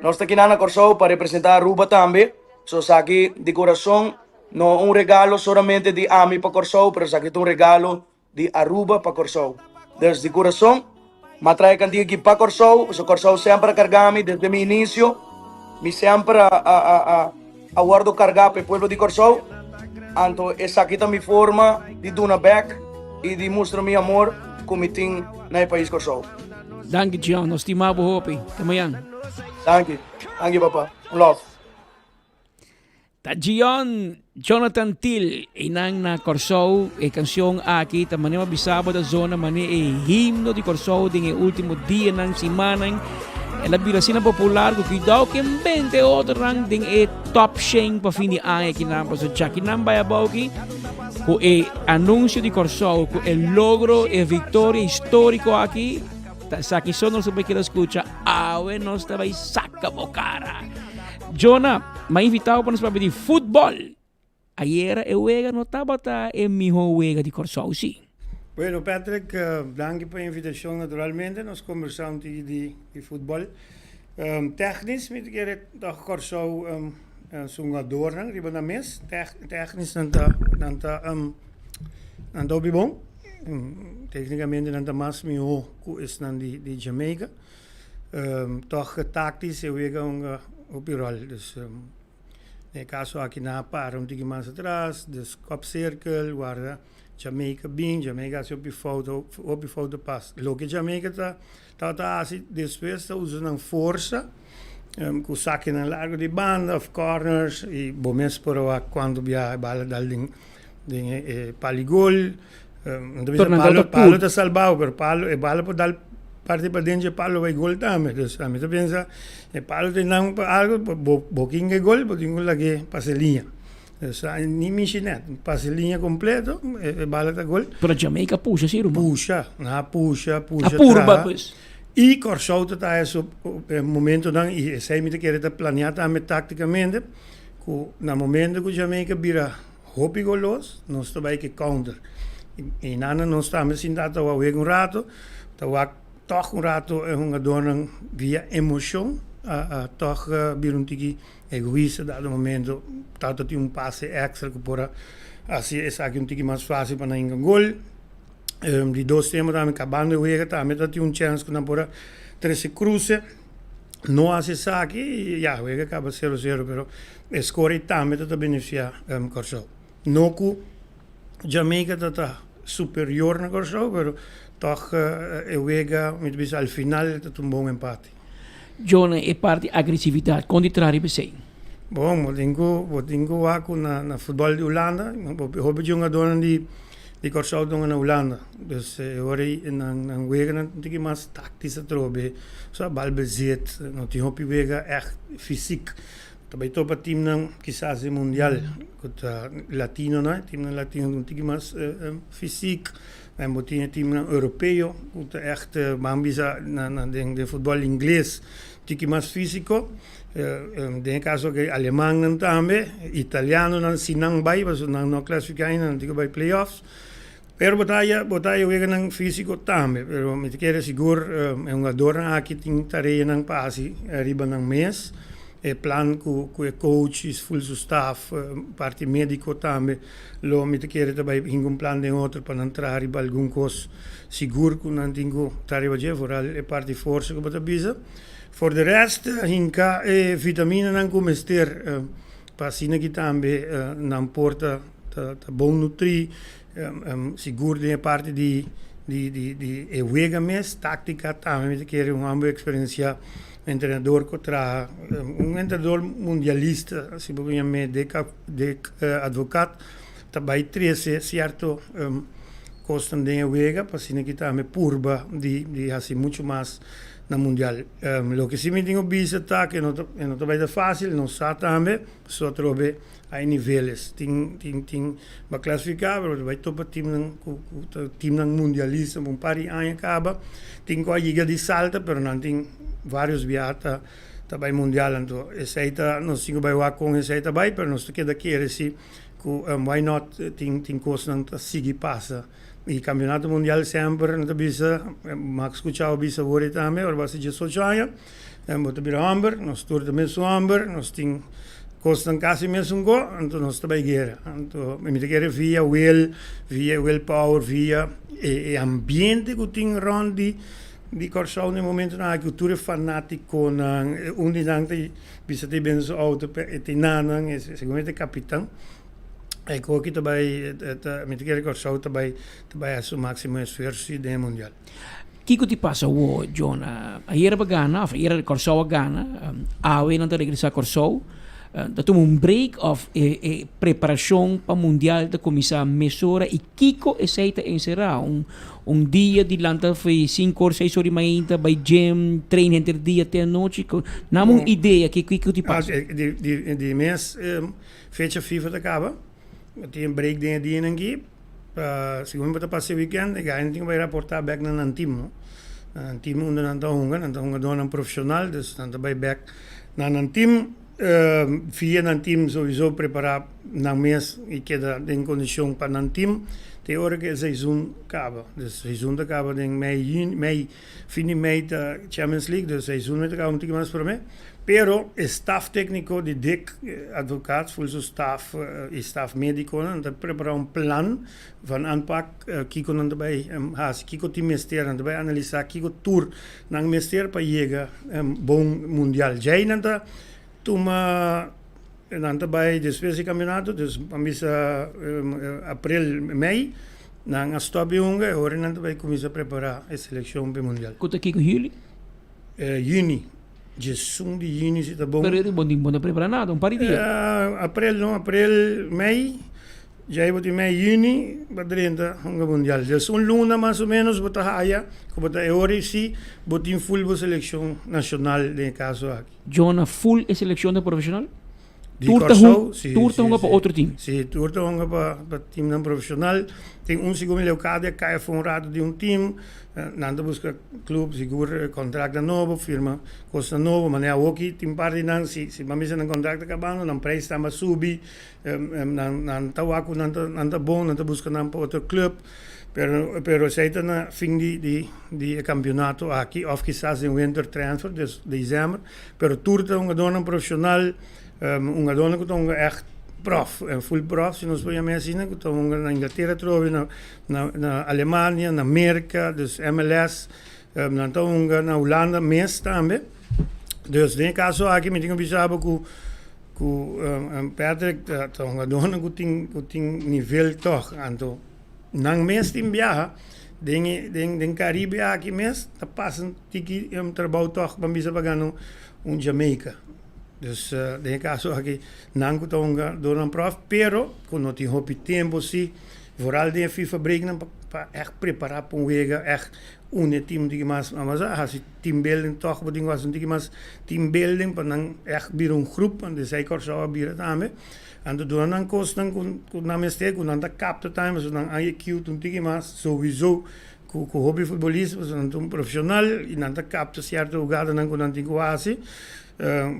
nós está aqui na Corsou para representar Aruba também. So, aqui de coração, não um regalo somente de Ami para Corsou, mas aqui é um regalo de Aruba para Corsou. Desde coração, me trae cantiga aqui para Corsou, so Corsou sempre cargami desde o início, me sempre aguardo cargar para o povo de Corsou. Então, essa aqui é a minha forma de dar back e de mostrar meu amor como tem no país Corsou. Danke, John. Nos estimamos, Hopi. Até amanhã. Danke, papá. Love. Tajion Jonathan Till inang na Corsou e canção aqui também uma bisaba da zona mani e himno de Corsou din e último dia ng semana ela birasina popular que daw que 20 outro rang din e top 100 pa fini ay kinamba so Jackie namba ya bauki con el anuncio de Corsol, con el logro y victoria histórico aquí. Aquí son los que quiero escuchar. No estaba ahí, saca bocara. Jonah, me ha invitado para nos de fútbol. Ayer el juega no estaba en mi juega de Corsol, sí. Bueno, Patrick, danke por la invitación. Naturalmente, nos conversamos de fútbol. Technisch, met ik toch Corso zo'n doorgang, die we mes. Technisch dan dat bibon. Technicamente dan de mas mio is dan die Jamaica. Toch tactisch we gaan op je rol. Dus in caso aqui na par um tigre mais atrás, dus kopcirkel waar Jamaica bem, Jamaica se op je foto pas. Lo que Jamaica tá assim, depois usa na força, com saque na largo de banda, of corners e bomes por lá quando via bala dal ding paligol, palo tá salvado, pero palo e bala por dal parte para dentro palo vai gol também. Então a mim pensa e palo tem não algo boquinho de gol, boquinho lá que passa linha. Ni michinet, passa linha completo e bala tá gol. Pero Jamaica puxa, sim, puxa. A curva, pois. E Corsol está esse momento dan e sei me que era planeado também taticamente, que no momento que Jamaica vira hopi golos, nós também que counter. E nada nós estamos sentados a ver rato, toch rato é dona via emoção, toch vira tiki egoísta dado momento, tanto tem passe extra que por assim é aqui tiki mais fácil para não gol. Die dois temas também acabando de jogar também tem chance que não por 13 cruze não hace saque já joga acaba 0-0 pero score também tá beneficia Corsol não que Jamaica está superior na Corsol pero toch joga met bis al final tá bom empate. Jonah é parte agressividade contrário para você. Bom, vou tenho aqui na futebol de Holanda, houve jogadores de Corsol doen na Holanda. Dus hoor je een wegen natuurlijk maar tactisch trobe. Zo balbezit, no die hopi wegen echt fysiek. Tabay to pa team ng quizás mundial. Kut Latino na, team ng Latino natuurlijk maar fysiek. En botin team ng Europeo, kut echt bambisa na de voetbal Inglês, natuurlijk maar físico. Den caso que alemán nan tambe, italiano nan sinang bay, baso nan no classificain nan tigo bay playoffs. Pero botaya wega ng físico tambe, pero me quere seguro é um jogador aqui tem tarefa ng pasi, arriba ng mês. E plan com o coach, full staff, parte médico também, lo me quere também um plan de outro para entrar arriba algum coisa seguro que não tenho tarefa de foral é parte força que bota bisa. For de rest, hinka vitamine nan comester, pasina que também nan porta bom nutri, seguro de parte de wega mes, tática também me quere uma boa experiência. Treinador contra treinador mundialista, se vou chamar de advogado, também traz certo costam de wega, para assim que também purba de assim muito mais na mundial. Lo que sim me tenho visto tá que não é fácil, não sabe também, só trobe a níveis. Tem para classificar, mas vai topa time mundialista, um par de anos acaba, tem que chegar de salta, mas não tem vários viagens também mundial, então essa não sei vai lá com essa também, mas nós queda querer se why not tem coisa não seguir passa. E campeonato mundial sempre não bisa max escuchar bisa vore também, ora vai ser só já, bota vir Amber, nós turda mesmo Amber, nós tem costan quase mesmo go, então nós também guerra, então me querer via willpower, via ambiente que tem rondi di Corsol no momento na cultura fanático na unidade bisa te ben so auto te nanang seguinte capitão e co aqui também me querer Corsol também a seu máximo esforço de mundial. Kiko ti passa o Jonah, ayer bagana, ayer Corsol gana, awe não te regressar Corsol. Dat um break of preparação para o mundial da comissão mesura e Kiko aceita encerrar dia de lanta foi 5 ou 6 horas ainda by gym treino entre dia até a noite não uma ideia que Kiko te passa de mês fecha FIFA acaba tem break din aqui. Segundo kita passa weekend, ik ga niet bij rapportar back naar een team, no? Een team onder aan de hongen door een professional, dus dan bij back naar een team. Via een team sowieso preparar naar mes e queda in condição para een team. Teórico é seizoen acaba, dus seizoen acaba in mei, fim mei da Champions League, dus seizoen met acaba muito mais para mim. Pero staff técnico de DIC, advocaat, voor zijn staff e staff médico, dat preparar plan van aanpak, kiko nan daarbij, kiko team mester, en daarbij analysar kiko tour nang mester para llegar bom mundial. Jij nanta tuma nanta bij de Space campeonato, dus pamisa april, mei, nang a stop jonge, horen nanta bij começa a preparar a seleção para mundial. Quanto kiko juli? Juni. Gesum de juni zit bom. Pero não prepara nada, um par de dias. April, mei. Já é mei, juni, para 30, mundial. Dus luna mais ou menos, bota haya, como bota eori si, bota full seleção nacional de caso aqui. Jona full seleção de profissional? Turta para outro time? Sim, turta para time não profissional. Tem segundo leucádia, cai for rato de time. Nanda busca clube, seguro, contrato novo, firma costa novo, mas é aqui, tem parte não, se mamisa não contrato acabando, não preço está mais subir, não está waco, não está bom, não está busca não para outro clube, pero se está na fim de campeonato aqui, ou quizás em winter transfer, de dezembro, pero turta dona profissional, dona que está echt prof, full prof, se nós podemos assim, que estão na Inglaterra, na Alemanha, na América, dus MLS, na Holanda, mês também. Dus nesse caso aqui, me tenho pensado que Patrick, então, a dona que tem nível toch, então, não mês tem viaja, den Caribe aqui mês, tá passando tiki trabalho toch, para mim se pagar Jamaica. Dus nesse caso aqui, não que tonga door prof, pero quando tem hopi tempo sim, vooral de FIFA brengen para echt preparar para wega echt team die mas as team building toch wat ding was mas team building para não echt bir groep en de zeker zou bir também en de doen dan kosten kun na meste kun dan capta time so dan IQ tun ding mas sowieso ku hobby futebolista so dan profissional e dan capta certo jogada dan kun dan ding quasi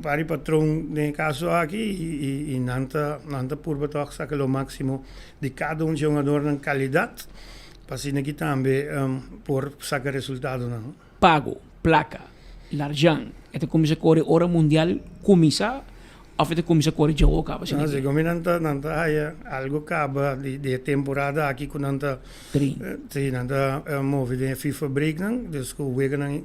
para patrão nesse caso aqui e nanta por batok saca o máximo de cada jogador na qualidade para assim aqui também por sacar resultado não. Pago, placa, l'argent, este começa a correr hora mundial começa ou este começa a correr jogo acaba não se como nanta algo acaba de temporada aqui com nanta move de FIFA break não dus o wega não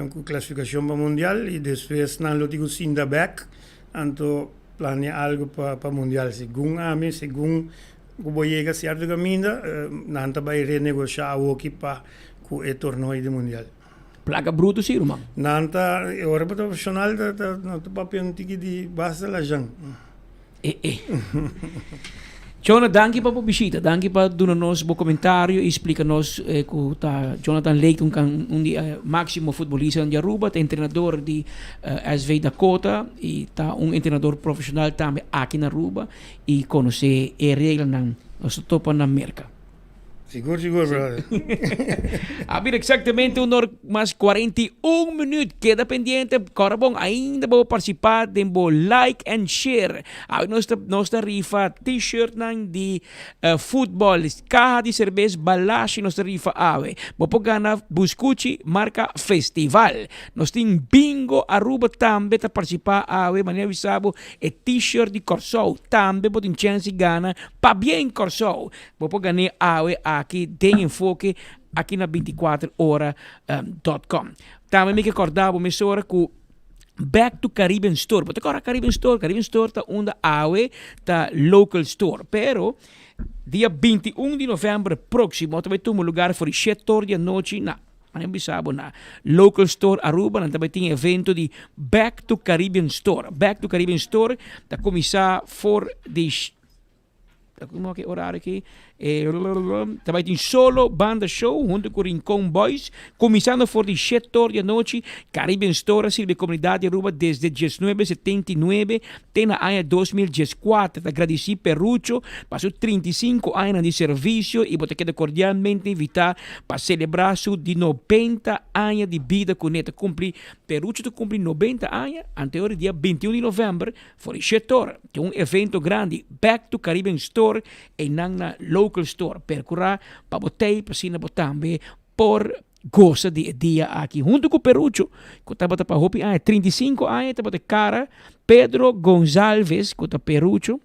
com classificação para mundial e depois não lo digo sin da back anto planear algo para mundial segundo a mim segundo o vou chegar certo caminho não tá vai renegociar o que para com o torneio de mundial placa bruto sim irmão não tá hora para profissional não tá papel um tique de basta la jang Jonathan, danke para a visita, danke para dar-nos um comentário e explicar-nos que Jonathan Leighton é máximo futebolista em Aruba, é treinador de SV Dakota e está treinador profissional também aqui na Aruba e conhece as regras na topa na América. Seguro, brother. Abrir exatamente 1 hora mais 41 minutos. Queda pendiente. Corabong, ainda vou participar de like and share. Nossa rifa t-shirt de futebol, caja de cerveja, balashi, nossa rifa ave. Vou ganhar Buscuchi marca festival. Nós temos bingo Aruba também para participar ave. Maneira visabo e t-shirt de Corsou também vou ter chance de ganhar para bem Corsou. Vou ganhar ave aqui tem enfoque aqui na 24hora.com. Também me recordava uma hora que Back to Caribbean Store. Porque agora Caribbean Store está onde AWE está local store. Pero dia 21 de novembro próximo também tem um lugar para 7 horas da noite na local store Aruba. Também tem evento de Back to Caribbean Store. Back to Caribbean Store está começar for de como é que horário aqui Também tem solo banda show junto com o Rincon Boys, começando por 7 horas da noite. Caribbean Store sirve a comunidade de Aruba desde 1979 até na ano 2014. Agradeci Perucho, passou 35 anos de serviço e você quer cordialmente invitar para celebrar seu de 90 anos de vida com ele. Perucho cumpre 90 anos anterior dia 21 de novembro, por 7 horas. Que é um evento grande, Back to Caribbean Store e na local store. Percorrer para você, para cima também, por gosta de dia aqui. Junto com o Perucho, que estava para Hopi, 35 anos, estava cara, Pedro Gonçalves, que está Perucho,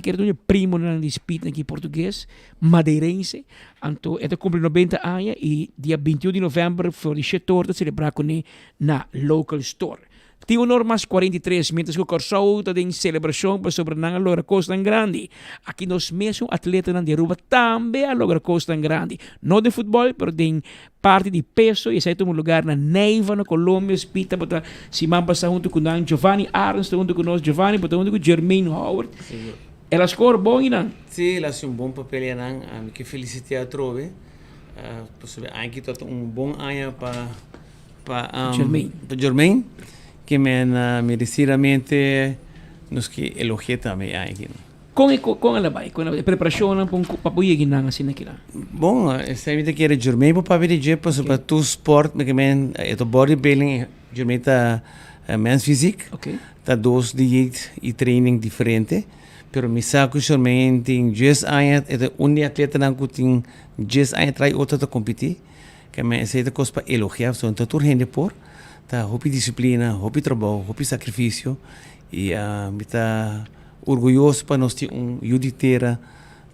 que era um primo na dispita aqui português, madeirense, então ele cumpre 90 anos e dia 21 de novembro foi o 7 horas celebrar com ele na local store. Tinha normas 43, mientras que o Corsou tem celebração para sobre a Logra Costa Grande. Aqui nós mesmos atletas de Aruba também a Logra Costa Grande. Não de futebol, mas tem parte de peso e sai um lugar na Neiva, na Colômbia, espita, para se man passar junto com Giovanni Arns, junto com nós Giovanni, para junto com Jermaine Howard. Ela score bom e não? Sim, ela fez bom papel não. Que felicite a Trove. Aqui está bom ano para Jermaine. Que merecidamente nos que elogia também aqui. Com ela vai, com a preparação para poder ir assim naquilo. Bom, sempre que era Jermaine para pedir para tu sport, porque é bodybuilding, Jermaine tá men's physique, tá 2 dias e training diferente, pero me saco Jermaine tem 10 anos, é um atleta que tem 10 anos trai outra para competir, que me sei da coisa para elogiar, então tu rende por tá hopi disciplina, hopi trabalho, hopi sacrifício e me tá orgulhoso para nós ter juditeira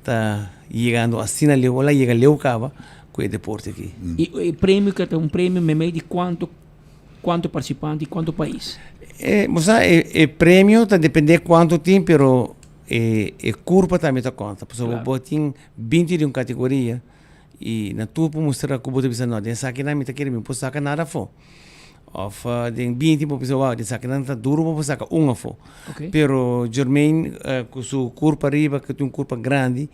tá chegando assim na leu, ela chega leu cava com o deporte aqui. E prêmio que é um prêmio meio de quanto participante e quanto país? Prêmio tá depender quanto tem, pero curva também tá conta. Por exemplo, claro. Tem 20 de uma categoria e na tua para mostrar que você precisa não, dessa aqui não me tá querendo me pôr saca nada for. Of den 20 po pessoal de saca não tá duro po saca uma fo. Pero Jermaine com sua curva riba que tem uma curva grande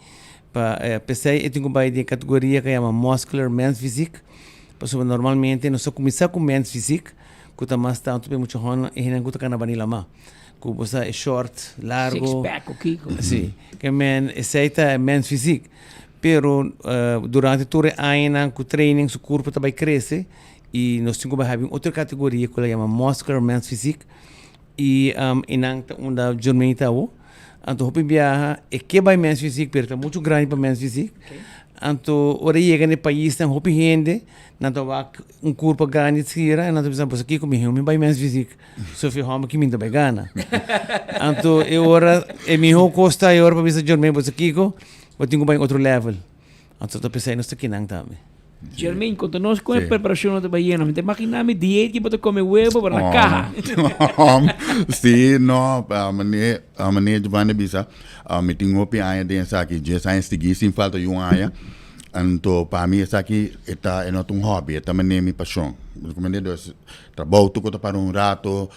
para pensei eu tenho uma categoria que chama muscular men's physique. Porque normalmente nós só começar com men's physique, que tá mais tanto bem muito hona e não cuta cana vanilla ma. Que você é short, largo. Six pack okay. Sim. Que aceita men's physique. Pero durante todo o ano com training sua curva também cresce. E nós temos outra categoria que ela chama Muscular Men's Physique e onde Jermaine está então hopi viaja e que vai Men's Physique porque é muito grande para Men's Physique então ora chega no país tem hopi gente então vai corpo grande tira então pensamos aqui comigo me vai Men's Physique só foi homem que me dá gana então eu ora me costa eu ora para ver Jermaine você aqui eu tenho que ir outro level então eu pensei nós aqui não também. Jermaine, conta-nos com a preparação da Bahia. Te imaginamos dieta que para comer huevo para na caja. Sim, não, a maneira de Giovanni bisa, me tenho opi aia dessa aqui, já sai seguir sem falta de um aia. Então, para mim essa aqui é não um hobby, é também minha paixão. Recomendo dos trabalho tu para um rato,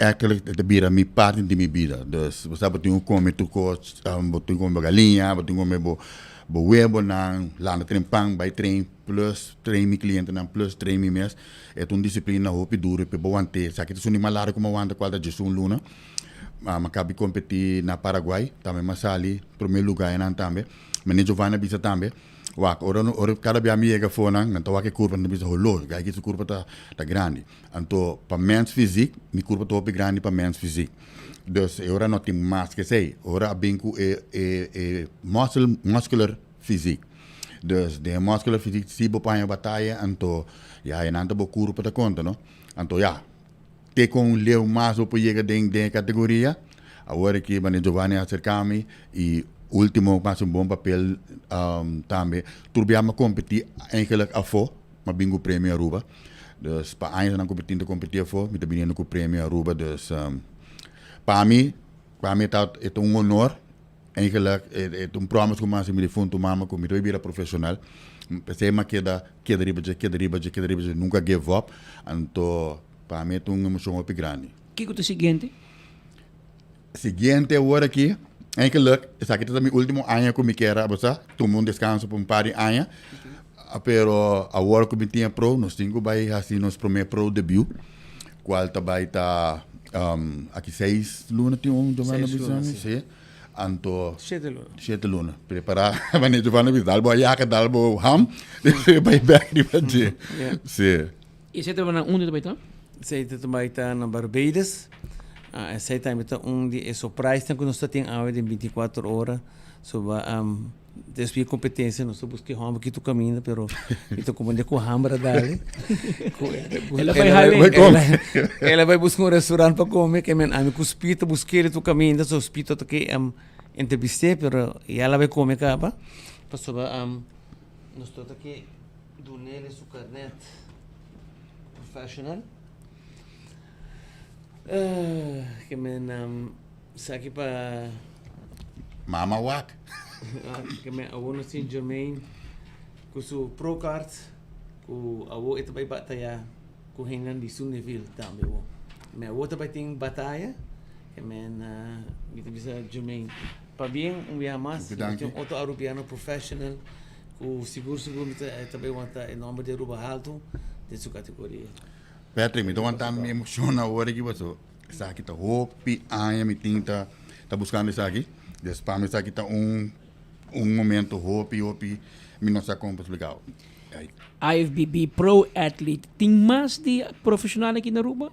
é que de bira me parte de minha vida. Dus você pode comer tu pode comer galinha, pode comer huevo na lana trempang by train plus train mi cliente na plus train mi mes é uma disciplina hopi duro pe boante sabe que suni malara como anda qual da Jesus luna macabi competir na Paraguai também masali primeiro lugar na também mas Giovanna bisa também ora cada vez me chega fora então a que curva não bisa rolo gai que curva tá grande então para men's physique mi curva tá hopi grande para men's physique. Dus ora não tem mais que sei, ora binku muscular physique. Dus de muscular physique se bopanha batalha, então já é nada bo curva para conta, não? Então já te com leu mais o chega de categoria, agora que Bane Giovanni acerca-me e último mais bom papel também. Turbiama competir eigenlijk afo, mas bingo prêmio Aruba. Dus para anos não competir afo, me também no prêmio Aruba, dus para mim é honor, eigenlijk é promise que mais me fundo mama com me vida profissional. Pensei que nunca give up, então para mim é emoção muito grande. Que é o seguinte? Seguinte agora aqui, Eigenlijk, essa aqui é meu último ano que me quero, você, tomar descanso por par de anos. Pero agora que me tinha pro, nós temos que assim nos primeiro pro debut, qual também tá aqui 6 lunas tem Giovanna Bisani, sim. Anto 7 lunas. Preparar, mas Giovanna Bisani, bo jaca dalbo ham, vai back de fazer. Sim. E você trabalha onde também tá? Você também tá na Barbados. Essa também tá onde é surprise, tem que nós tem aula de 24 horas. So desde competência nós busquei hamba que tu caminha, pero itu comandante com hambra dali. Ela vai buscar restaurante para comer, que men ami cuspita busquei tu caminha, so spito to que entrevistei, pero ela vai comer capa. Passou nós tô aqui do nele su carnet professional. Que men saki pa Mama Wack. Que me awono sin Jermaine com su pro card com awo ito bay batalha com Renan de Sunnyville também wo me awo também tem batalha que men kita bisa Jermaine para bem via mais tem outro arubiano professional com seguro também wanta em nome de Aruba alto de sua categoria. Patrick, me dá me emociona agora que você sabe que tá hope aia me tinta tá buscando isso aqui. Después me sabe que tá momento hope me não sabe como explicar. IFBB Pro Athlete tem mais de profissional aqui na Aruba?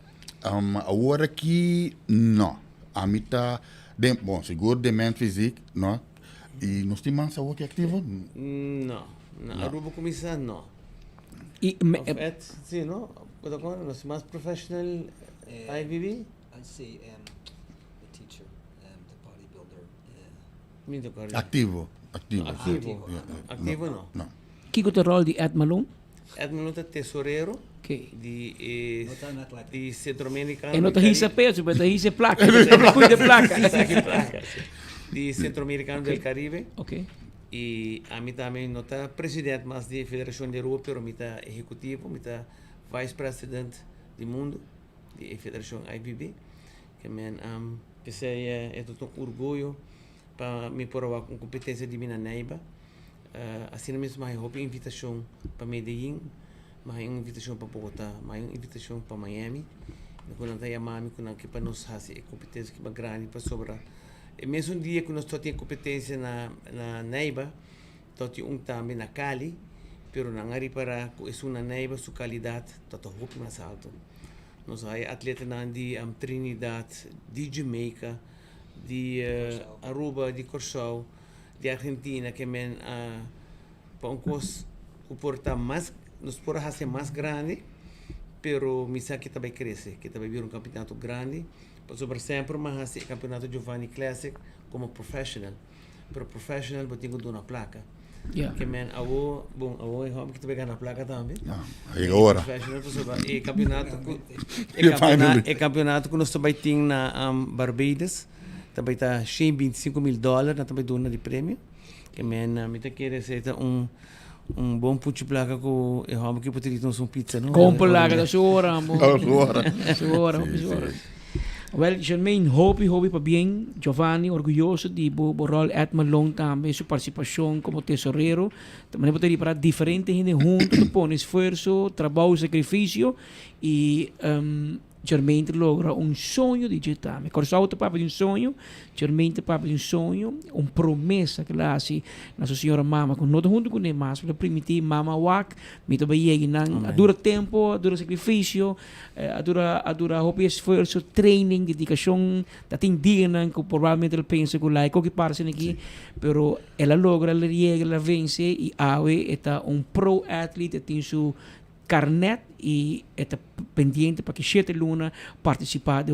Agora aqui não. A mim tá bom, seguro de mente físico, não? E nós temos mais saúde ativo? Não, na Aruba começar não. E sim, não. Nós temos mais profissional IFBB? I'd say the teacher, the bodybuilder. Ativo. Ativo não. Que é o rol de Ed Malone? Ed Malone é tesoureiro de Centro-Americano. E não está rindo peso, mas está rindo placa. Cuida placa. De Centro-Americano do Caribe. Ok. E a mim também não está presidente mais da Federação de Aruba, pero me está executivo, me está vice-presidente do mundo da Federação IBB. Que é todo um orgulho para me provar com competência de minha neiba. Assim mesmo, eu houve invitação para Medellín, mas invitação para Bogotá, mas invitação para Miami. Quando eu chamei, quando eu para nós fazer competência que é grande para sobrar. E mesmo um dia que nós temos competência na neiba, temos também na Cali, pero não é para é uma neiba, sua qualidade está muito mais alto. Nós temos atletas de Trinidad, de Jamaica, de Aruba, de Corsau, de Argentina, que para coisa porta mais, nos pode fazer mais grande, pero me sabe que também cresce, que também vira campeonato grande, para sobre sempre mais fazer campeonato Giovanni Classic como professional, pero professional eu tenho uma placa. Que awo é home que também ganha placa também. Agora. E campeonato que nós também temos na Barbados, também está $25,000 na também dona de prêmio. Que me tá querendo ser bom puti placa com é home que poderia ter um pizza, não? Com placa da sua hora. Well, Jermaine, hobby para bem. Giovanni, orgulhoso de rol Ed Malone também, sua participação como tesoureiro. Também poderia para diferente gente junto, põe esforço, trabalho, sacrifício e Jermaine logra sonho de Jetame. Corsau te papa de sonho, Jermaine te papa de sonho, promessa que lá se nossa senhora mama com nós junto com demais, para permitir mama wak, me to baie nang dura tempo, dura sacrifício, dura hobby esforço, training, dedicação, da tem dia nang que provavelmente ele pensa que lá é que parece aqui, pero ela logra, ela llega, ela vence e awe está pro athlete, tem su carnet e está pendiente para que 7 luna participar de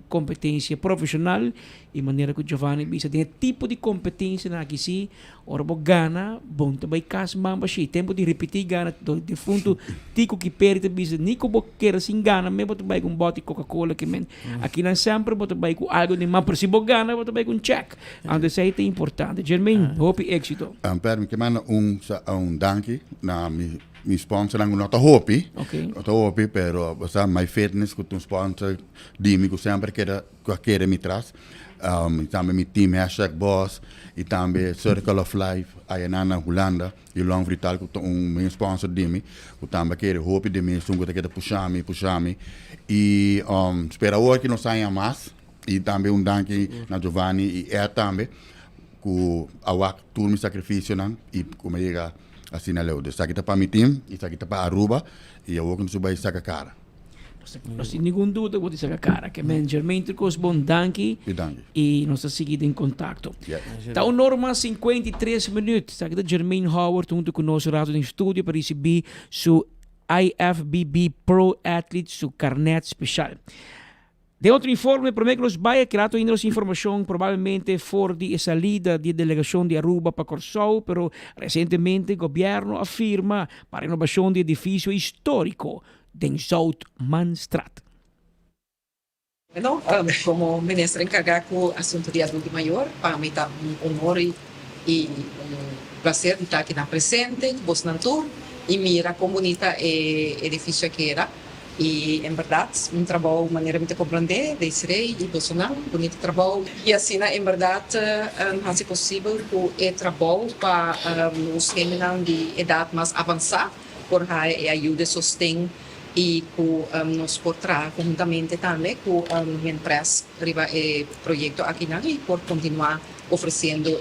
competência profissional e maneira que Giovanni bisa tem tipo de competência na aqui sim ora bo gana bom também cas mamba sim tempo de repetir gana de fundo tico que perde bisa nico bo quer assim gana me boto vai com bote Coca-Cola que men aqui não sempre boto vai com algo de mais se bo gana boto vai com check ande sei é importante Jermaine hope êxito permite que manda danke na mi sponsor ang nota hopi pero basta my fitness com sponsor di mi sempre que mi traz e também meu time #boss e também Circle of Life aí na Holanda e long vital com meu sponsor de mim que também quer hope de mim sungo que puxar me e espera hoje que não saia mais e também danke na Giovanni e também que awak turmi sacrifício não e como chega assim na leude isso aqui tá para meu time isso aqui tá para Aruba e eu vou que não suba isso cara. Sem nenhum dúvida, vou dizer a cara que é Jermaine Tricos, bom danke e nós estamos seguindo em contato. Está o norma 53 minutos. Está aqui Jermaine Howard junto conosco no estúdio para receber seu IFBB Pro Athlete, seu carnet especial. De outro informe, prometo que nos vai criar ainda essa informação provavelmente fora de salida de delegação de Aruba para Corsou, pero recentemente o governo afirma para a renovação de edifício histórico de Zoutmanstraat. Bueno, como ministra encargada com o assunto de adulto maior, para mim está honor e prazer de estar aqui na presente, Bosnantur, e mira como bonita é edifício que era. E, em verdade, trabalho de maneira muito compreender, de Israel e Bolsonaro, bonito trabalho. E assim, em verdade, é possível que o trabalho para os meninos de idade mais avançada, por ajuda, sustém e que nós por trabalhar conjuntamente também com a empresa arriba projeto aqui na e por continuar oferecendo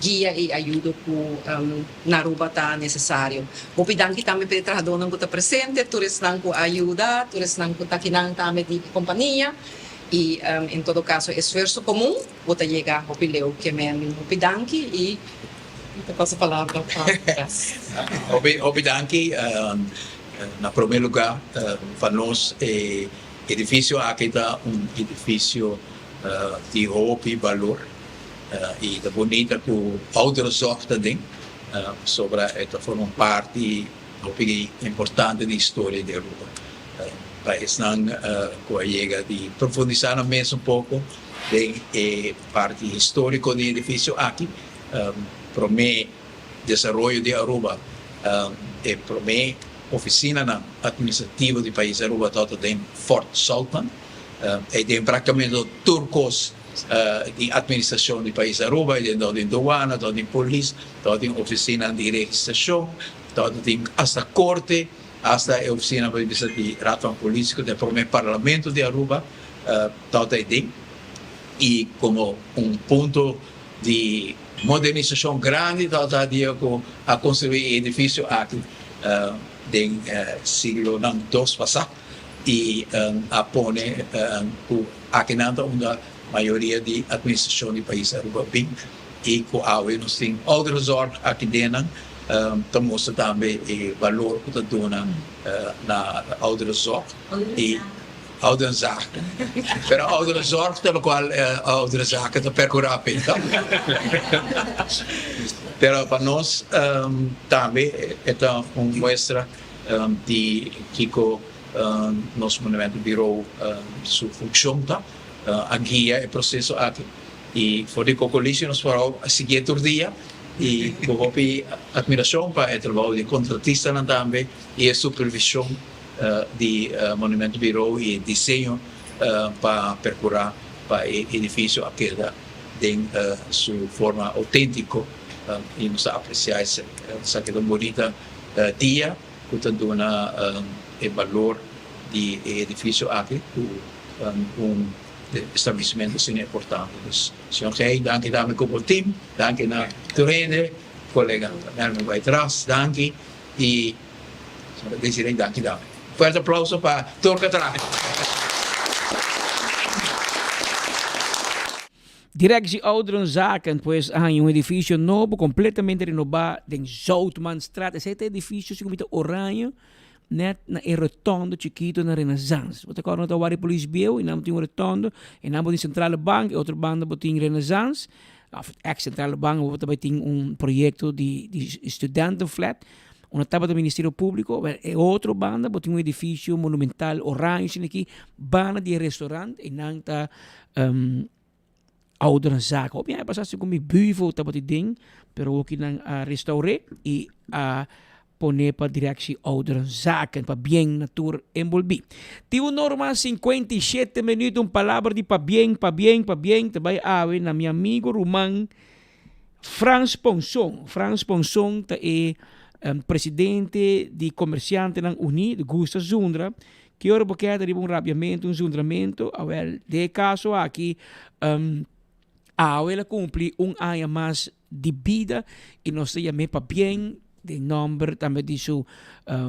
guia e ajuda que na Aruba está necessário. Vou pedir aqui também para o trabalhador não está presente, todos não ajuda, todos não está aqui também de companhia e em todo caso esforço comum vou chegar ao pileu que me pedir aqui e eu passo a palavra para Obidanki, na primeiro lugar, para nós, edifício aqui é edifício de roupa e valor e da bonita que o outro sorte também sobre esta forma parte importante da história da Aruba. País não chega de profundizar mesmo pouco de parte histórica do edifício aqui, para mim desenvolvimento de Aruba e para mim oficina administrativa do país Aruba toda em Fort Sultan e tem praticamente turcos de administração do país Aruba, e tem aduana, tem polícia, tem oficina de registração, tem hasta corte, hasta a oficina de ratão político, do primeiro parlamento de Aruba, tem e como ponto de modernização grande, a construir edifício aqui do século II passado e a pôr aqui na maioria de administração do país Aruba bem e com a nós temos outros órgãos aqui dentro mostra também o valor que está dando na outros órgãos e outras áreas. Pero outros órgãos pelo qual outras áreas está percorrendo a pista. Pero para nós também é uma mostra de que nosso monumento virou sua função, a guia e processo aqui. E foi com a nós foram seguir todo dia e com a admiração para o trabalho de contratista também e a supervisão de monumento virou e desenho para percorrer para o edifício aqui em sua forma autêntica e nos apreciar essa bonita dia que está dando o valor do edifício aqui estabelecimento assim importante. Senhor Rei, danke também com o time, danke na Turene, colega Nerman vai atrás, danke e desirei danke também. Forte aplauso para Turca Trás. Direct de Ouderen Zaken, pois há um edifício novo, completamente renovado, em Zoutmanstraat. Esse edifício se chama Orange, net na rotondo chiquito na Renaissance. Você agora não está Police Bill, e não tem rotondo, e não tem Centrale Bank, e outra banda tem Renaissance, ex-Centrale Bank, você tem projeto de estudantenflat, uma etapa do Ministério Público, e outra banda, tem edifício monumental orange aqui, banda de restaurante, e não está Ouderen Zaken. Op jij passasse com buivo, tá bati ding, pero o que não restaurar e poner para directie ouderenzaken, para bien natuur envolvi. Tiu norma 57 minutos, palavra de pa bien, tabay awe na mi amigo Roman Frans Ponson. Frans Ponson ta presidente di comerciante ng Uni, de Gusta Zundra, que ora porque ada um rabiamento, um zundramento, de caso aqui, ela cumpre ano mais de vida e nós chamamos para bem de nome também de sua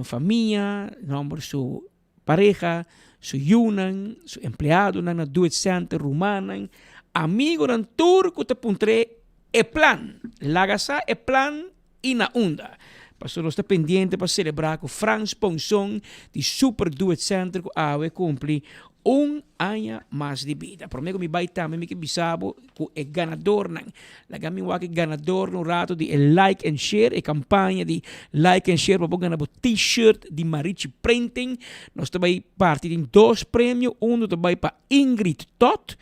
família, nome de sua pareja, su yunan, su empleado na duet center rumanan, amigo ng turco te puntre e plan, lagasa e plan ina unda. Pastor, nós está pendiente para celebrar com Frans Ponson de Super Duet Center que awe cumpre ano mais de vida. Por mim, me vai também me que bisabo que é ganador nang. Lagami wa que ganador no rato de like and share, e campanha de like and share para ganhar t-shirt de Marichi Printing. Nós também parte de 2 prêmios, também para Ingrid Tot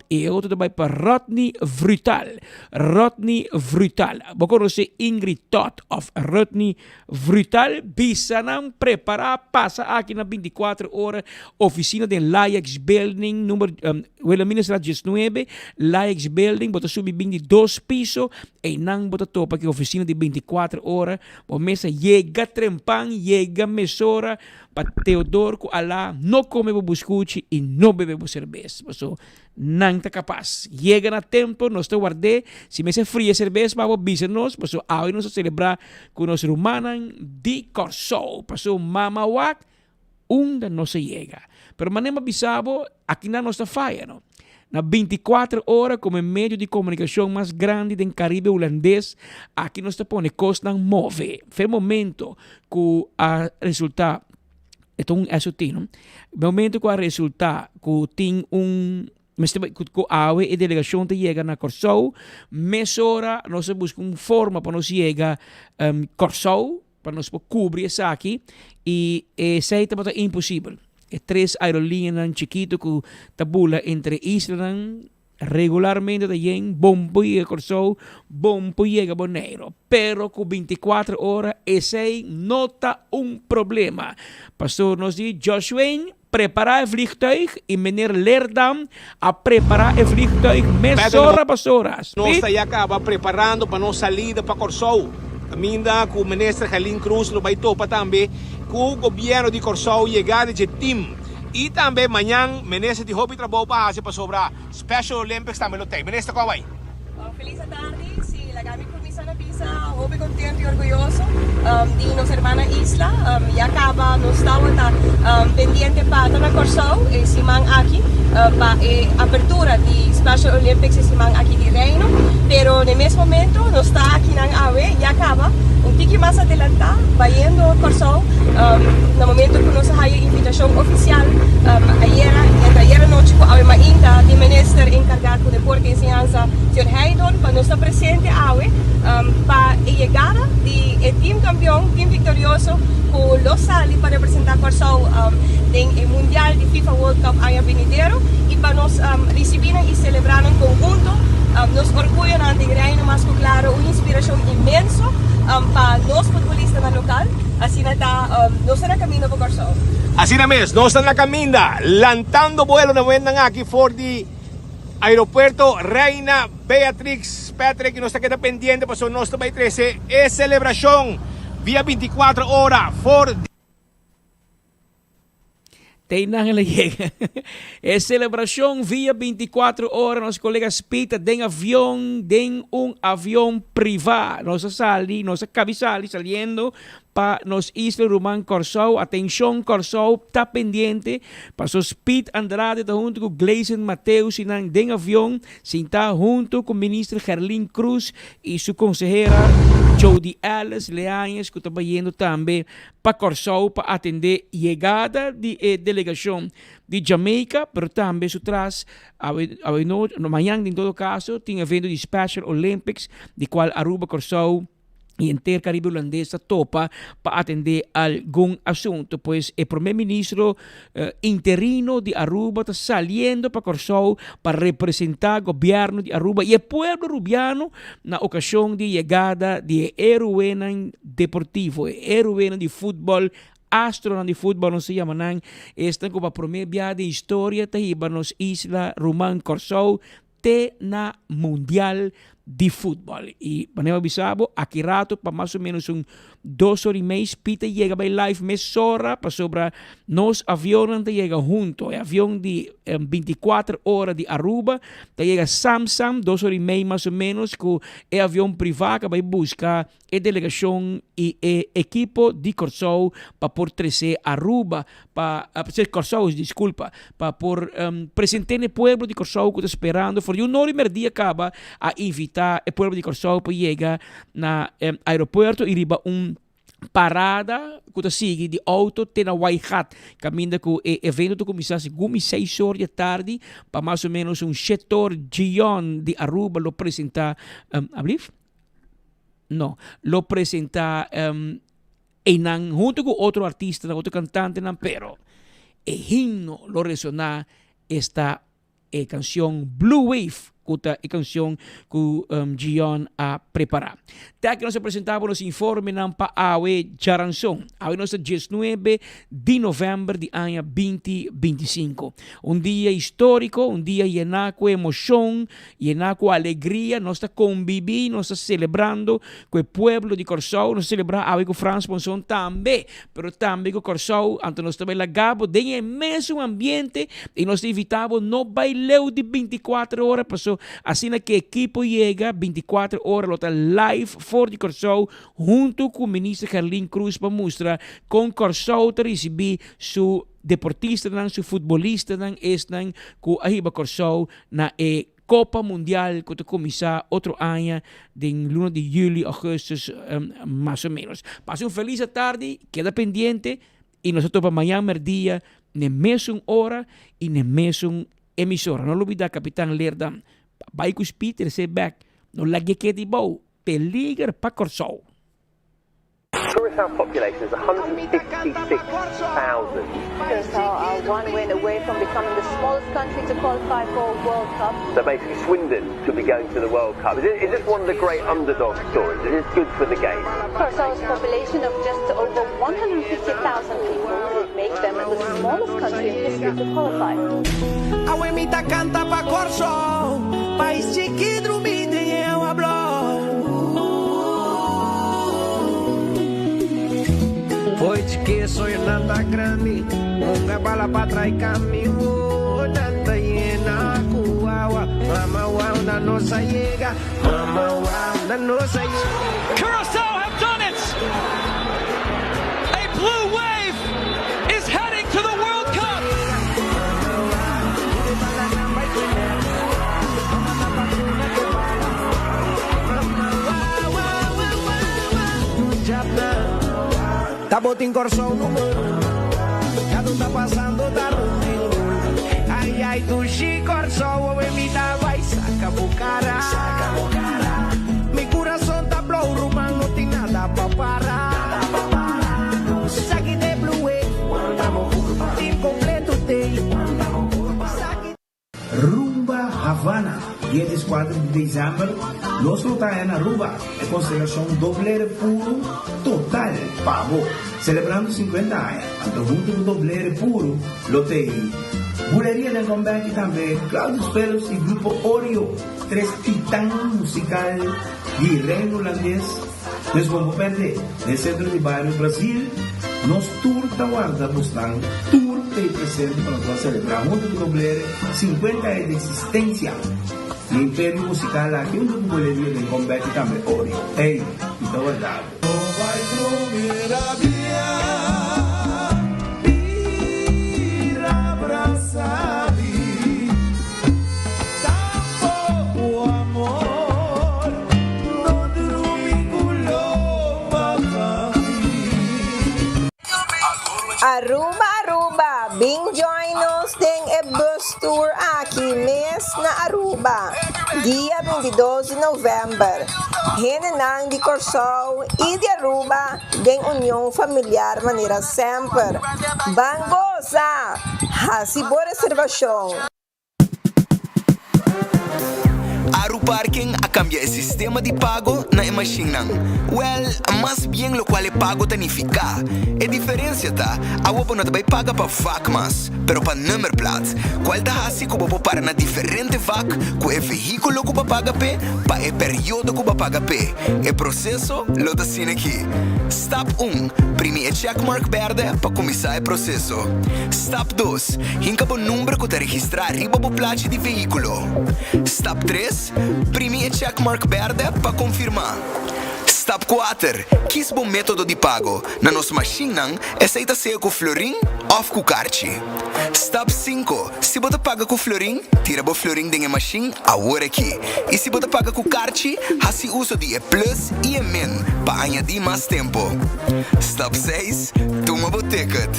e outro também para Rodney Vrutal. Você conhece Ingrid Tot of Rodney Vrutal? Bisa nang preparar, passa aqui na 24 horas, oficina de Laix Building, número, Ministra 19, Laix Building, bota subir 2 pisos, e nang bota topa que oficina de 24 horas, o mesa chega trempang, chega mesora, para Teodoro que ala não come buscuchi e não bebe cerveja. So, não está capaz. Chega na tempo, nós te guardei, se me se fria cerveja, para bisnos, so, hoje nós celebrar com os romanos de Corsol. Passou mama wak, da não se chega. Pero manema bisabo, aqui na nossa falha, não? Na 24 horas, como meio de comunicação mais grande do Caribe holandês, aqui nós te põe costa move. Foi momento que a resultar então, isso tem, no momento que o resultado que tem que a AUE e delegação te chega na Corsol, mesora, nós buscamos forma para nós chegar Corsol, para nós cobrir isso aqui, e isso é impossível. É 3 aerolíneas chiquitas que tabula entre Israel regularmente de yen bombo y Corsol, bombo llega Bonaire. Pero con 24 horas, ese nota problema. Pastor nos dice, Joshua, prepara el vliegtuig y meneer Leerdam a preparar el vliegtuig horas. Nós já acaba preparando para nossa saída para Corsol. Ainda com o ministro Helene Cruz no baito para também com o governo de Corsol chegar de time. E também amanhã, ministro de Hobby trabalho para sobre Special Olympics também lo tem. Ministro, como vai? Feliz tarde, sí, la Gaby Comisa na Pisa, hobby contento y orgulloso de nuestra hermana Isla. Ya acaba, nos estamos pendiente para la Corsol, Simán aquí, para apertura de Special Olympics y Simán aquí de Reino. Pero en el mismo momento, nos está aquí en AVE, ya acaba, un poquito más adelantado, vayendo a Corsol, en el momento que nos hay invitación oficial, ayer noche, con AVE Mainta, de ministro encargado de deporte y enseñanza, Sr. Haydon, para nuestra presente AVE, para llegada del team campeón, team victorioso, con los sali para representar Corsol en el Mundial de FIFA World Cup año venidero, y para nos recibir y celebrar en conjunto. Nos orgullo de Reino más claro, una inspiración inmensa para los futbolistas local. Así está, no será camino por Corsol. Así na mes, nós estamos na caminda, lantando vuelo na momentan aqui for the aeropuerto Reina Beatrix Patrick, nós está pendiente para nós também 13 é celebração via 24 horas for Teinang llega. Es celebración via 24 horas. Nos colegas pita den un avión privado. Nos sali, nos cabizali saliendo para nos Isla Román Corsol. Atención Corsol, está pendiente. Pasó Speed Andrade junto con Gleison Mateus en den avión. Está junto con ministra Gerlin Cruz y su consejera Jody Alice Leáñez, que está yendo también para Corsol para atender llegada de delegación de Jamaica, pero también su tras, mañana en todo caso, tiene evento de Special Olympics, de cual Aruba Corsol y Intercaribe holandesa topa para atender algún asunto. Pues el primer ministro interino de Aruba está saliendo para Corsou para representar el gobierno de Aruba y el pueblo rubiano na ocasión de llegada de héroe deportivo, héroe de fútbol, astro de fútbol, no se llama, esta como a primer viaje de historia de nos isla Román Corsou te na mundial de fútbol. Y panema bisabo, aquí rato, para más o menos 2 horas y media, Peter llega by live, mes hora, para sobre nos aviones que llega junto, el avión de 24 horas de Aruba, que llega Samsam, 2 horas y media más o menos, con el avión privado que va a buscar a delegación y equipo de Corsou para por 13 Aruba, para Corsou, disculpa, para por presentar el pueblo de Corsou que está esperando, por un hora y media acaba a invitar el pueblo de Corsou para llegar na aeropuerto y riba parada que sigue de auto até na Waihat, caminho que o evento começasse às 6 horas da tarde, para mais ou menos setor Gion de Aruba lo apresentar, não, lo apresentar junto com outro artista, outro cantante, pero o himno lo resonar esta canção Blue Wave, a canção que Gion ha preparado. Até que nós apresentávamos informe para Awe Charanzon. Awe nossa 19 de novembro de ano 2025. Dia histórico, dia lleno de emoção, lleno de alegria. Nós estamos convivendo, nós estamos celebrando com o povo de Corsou, nós celebramos Awe com Franz Ponson também, mas também com Corsou, então nós também lagamos dentro do mesmo ambiente e nós evitamos não baileu de 24 horas, passou assim que o equipo chega 24 horas, lo está live for de Corsou, junto com o ministro Carlin Cruz para mostrar com Corsou para receber su deportista, su futbolista, que arriba Corsou na Copa Mundial que começar outro ano, de luna de julho, agosto, mais ou menos. Passe feliz tarde, queda pendiente e nós estamos amanhã, dia, na mesma hora e na mesma emissora. Não olvide, Capitão Lerdan. Vai com os Peter, say back. No lagi que de bow. Peligar pa Corsou. Tourist house population is 156,000. Curacao are one win away from becoming the smallest country to qualify for World Cup. So basically Swindon could be going to the World Cup. Is this one of the great underdog stories? Is this good for the game? Curaçao's population of just over 150,000 people would make them the smallest country in history to qualify. Awemita canta pa Corsou, país chiquito mide eu hablo. Pois que soy nada grande, nunca bala para trás caminho, tanta llena cuawa, mama wow na nossa llega, mama wow na nossa llega. Curaçao have done it. A blue wave is heading to the World Cup. Tabotin Corsou número 1, já não tá passando da ruim. Ai ai tu Corsou, me dá vai saca bucara. Mi coração tá blow, Román não tem nada pra parar. Saque de blue wave, team completo tem. Rumba Havana, 24 de dezembro, nós estamos na Aruba, é consideração doble puro total, pavo, celebrando 50 anos, então junto com doble puro, lo tem Buleria del Combate também, Claudio Pelos e Grupo Oreo, 3 titãs musical de reino holandês, nós vamos perder, no centro de bairro Brasil, nós tour da guarda buscando, tour de presente para nós celebrar junto com doble 50 anos de existência. O Império Musical aqui, onde o Buleria del Combate também, Oreo, ei, então é verdade. Aruba, Aruba, bing join us ding e bus World Tour aqui mês na Aruba, dia 22 de novembro. Renenang de Corsol e de Aruba, de união familiar maneira sempre. Bangosa! Hasi boa reservação. Aru Parking a cambiar el sistema de pago na machine. Well, más bien lo cual pago tanifica. A diferencia ta, a wopo não vai paga pa vac mas, pero pa number plate. Qual ta hasi ko bopo para na diferente vac, ko e veículo ko paga pe, pa e periodo ko paga pe. E processo lo da sin aqui. Step 1, primi e checkmark verde pa começar o processo. Step 2, hinka bo número ko ta registrar riba bo plate de veículo. Step 3, primi e checkmark verde para confirmar. Step 4, quis bom método de pago. Na nossa machine, aceita ser com florim ou com cartão. Step 5, se você paga com florim, tira o florim da machine agora aqui. E se você paga com cartão, assim uso de plus e min para añadir mais tempo. Step 6, toma o ticket.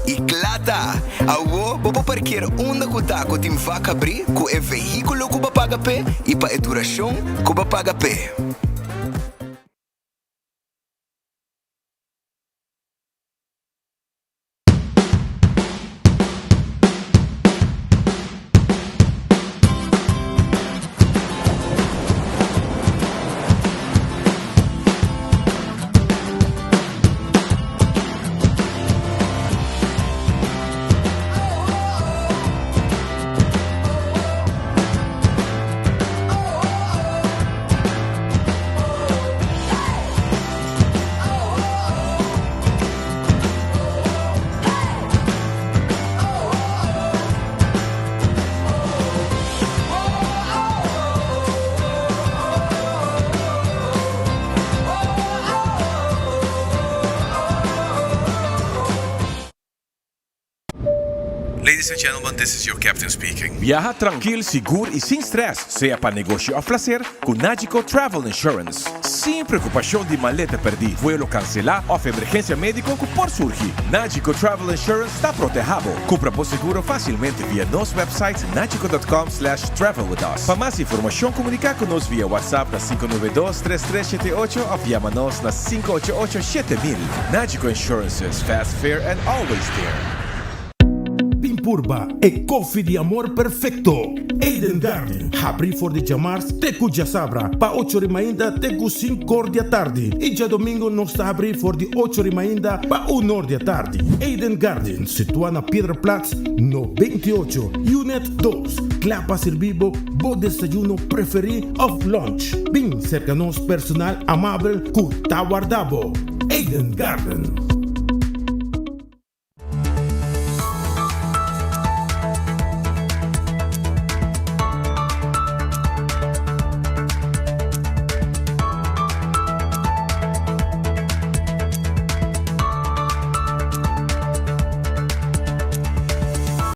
E claro, agora você parquear onde você está com o vaca abrir com o veículo que você paga pé e para a duração que você paga pé. Ladies and gentlemen, this is your captain speaking. Viaja tranquilo, seguro e sem stress, seja para negócio ou placer, com Nagico Travel Insurance. Sem preocupação de maleta perdida, vuelo cancelar ou emergência médica que por surgir. Nagico Travel Insurance está protegido. Compra por seguro facilmente via nosso website nagico.com/travel with us. Para mais informação, comunicar conosco via WhatsApp na 592-3378 ou llama-nos na 588-7000. Nagico Insurances, fast, fair and always there. Pimpurba e coffee de amor perfecto. Eden Garden, abri for de chamars teku já sabra, pa 8h ainda teku 5h da tarde. E já domingo nós está abrir for de 8h ainda pa 1h da tarde. Eden Garden, situa na Piedraplatz, no 28, Unit 2. Clapa servibo, bo desayuno preferi of lunch. Bem cerca nos personal amável, ku ta guardabo. Eden Garden.